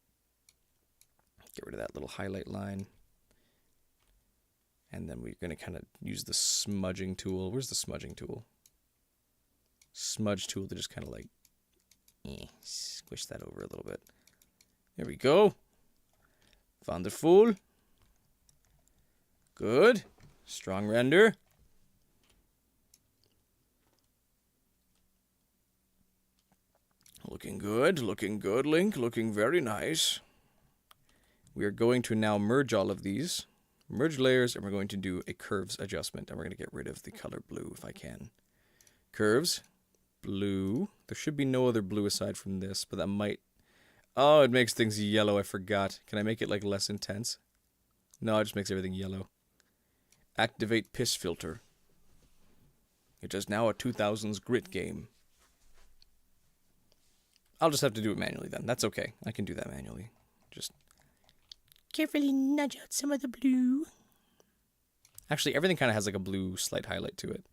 Get rid of that little highlight line. And then we're going to kind of use the smudging tool. Where's the smudging tool? Smudge tool to just kind of like squish that over a little bit. There we go. Wonderful. Good. Strong render. Looking good, Link. Looking very nice. We are going to now merge all of these. Merge layers, and we're going to do a curves adjustment. And we're going to get rid of the color blue if I can. Curves. Blue. There should be no other blue aside from this, but that might... Oh, it makes things yellow. I forgot. Can I make it like less intense? No, it just makes everything yellow. Activate piss filter. It is now a 2000s grit game. I'll just have to do it manually then. That's okay. I can do that manually. Just carefully nudge out some of the blue. Actually, everything kind of has like a blue slight highlight to it.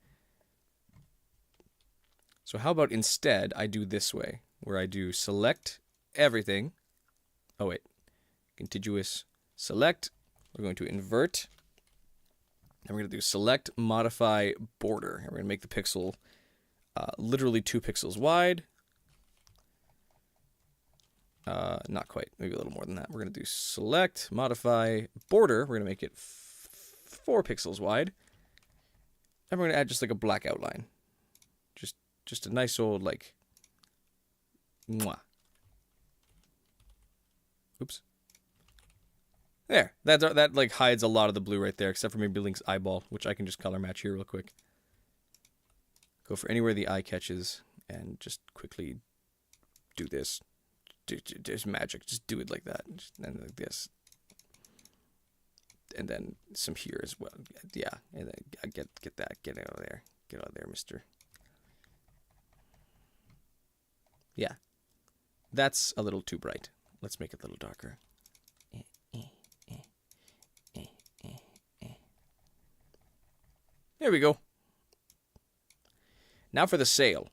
So how about instead I do this way, where I do select everything. Oh wait, contiguous select. We're going to invert. And we're going to do select, modify, border. And we're going to make the pixel literally 2 pixels wide. Not quite, maybe a little more than that. We're going to do select, modify, border. We're going to make it 4 pixels wide. And we're going to add just like a black outline. Just a nice old like, mwah. Oops. There, that like hides a lot of the blue right there, except for maybe Link's eyeball, which I can just color match here real quick. Go for anywhere the eye catches, and just quickly do this. There's magic. Just do it like that, and like this, and then some here as well. Yeah, and then get that. Get out of there. Get out of there, Mister. Yeah, that's a little too bright. Let's make it a little darker. There we go. Now for the sail.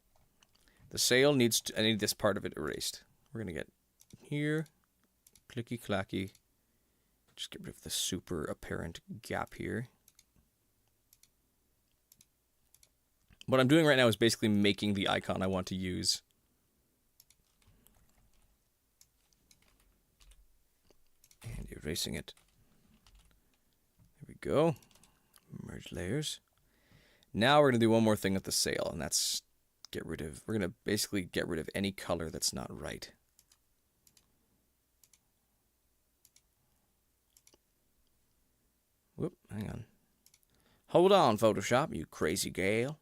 The sail needs to, I need this part of it erased. We're going to get here, clicky clacky. Just get rid of the super apparent gap here. What I'm doing right now is basically making the icon I want to use. And erasing it. we go. Merge layers. Now we're going to do one more thing with the sail, and that's we're going to basically get rid of any color that's not right. Whoop, hang on. Hold on, Photoshop, you crazy gal.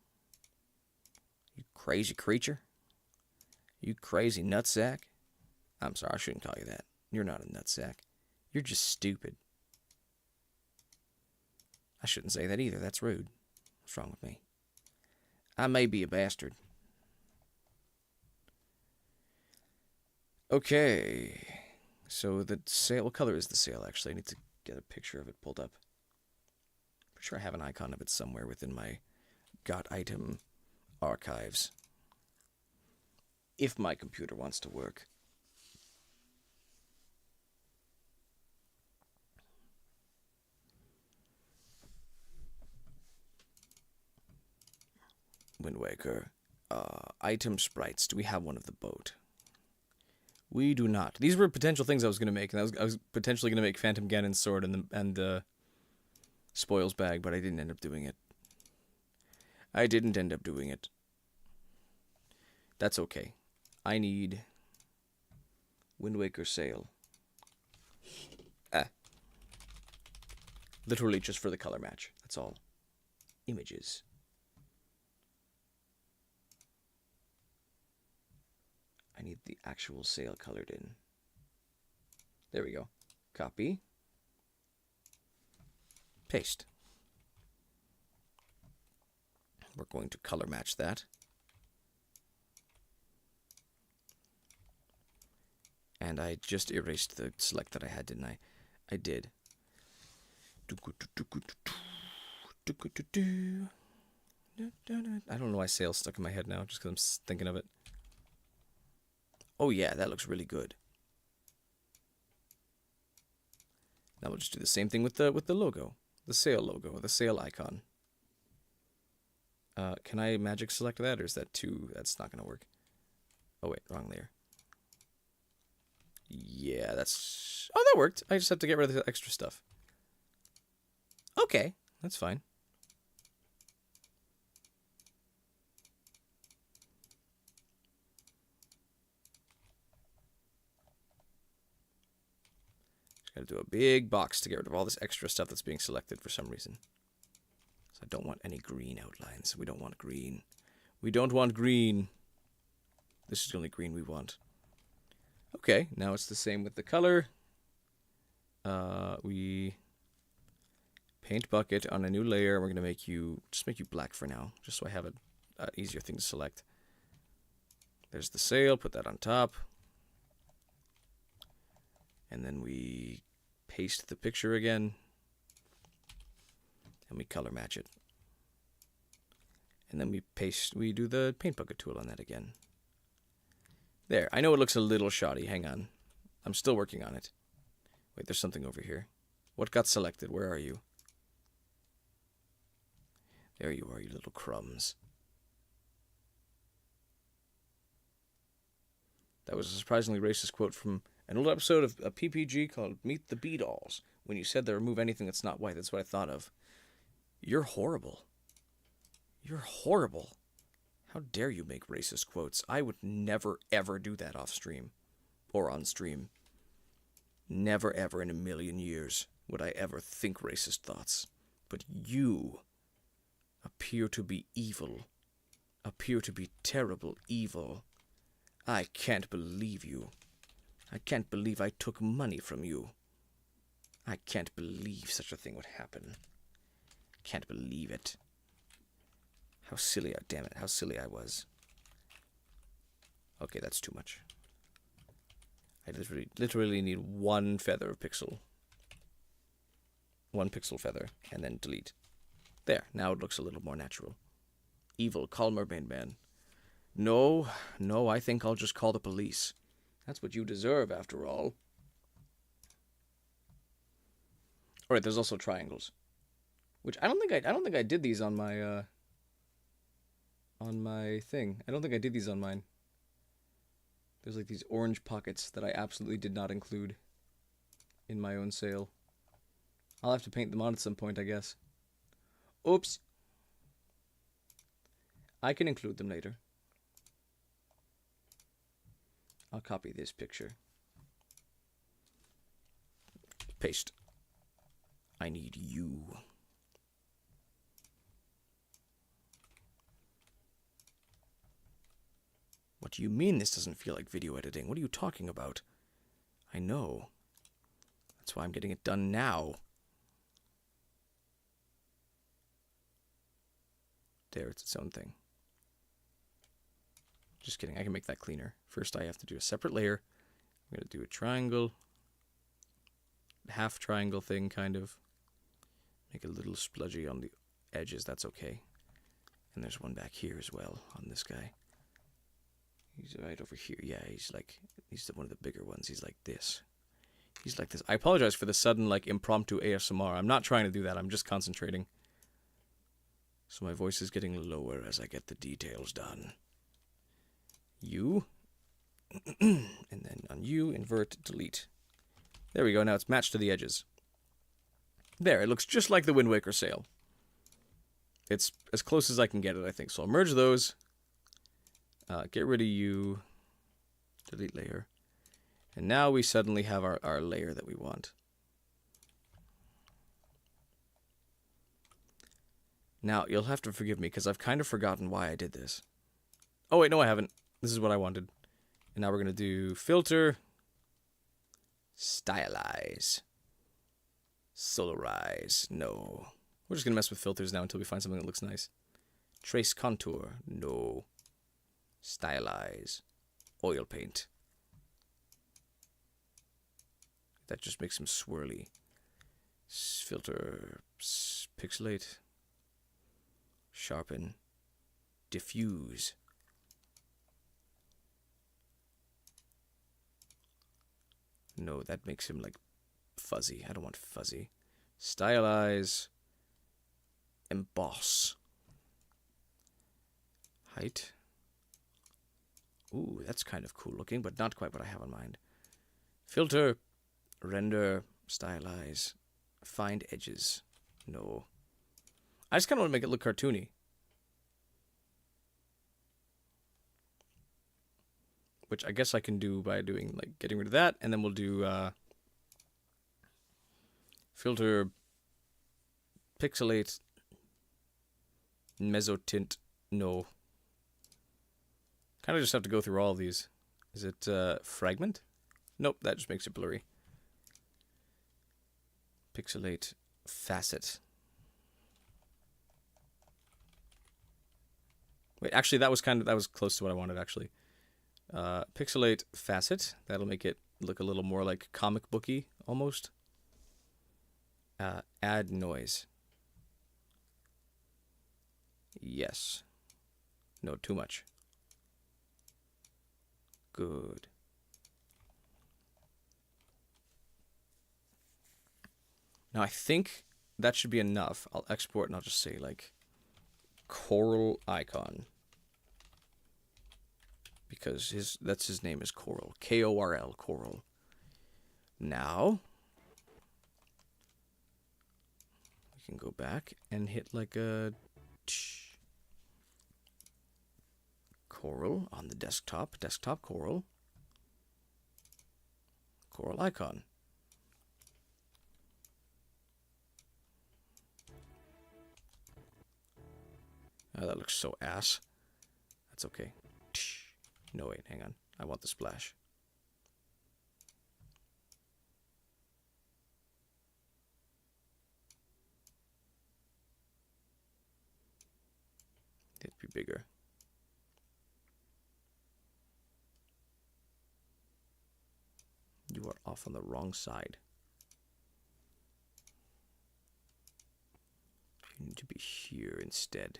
You crazy creature. You crazy nutsack. I'm sorry, I shouldn't call you that. You're not a nutsack. You're just stupid. I shouldn't say that either. That's rude. What's wrong with me? I may be a bastard. Okay. So the sail, what color is the sail actually? I need to get a picture of it pulled up. Pretty sure I have an icon of it somewhere within my got item archives. If my computer wants to work. Wind Waker. Item sprites. Do we have one of the boat? We do not. These were potential things I was going to make, and I was potentially going to make Phantom Ganon's sword and the spoils bag, but I didn't end up doing it. I didn't end up doing it. That's okay. I need Wind Waker sail. Literally just for the color match. That's all. Images. I need the actual sail colored in. There we go. Copy. Paste. We're going to color match that. And I just erased the select that I had, didn't I? I did. I don't know why sail's stuck in my head now, just because I'm thinking of it. Oh yeah, that looks really good. Now we'll just do the same thing with the logo, the sail logo, the sail icon. Can I magic select that, or is that too? That's not gonna work. Oh wait, wrong layer. Yeah, that's. Oh, that worked. I just have to get rid of the extra stuff. Okay, that's fine. Got to do a big box to get rid of all this extra stuff that's being selected for some reason. So I don't want any green outlines. We don't want green. We don't want green. This is the only green we want. Okay, now it's the same with the color. We paint bucket on a new layer. We're gonna make you black for now, just so I have an easier thing to select. There's the sail. Put that on top. And then we paste the picture again. And we color match it. And then we do the paint bucket tool on that again. There, I know it looks a little shoddy. Hang on. I'm still working on it. Wait, there's something over here. What got selected? Where are you? There you are, you little crumbs. That was a surprisingly racist quote from an old episode of a PPG called Meet the Beadalls. When you said they remove anything that's not white, that's what I thought of. You're horrible. You're horrible. How dare you make racist quotes? I would never, ever do that off stream. Or on stream. Never, ever in a million years would I ever think racist thoughts. But you appear to be evil. Appear to be terrible evil. I can't believe you. I can't believe I took money from you. I can't believe such a thing would happen. Can't believe it. How silly, damn it, how silly I was. Okay, that's too much. I literally need one feather of pixel. One pixel feather, and then delete. There, now it looks a little more natural. Evil, call Mermaid Man. No, I think I'll just call the police. That's what you deserve, after all. All right, there's also triangles, which I don't think I did these on my thing. I don't think I did these on mine. There's like these orange pockets that I absolutely did not include in my own sale. I'll have to paint them on at some point, I guess. Oops. I can include them later. I'll copy this picture. Paste. I need you. What do you mean this doesn't feel like video editing? What are you talking about? I know. That's why I'm getting it done now. There, it's its own thing. Just kidding, I can make that cleaner. First I have to do a separate layer. I'm going to do a triangle. Half triangle thing, kind of. Make a little spludgy on the edges, that's okay. And there's one back here as well on this guy. He's right over here. Yeah, he's one of the bigger ones. He's like this. He's like this. I apologize for the sudden, like, impromptu ASMR. I'm not trying to do that. I'm just concentrating. So my voice is getting lower as I get the details done. You. And then on you, invert, delete. There we go. Now it's matched to the edges. There, it looks just like the Wind Waker sail. It's as close as I can get it, I think. So I'll merge those. Get rid of you. Delete layer. And now we suddenly have our layer that we want. Now, you'll have to forgive me because I've kind of forgotten why I did this. Oh, wait, no, I haven't. This is what I wanted. And now we're going to do filter, stylize, solarize. No. We're just going to mess with filters now until we find something that looks nice. Trace contour. No. Stylize. Oil paint. That just makes him swirly. Filter. Pixelate. Sharpen. Diffuse. No, that makes him like fuzzy. I don't want fuzzy. Stylize. Emboss. Height. Ooh, that's kind of cool looking, but not quite what I have in mind. Filter, render, stylize, find edges. No. I just kind of want to make it look cartoony. Which I guess I can do by doing, like, getting rid of that, and then we'll do filter, pixelate, mezzotint. No. Kind of just have to go through all of these. Is it fragment? Nope, that just makes it blurry. Pixelate, facet. Wait, actually, that was close to what I wanted, actually. Pixelate, facet. That'll make it look a little more like comic booky, almost. Add noise. Yes. No, too much. Good. Now I think that should be enough. I'll export and I'll just say like Coral Icon. Because that's his name is Coral. K-O-R-L, Coral. Now we can go back and hit like a Coral on the desktop. Desktop Coral. Coral Icon. Oh, that looks so ass. That's okay. No, wait, hang on. I want the splash. It'd be bigger. You are off on the wrong side. You need to be here instead.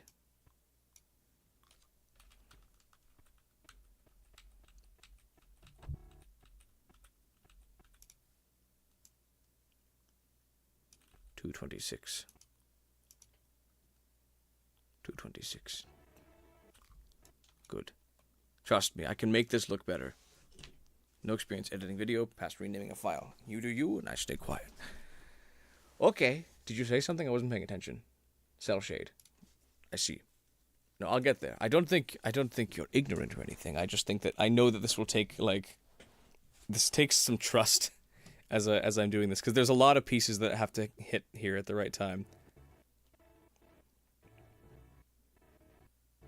$226. $226. Good. Trust me, I can make this look better. No experience editing video, past renaming a file. You do you, and I stay quiet. Okay. Did you say something? I wasn't paying attention. Cell shade. I see. No, I'll get there. I don't think you're ignorant or anything. I just think that I know that this will take this takes some trust as I'm doing this, because there's a lot of pieces that have to hit here at the right time.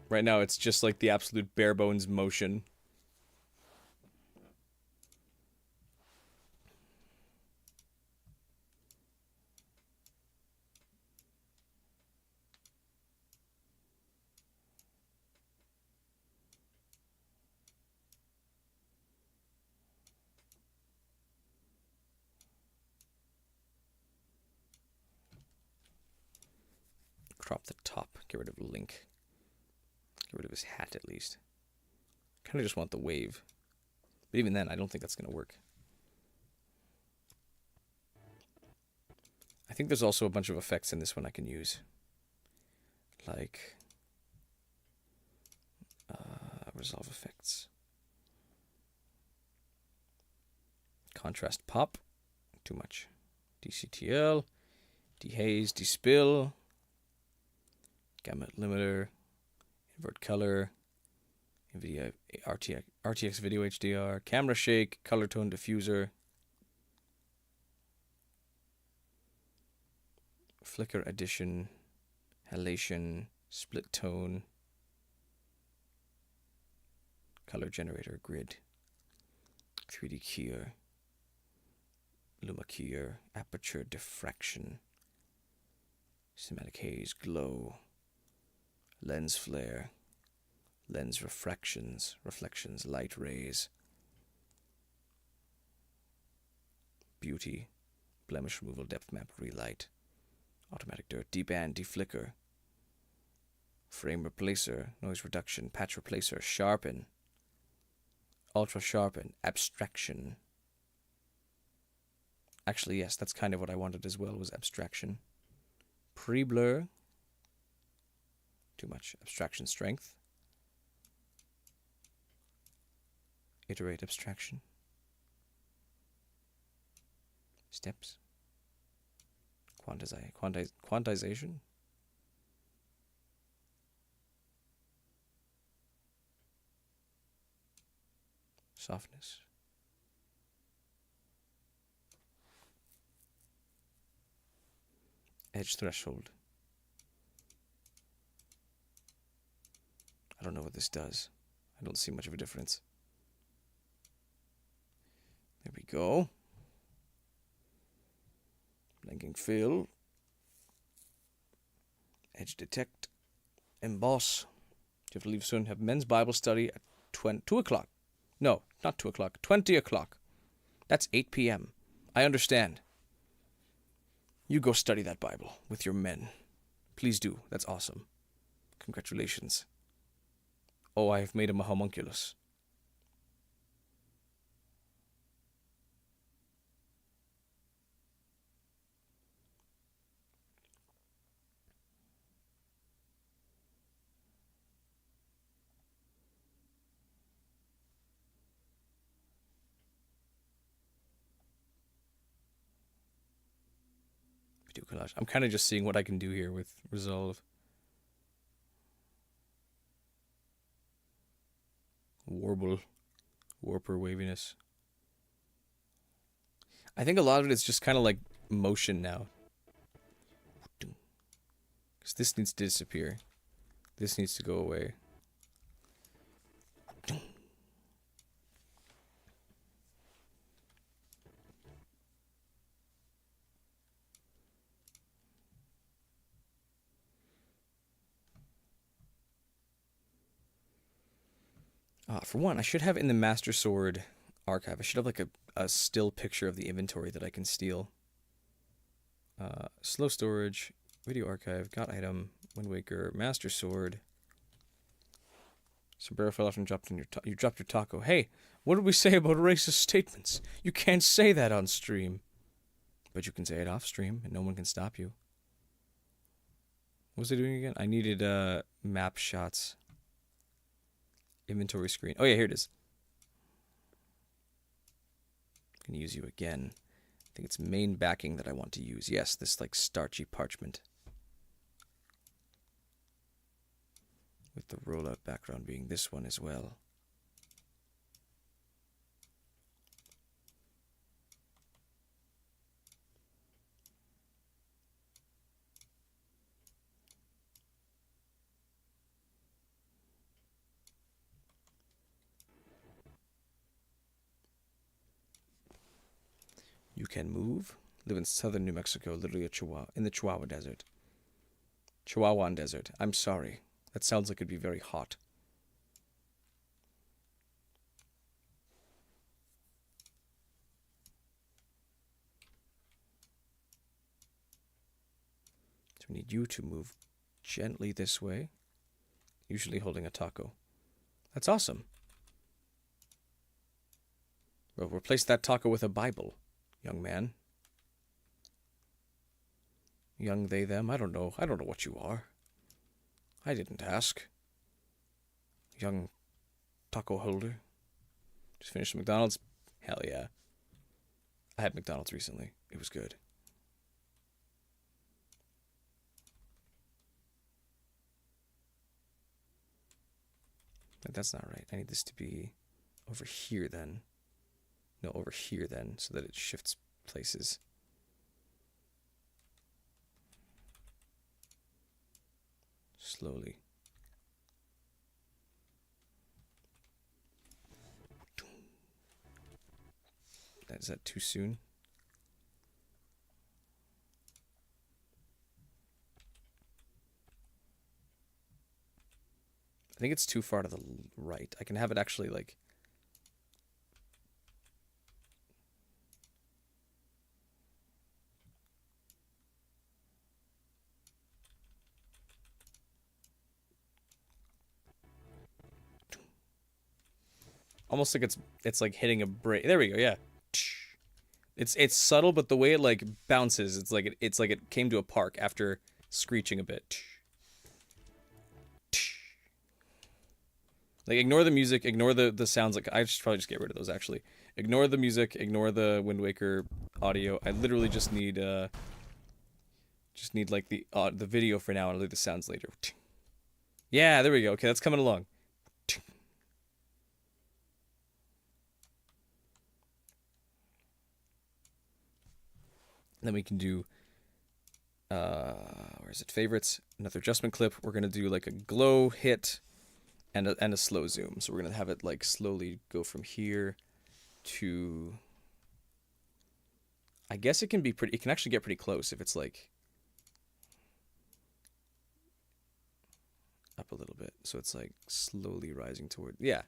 Right now it's just like the absolute bare bones motion. Crop the top. Get rid of Link. Get rid of his hat at least. Kind of just want the wave. But even then, I don't think that's going to work. I think there's also a bunch of effects in this one I can use. Like resolve effects. Contrast pop. Too much. DCTL. Dehaze. Despill. Gamut limiter. Invert color. NVIDIA RTX video HDR. Camera shake. Color tone diffuser. Flicker addition. Halation. Split tone. Color generator grid. 3D keyer. Luma keyer. Aperture diffraction. Cinematic haze. Glow. Lens flare. Lens refractions. Light rays. Beauty. Blemish removal. Depth map. Relight. Automatic dirt. Deband. Deflicker. Frame replacer. Noise reduction. Patch replacer. Sharpen. Ultra sharpen. Abstraction. Actually, yes, that's kind of what I wanted as well, was abstraction. Pre-blur. Too much. Abstraction strength. Iterate abstraction. Steps. Quantization. Softness. Edge threshold. I don't know what this does. I don't see much of a difference. There we go. Blinking fill. Edge detect. Emboss. Do you have to leave soon? Have men's Bible study at 2 o'clock. No, not 2 o'clock. 20 o'clock. That's 8 p.m. I understand. You go study that Bible with your men. Please do. That's awesome. Congratulations. Oh, I have made him a homunculus. Video collage. I'm kind of just seeing what I can do here with resolve. Warble. Warper waviness. I think a lot of it is just kind of like motion now. Because this needs to disappear. This needs to go away. For one, I should have in the Master Sword archive, I should have like a still picture of the inventory that I can steal. Slow storage, video archive, got item, Wind Waker, Master Sword. Sombrero fell off and dropped in you dropped your taco. Hey, what did we say about racist statements? You can't say that on stream. But you can say it off stream and no one can stop you. What was I doing again? I needed map shots. Inventory screen. Oh yeah, here it is. I'm gonna use you again. think it's main backing that I want to use. Yes, this like starchy parchment. With the rollout background being this one as well. You can move. Live in southern New Mexico, literally in the Chihuahua Desert. Chihuahuan Desert. I'm sorry. That sounds like it'd be very hot. So we need you to move gently this way, usually holding a taco. That's awesome. Well, replace that taco with a Bible, young man. Young they, them. I don't know. I don't know what you are. I didn't ask. Young taco holder. Just finished McDonald's. Hell yeah. I had McDonald's recently. It was good. But that's not right. I need this to be over here then. No, over here then, so that it shifts places. Slowly. Is that too soon? I think it's too far to the right. I can have it actually like... Almost like it's like hitting a break. There we go, yeah. It's subtle, but the way it like bounces, it's like it came to a park after screeching a bit. Like, ignore the music, ignore the sounds. Like, I should probably just get rid of those, actually. Ignore the music, ignore the Wind Waker audio. I literally just need like the video for now, and I'll do the sounds later. Yeah, there we go. Okay, that's coming along. Then we can do, where is it? Favorites, another adjustment clip. We're going to do like a glow hit and a slow zoom. So we're going to have it like slowly go from here to, I guess it can actually get pretty close if it's like up a little bit. So it's like slowly rising toward, yeah.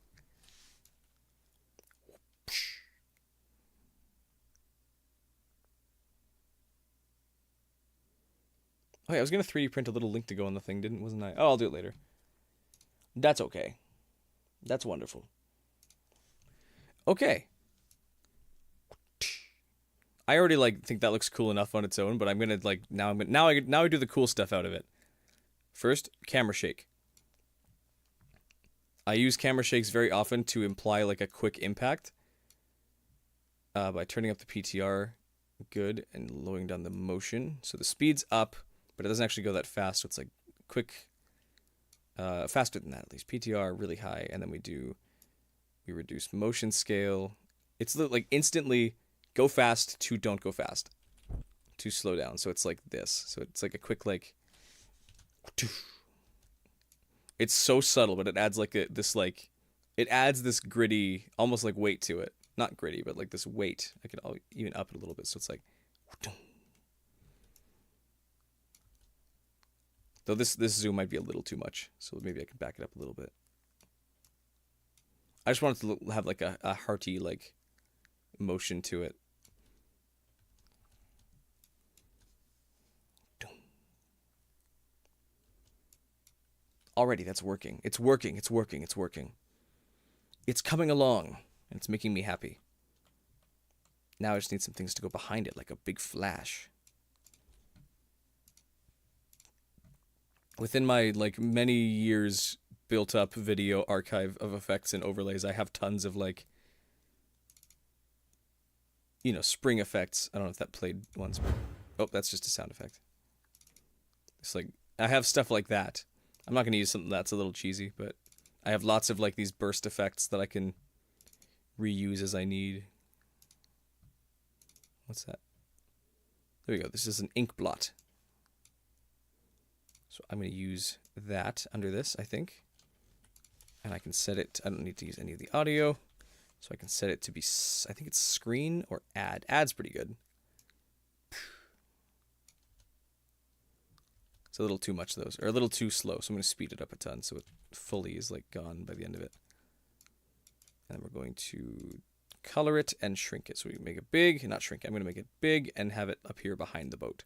Oh yeah, I was gonna 3D print a little link to go on the thing, wasn't I? Oh, I'll do it later. That's okay. That's wonderful. Okay. I already like think that looks cool enough on its own, but I'm gonna like now I do the cool stuff out of it. First, camera shake. I use camera shakes very often to imply like a quick impact. By turning up the PTR, good, and lowering down the motion. So the speed's up, but it doesn't actually go that fast. So it's like quick, faster than that at least. PTR really high, and then we reduce motion scale. It's like instantly go fast to don't go fast, to slow down. So it's like this. So it's like a quick like. It's so subtle, but it adds like it adds this gritty, almost like weight to it. Not gritty, but like this weight. I could even up it a little bit, so it's like. Though this zoom might be a little too much, so maybe I can back it up a little bit. I just wanted to have like a hearty like motion to it. Already, that's working. It's working. It's working. It's working. It's coming along, and it's making me happy. Now I just need some things to go behind it, like a big flash. Within my like many years built up video archive of effects and overlays, I have tons of like you know, spring effects. I don't know if that played once, but oh, that's just a sound effect. It's like I have stuff like that. I'm not gonna use something that's a little cheesy, but I have lots of like these burst effects that I can reuse as I need. What's that? There we go. This is an ink blot. So I'm going to use that under this, I think. And I can set it, I don't need to use any of the audio. So I can set it to be, I think it's screen or add. Add's pretty good. It's a little too much though, or a little too slow. So I'm going to speed it up a ton so it fully is like gone by the end of it. And we're going to color it and shrink it. So we can make it big, not shrink it. I'm going to make it big and have it up here behind the boat.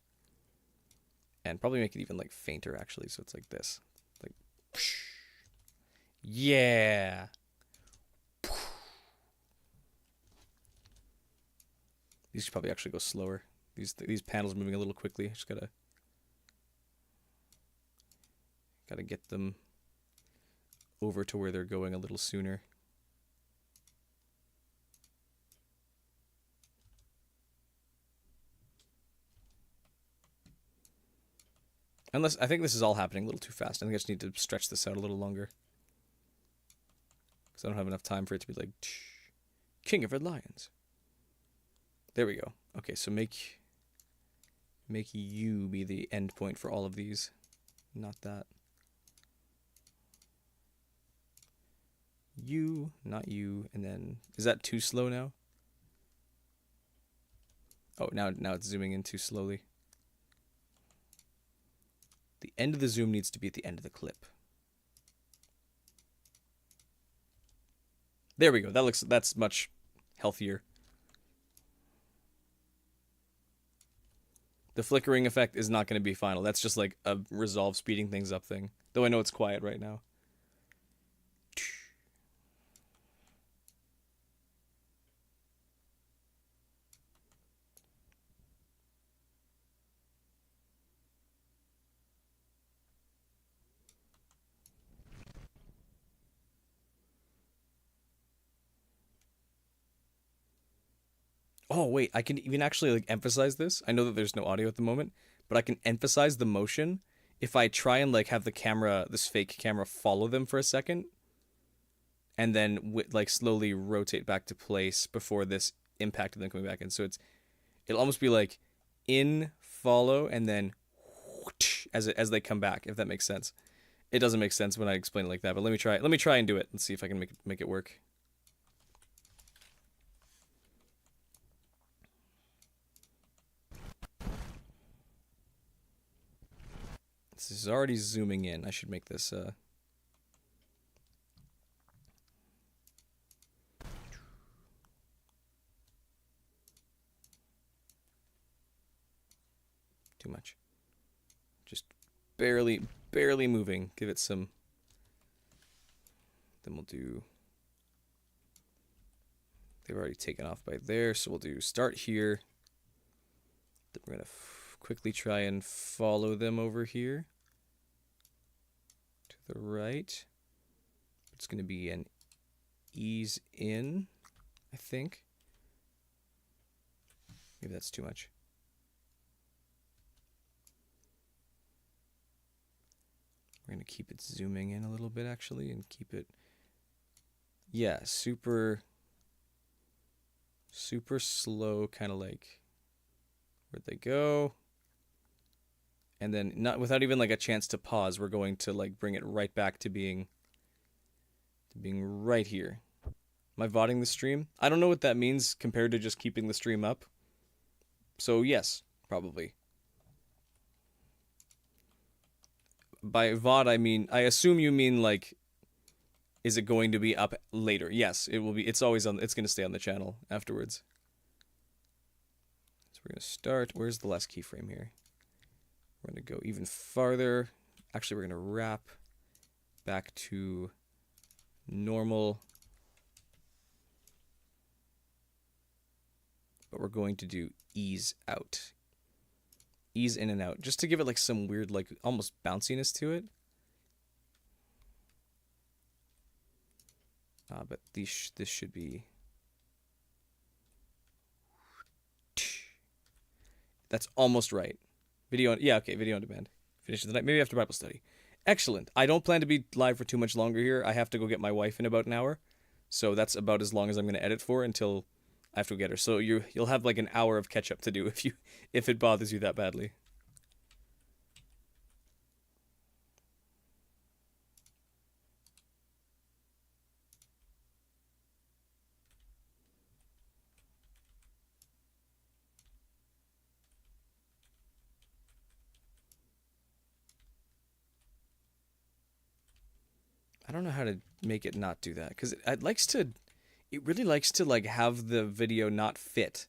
And probably make it even like fainter actually. So it's like this. Like, yeah. These should probably actually go slower. These panels moving a little quickly. Just gotta get them over to where they're going a little sooner. Unless, I think this is all happening a little too fast. I think I just need to stretch this out a little longer. Because I don't have enough time for it to be like, King of Red Lions. There we go. Okay, so make you be the end point for all of these. Not that. You, not you, and then, is that too slow now? Oh, now it's zooming in too slowly. The end of the zoom needs to be at the end of the clip. There we go. That's much healthier. The flickering effect is not going to be final. That's just like a resolve speeding things up thing. Though I know it's quiet right now. Oh, wait, I can even actually like emphasize this. I know that there's no audio at the moment, but I can emphasize the motion if I try and like have the camera, this fake camera, follow them for a second and then like slowly rotate back to place before this impact of them coming back in. So it'll almost be like in, follow, and then as they come back, if that makes sense. It doesn't make sense when I explain it like that, but let me try and do it and see if I can make it work. This is already zooming in. I should make this too much. Just barely moving. Give it some. Then we'll do. They've already taken off by there, so we'll do start here. Then we're gonna quickly try and follow them over here to the right. It's gonna be an ease in, I think. Maybe that's too much. We're going to keep it zooming in a little bit, actually, and keep it, yeah, super slow, kind of like, where'd they go? And then, not without even, like, a chance to pause, we're going to, like, bring it right back to being right here. Am I VODing the stream? I don't know what that means compared to just keeping the stream up. So, yes, probably. By VOD, I mean, I assume you mean, like, is it going to be up later? Yes, it will be. It's always on, it's going to stay on the channel afterwards. So we're going to start. Where's the last keyframe here? We're going to go even farther. Actually, we're going to wrap back to normal. But we're going to do ease out. Ease in and out, just to give it like some weird, like almost bounciness to it. But this should be That's almost right. Video on, yeah, okay, video on demand. Finish the night, maybe after Bible study. Excellent. I don't plan to be live for too much longer here. I have to go get my wife in about an hour. So that's about as long as I'm going to edit for until I have to get her. So you'll have like an hour of catch up to do if it bothers you that badly. I don't know how to make it not do that because it really likes to like have the video not fit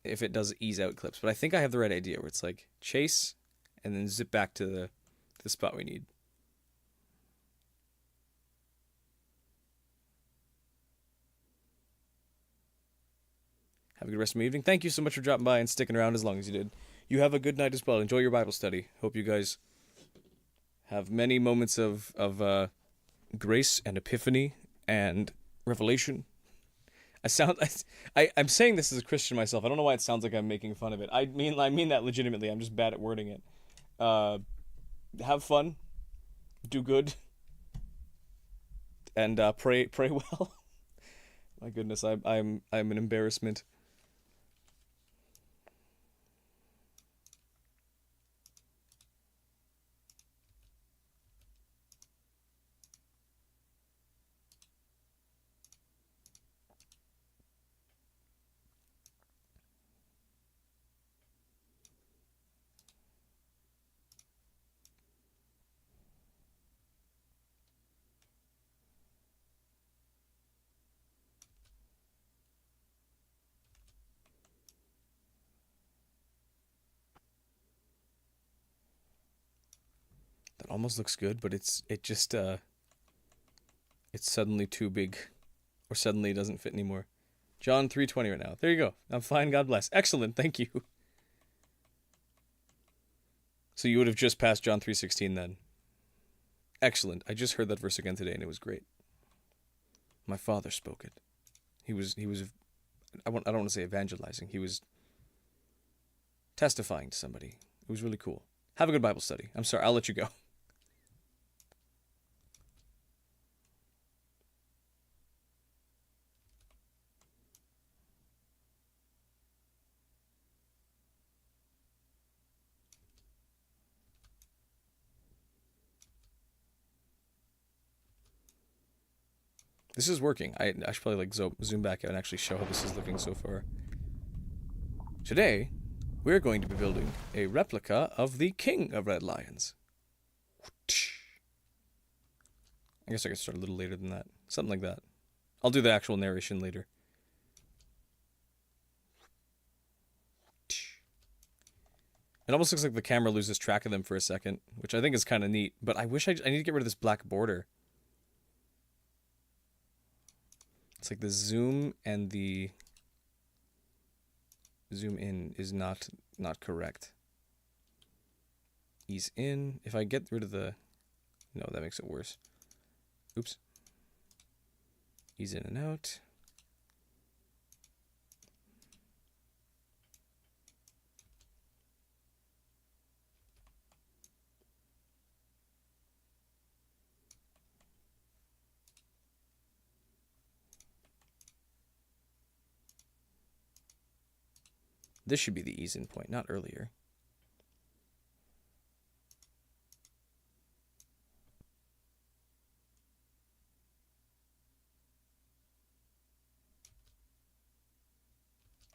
if it does ease out clips. But I think I have the right idea where it's like chase and then zip back to the spot we need. Have a good rest of my evening. Thank you so much for dropping by and sticking around as long as you did. You have a good night as well. Enjoy your Bible study. Hope you guys have many moments of grace and epiphany and revelation. I'm saying this as a Christian myself. I don't know why it sounds like I'm making fun of it. I mean that legitimately. I'm just bad at wording it. Have fun, do good, and pray well. My goodness, I'm an embarrassment. That almost looks good, but it's suddenly too big, or suddenly it doesn't fit anymore. John 3:20 right now. There you go. I'm fine. God bless. Excellent. Thank you. So you would have just passed John 3:16 then. Excellent. I just heard that verse again today, and it was great. My father spoke it. He was. I don't want to say evangelizing. He was testifying to somebody. It was really cool. Have a good Bible study. I'm sorry. I'll let you go. This is working. I should probably like zoom back out and actually show how this is looking so far. Today, we're going to be building a replica of the King of Red Lions. I guess I could start a little later than that. Something like that. I'll do the actual narration later. It almost looks like the camera loses track of them for a second, which I think is kind of neat, but I wish I need to get rid of this black border. It's like the zoom and the zoom in is not correct. Ease in. If I get rid of the... No, that makes it worse. Oops. Ease in and out. This should be the ease in point, not earlier.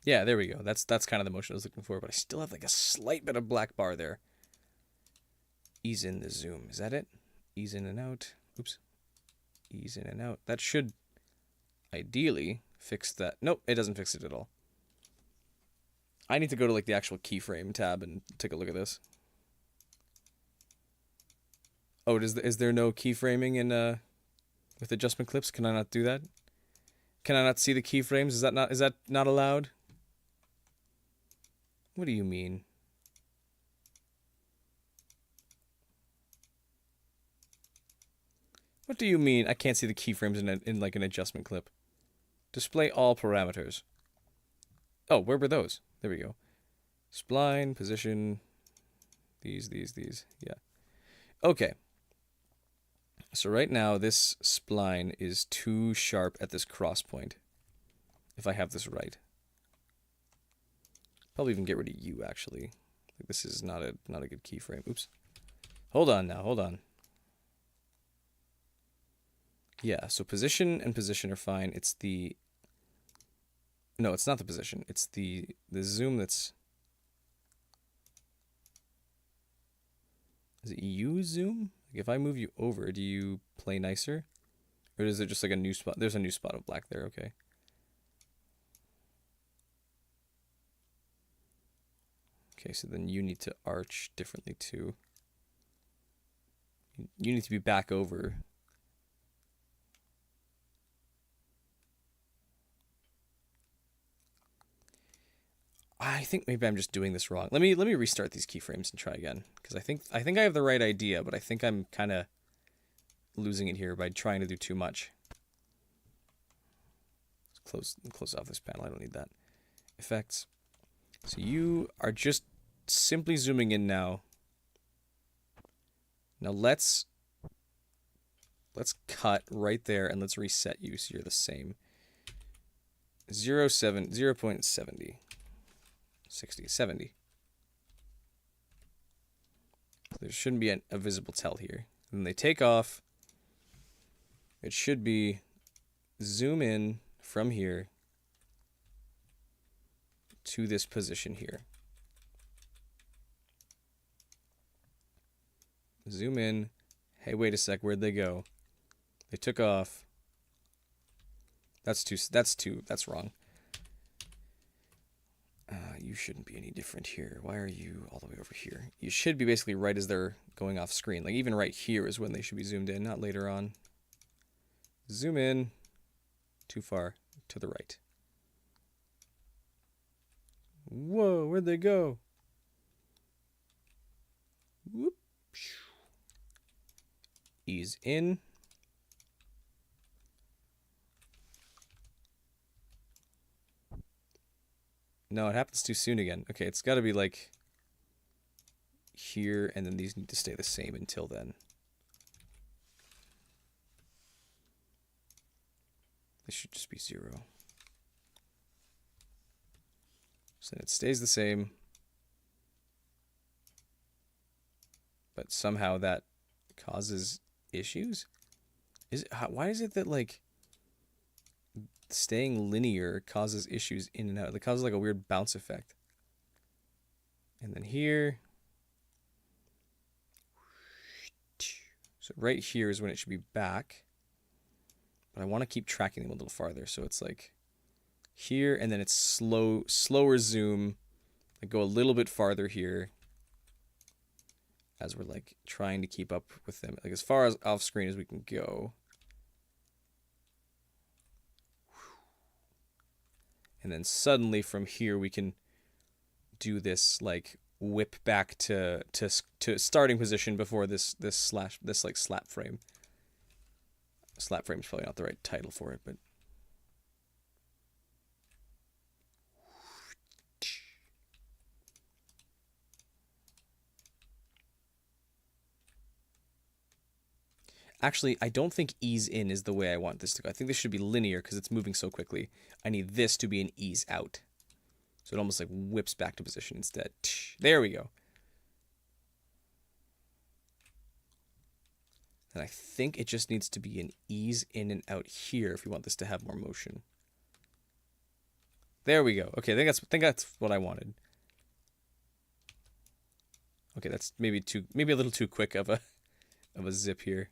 Yeah, there we go. That's kind of the motion I was looking for, but I still have like a slight bit of black bar there. Ease in the zoom. Is that it? Ease in and out. Oops. Ease in and out. That should ideally fix that. Nope, it doesn't fix it at all. I need to go to like the actual keyframe tab and take a look at this. Oh, is there no keyframing in with adjustment clips? Can I not do that? Can I not see the keyframes? Is that not allowed? What do you mean? What do you mean I can't see the keyframes in like an adjustment clip? Display all parameters. Oh, where were those? There we go. Spline, position, these. Yeah. Okay. So right now this spline is too sharp at this cross point. If I have this right. Probably even get rid of U actually. This is not a good keyframe. Oops. Hold on now, hold on. Yeah, so position and position are fine. It's the... No, it's not the position. It's the zoom that's... Is it U zoom? Like if I move you over, do you play nicer? Or is it just like a new spot? There's a new spot of black there, okay. Okay, so then you need to arch differently too. You need to be back over. I think maybe I'm just doing this wrong. Let me restart these keyframes and try again, because I think I have the right idea, but I think I'm kind of losing it here by trying to do too much. Let's close off this panel. I don't need that. Effects. So you are just simply zooming in now. Now let's cut right there and let's reset you so you're the same. 0.70. 60, 70. There shouldn't be a visible tell here. When they take off, it should be zoom in from here to this position here. Zoom in. Hey, wait a sec, where'd they go? They took off. That's wrong. You shouldn't be any different here. Why are you all the way over here? You should be basically right as they're going off screen. Like even right here is when they should be zoomed in, not later on. Zoom in. Too far to the right. Whoa, where'd they go? Whoop. Ease in. No, it happens too soon again. Okay, it's got to be like here, and then these need to stay the same until then. This should just be 0. So then it stays the same. But somehow that causes issues? Why is it that like staying linear causes issues in and out? It causes like a weird bounce effect. And then here. So right here is when it should be back. But I want to keep tracking them a little farther. So it's like here, and then it's slower zoom. Like go a little bit farther here. As we're like trying to keep up with them. Like as far as off screen as we can go. And then suddenly from here we can do this like whip back to starting position before this like slap frame. Slap frame is probably not the right title for it, but actually, I don't think ease in is the way I want this to go. I think this should be linear because it's moving so quickly. I need this to be an ease out. So it almost like whips back to position instead. There we go. And I think it just needs to be an ease in and out here if you want this to have more motion. There we go. Okay, I think that's what I wanted. Okay, that's maybe a little too quick of a zip here.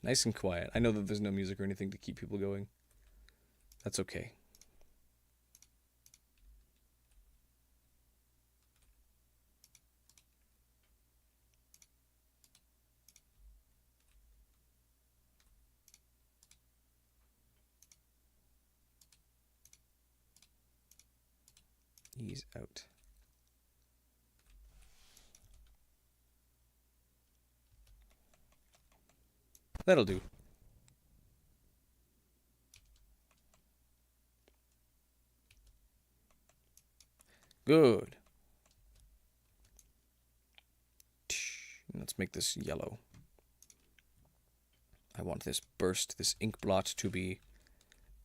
Nice and quiet. I know that there's no music or anything to keep people going. That's okay. Ease out. That'll do. Good. Let's make this yellow. I want this burst, this ink blot, to be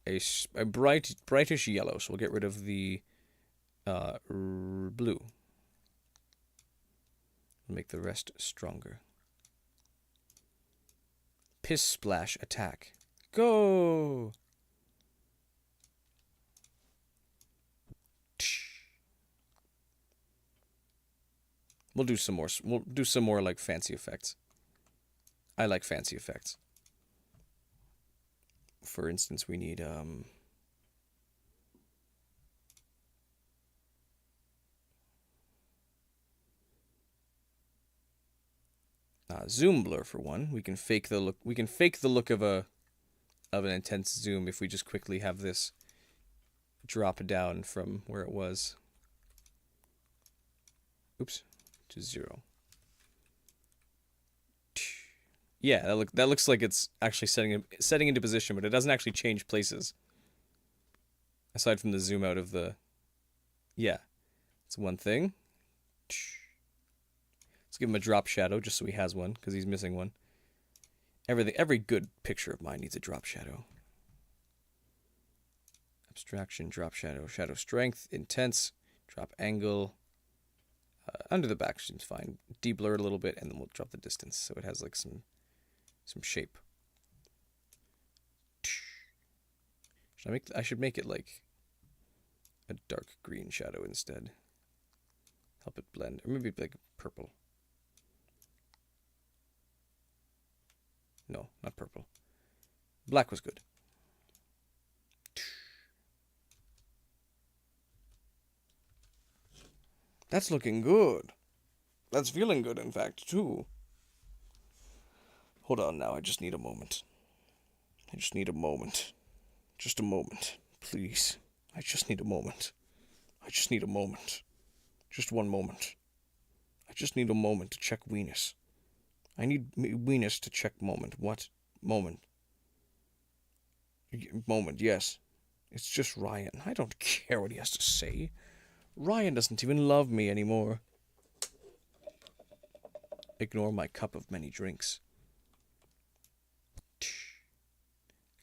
a brightish yellow. So we'll get rid of the blue. Make the rest stronger. Piss splash attack. Go! We'll do some more. We'll do some more like fancy effects. I like fancy effects. For instance, we need zoom blur for one. We can fake the look. We can fake the look of an intense zoom if we just quickly have this drop down from where it was. Oops, to 0. Yeah, that looks like it's actually setting into position, but it doesn't actually change places. Aside from the zoom out of the, yeah, it's one thing. Let's give him a drop shadow just so he has one, because he's missing one. Every good picture of mine needs a drop shadow. Abstraction, drop shadow, shadow strength, intense, drop angle. Under the back seems fine. De-blur a little bit, and then we'll drop the distance so it has like some shape. I should make it like a dark green shadow instead. Help it blend, or maybe like purple. No, not purple. Black was good. That's looking good. That's feeling good, in fact, too. Hold on now, I just need a moment. I just need a moment. Just a moment, please. I just need a moment. I just need a moment. Just one moment. I just need a moment to check weenus. I need weenus to check moment. What? Moment. Moment, yes. It's just Ryan. I don't care what he has to say. Ryan doesn't even love me anymore. Ignore my cup of many drinks.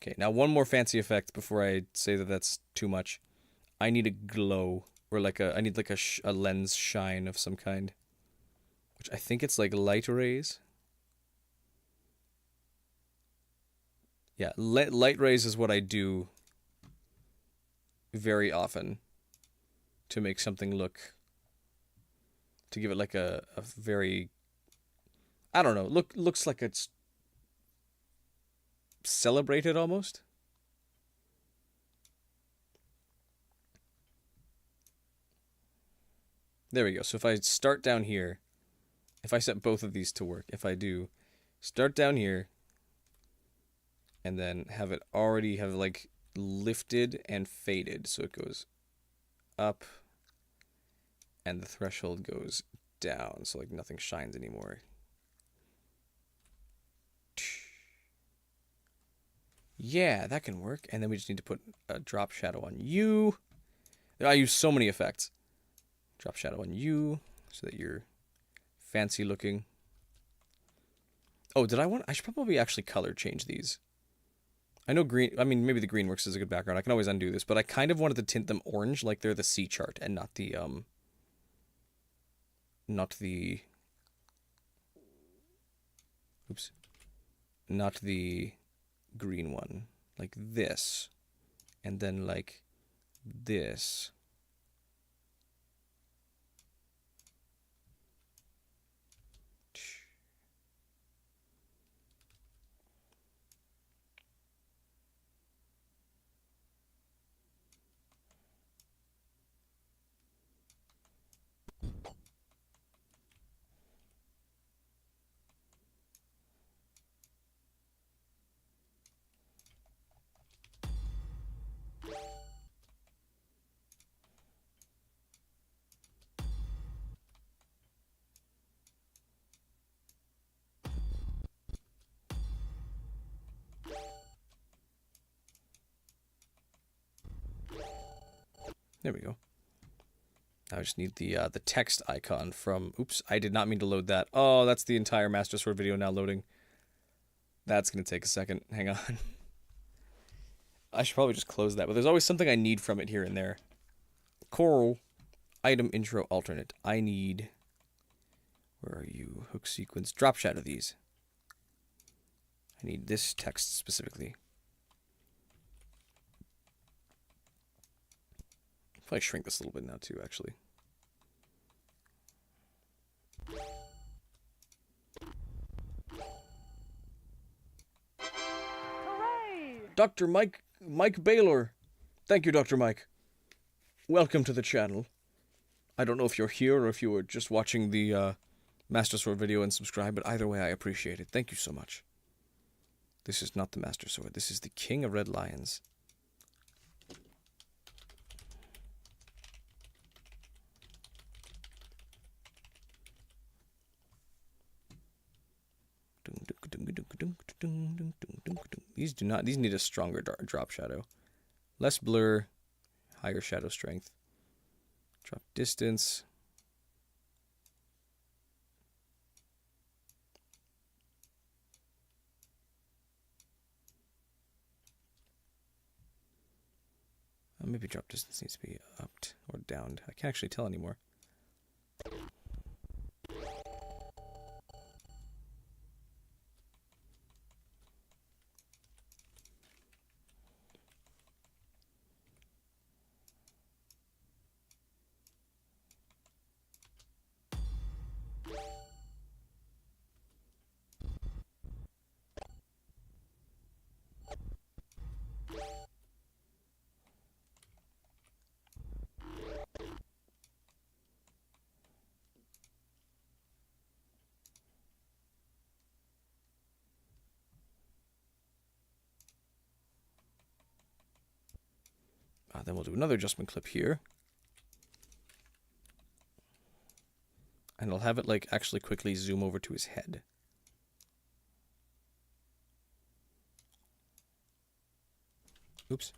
Okay, now one more fancy effect before I say that that's too much. I need a glow, or like I need like a lens shine of some kind, which I think it's like light rays. Yeah, light rays is what I do very often to make something look, to give it like a very, I don't know, looks like it's celebrated almost. There we go. So if I start down here, if I set both of these to work, if I do start down here and then have it already have like lifted and faded, so it goes up and the threshold goes down, so like nothing shines anymore. Yeah, that can work. And then we just need to put a drop shadow on you. I use so many effects. Drop shadow on you so that you're fancy looking. Oh, I should probably actually color change these. I know green, I mean, maybe the green works as a good background. I can always undo this, but I kind of wanted to tint them orange like they're the C chart and not the, oops, not the green one. Like this. And then like this. There we go. Now I just need the text icon from... Oops, I did not mean to load that. Oh, that's the entire Master Sword video now loading. That's going to take a second. Hang on. I should probably just close that, but there's always something I need from it here and there. Coral, item intro alternate. I need... Where are you? Hook sequence. Drop shadow these. I need this text specifically. Probably shrink this a little bit now too, actually. Hooray! Dr. Mike Baylor. Thank you, Dr. Mike. Welcome to the channel. I don't know if you're here or if you were just watching the Master Sword video and subscribe, but either way I appreciate it. Thank you so much. This is not the Master Sword. This is the King of Red Lions. These need a stronger drop shadow. Less blur, higher shadow strength. Drop distance. Maybe drop distance needs to be upped or downed. I can't actually tell anymore. Then we'll do another adjustment clip here. And I'll have it like actually quickly zoom over to his head. Oops.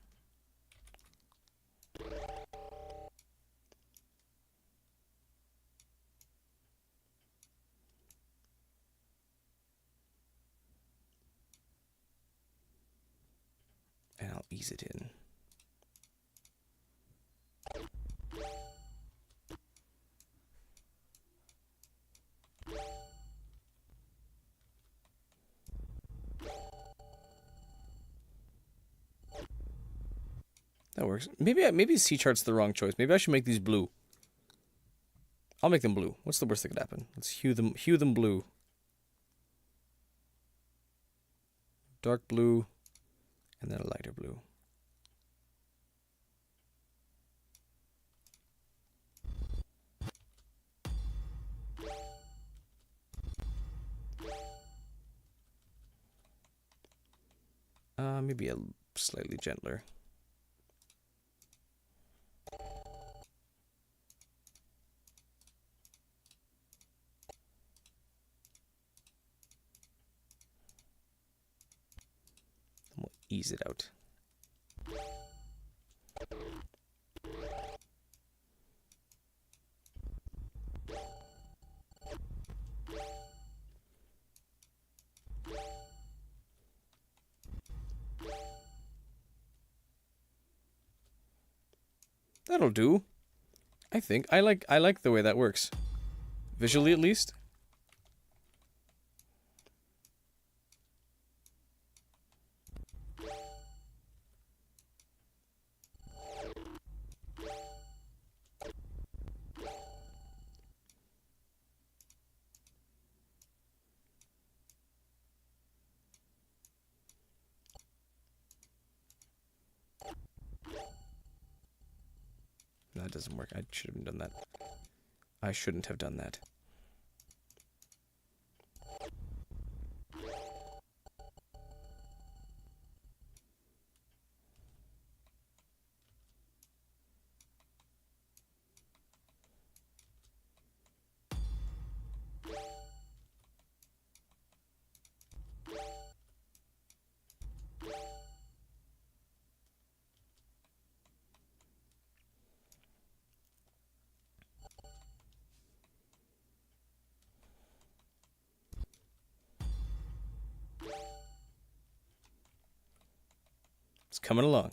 And I'll ease it in. That works. Maybe C chart's the wrong choice. Maybe I should make these blue. I'll make them blue. What's the worst that could happen? Let's hue them blue. Dark blue, and then a lighter blue. Maybe a slightly gentler. We'll ease it out. That'll do. I think I like the way that works. Visually at least. That doesn't work. I should have done that. I shouldn't have done that. It's coming along.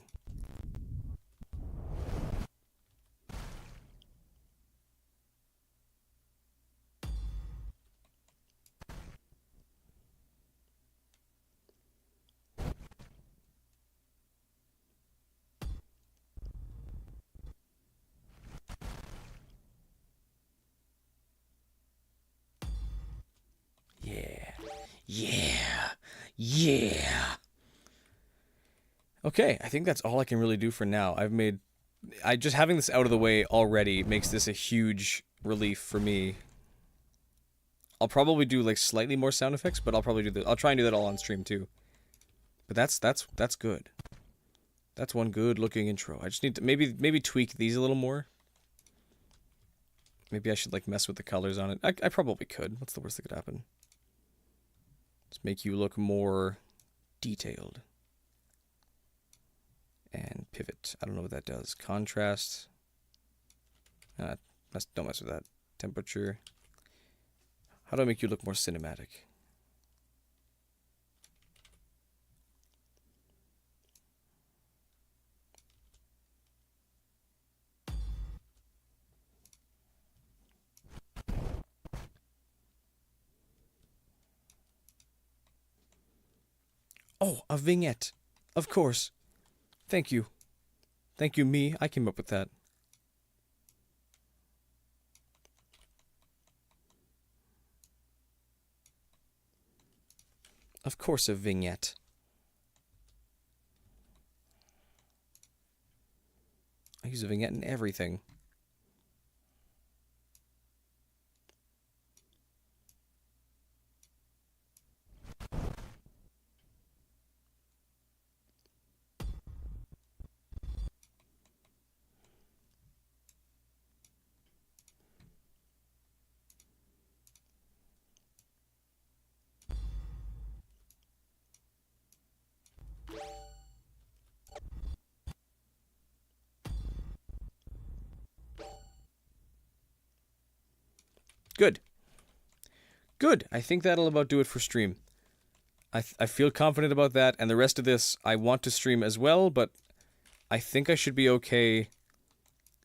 Yeah. Okay, I think that's all I can really do for now. Just having this out of the way already makes this a huge relief for me. I'll probably do like slightly more sound effects, but I'll try and do that all on stream too. But that's good. That's one good looking intro. I just need to maybe tweak these a little more. Maybe I should like mess with the colors on it. I probably could. What's the worst that could happen? Just make you look more detailed. And pivot. I don't know what that does. Contrast. Don't mess with that. Temperature. How do I make you look more cinematic? Oh, a vignette. Of course. Thank you. Thank you, me. I came up with that. Of course, a vignette. I use a vignette in everything. Good. Good. I think that'll about do it for stream. I feel confident about that, and the rest of this I want to stream as well, but I think I should be okay,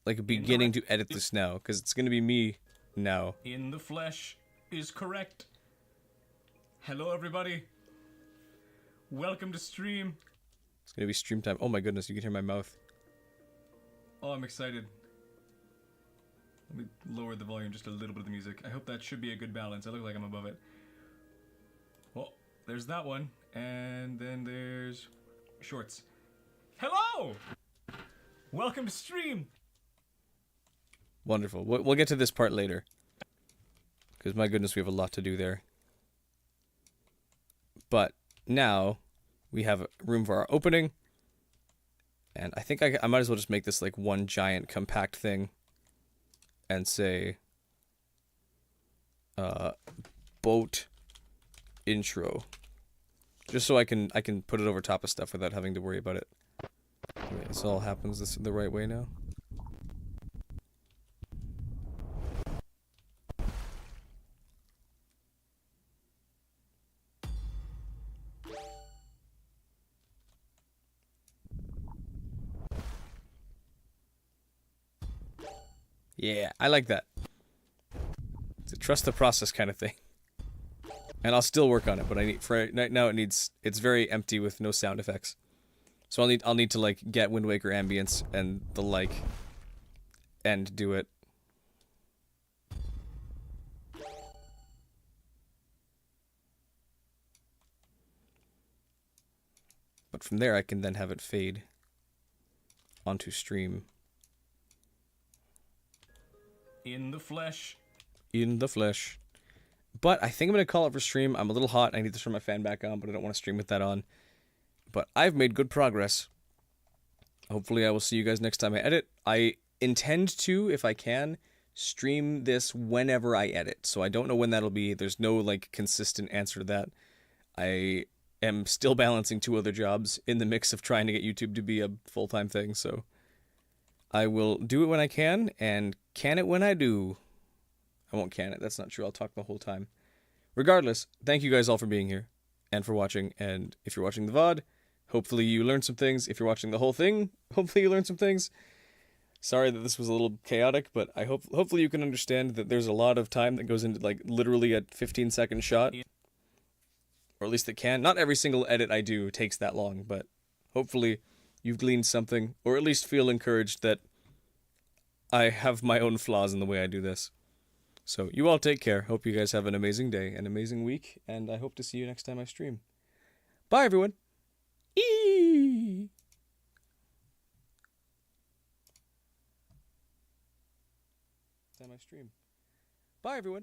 like, beginning to edit this now, because it's going to be me now. In the flesh is correct. Hello, everybody. Welcome to stream. It's going to be stream time. Oh my goodness, you can hear my mouth. Oh, I'm excited. Let me lower the volume just a little bit of the music. I hope that should be a good balance. I look like I'm above it. Well, there's that one. And then there's shorts. Hello! Welcome to stream. Wonderful. We'll get to this part later. Because my goodness, we have a lot to do there. But now we have room for our opening. And I think I might as well just make this like one giant compact thing. And say, boat intro, just so I can put it over top of stuff without having to worry about it. Okay, this all happens the right way now. Yeah, I like that. It's a trust the process kind of thing. And I'll still work on it, but for right now it's very empty with no sound effects. So I'll need to like get Wind Waker ambience and the like and do it. But from there I can then have it fade onto stream. In the flesh. In the flesh. But I think I'm going to call it for stream. I'm a little hot. I need to turn my fan back on, but I don't want to stream with that on. But I've made good progress. Hopefully I will see you guys next time I edit. I intend to, if I can, stream this whenever I edit. So I don't know when that'll be. There's no like consistent answer to that. I am still balancing 2 other jobs in the mix of trying to get YouTube to be a full-time thing, so I will do it when I can, and can it when I do. I won't can it, that's not true, I'll talk the whole time. Regardless, thank you guys all for being here, and for watching, and if you're watching the VOD, Hopefully you learned some things. If you're watching the whole thing, hopefully you learned some things. Sorry that this was a little chaotic, but hopefully you can understand that there's a lot of time that goes into like literally a 15-second shot. Or at least it can. Not every single edit I do takes that long, but hopefully you've gleaned something, or at least feel encouraged that I have my own flaws in the way I do this. So you all take care. Hope you guys have an amazing day, an amazing week, and I hope to see you next time I stream. Bye, everyone. Eee! Time I stream. Bye, everyone.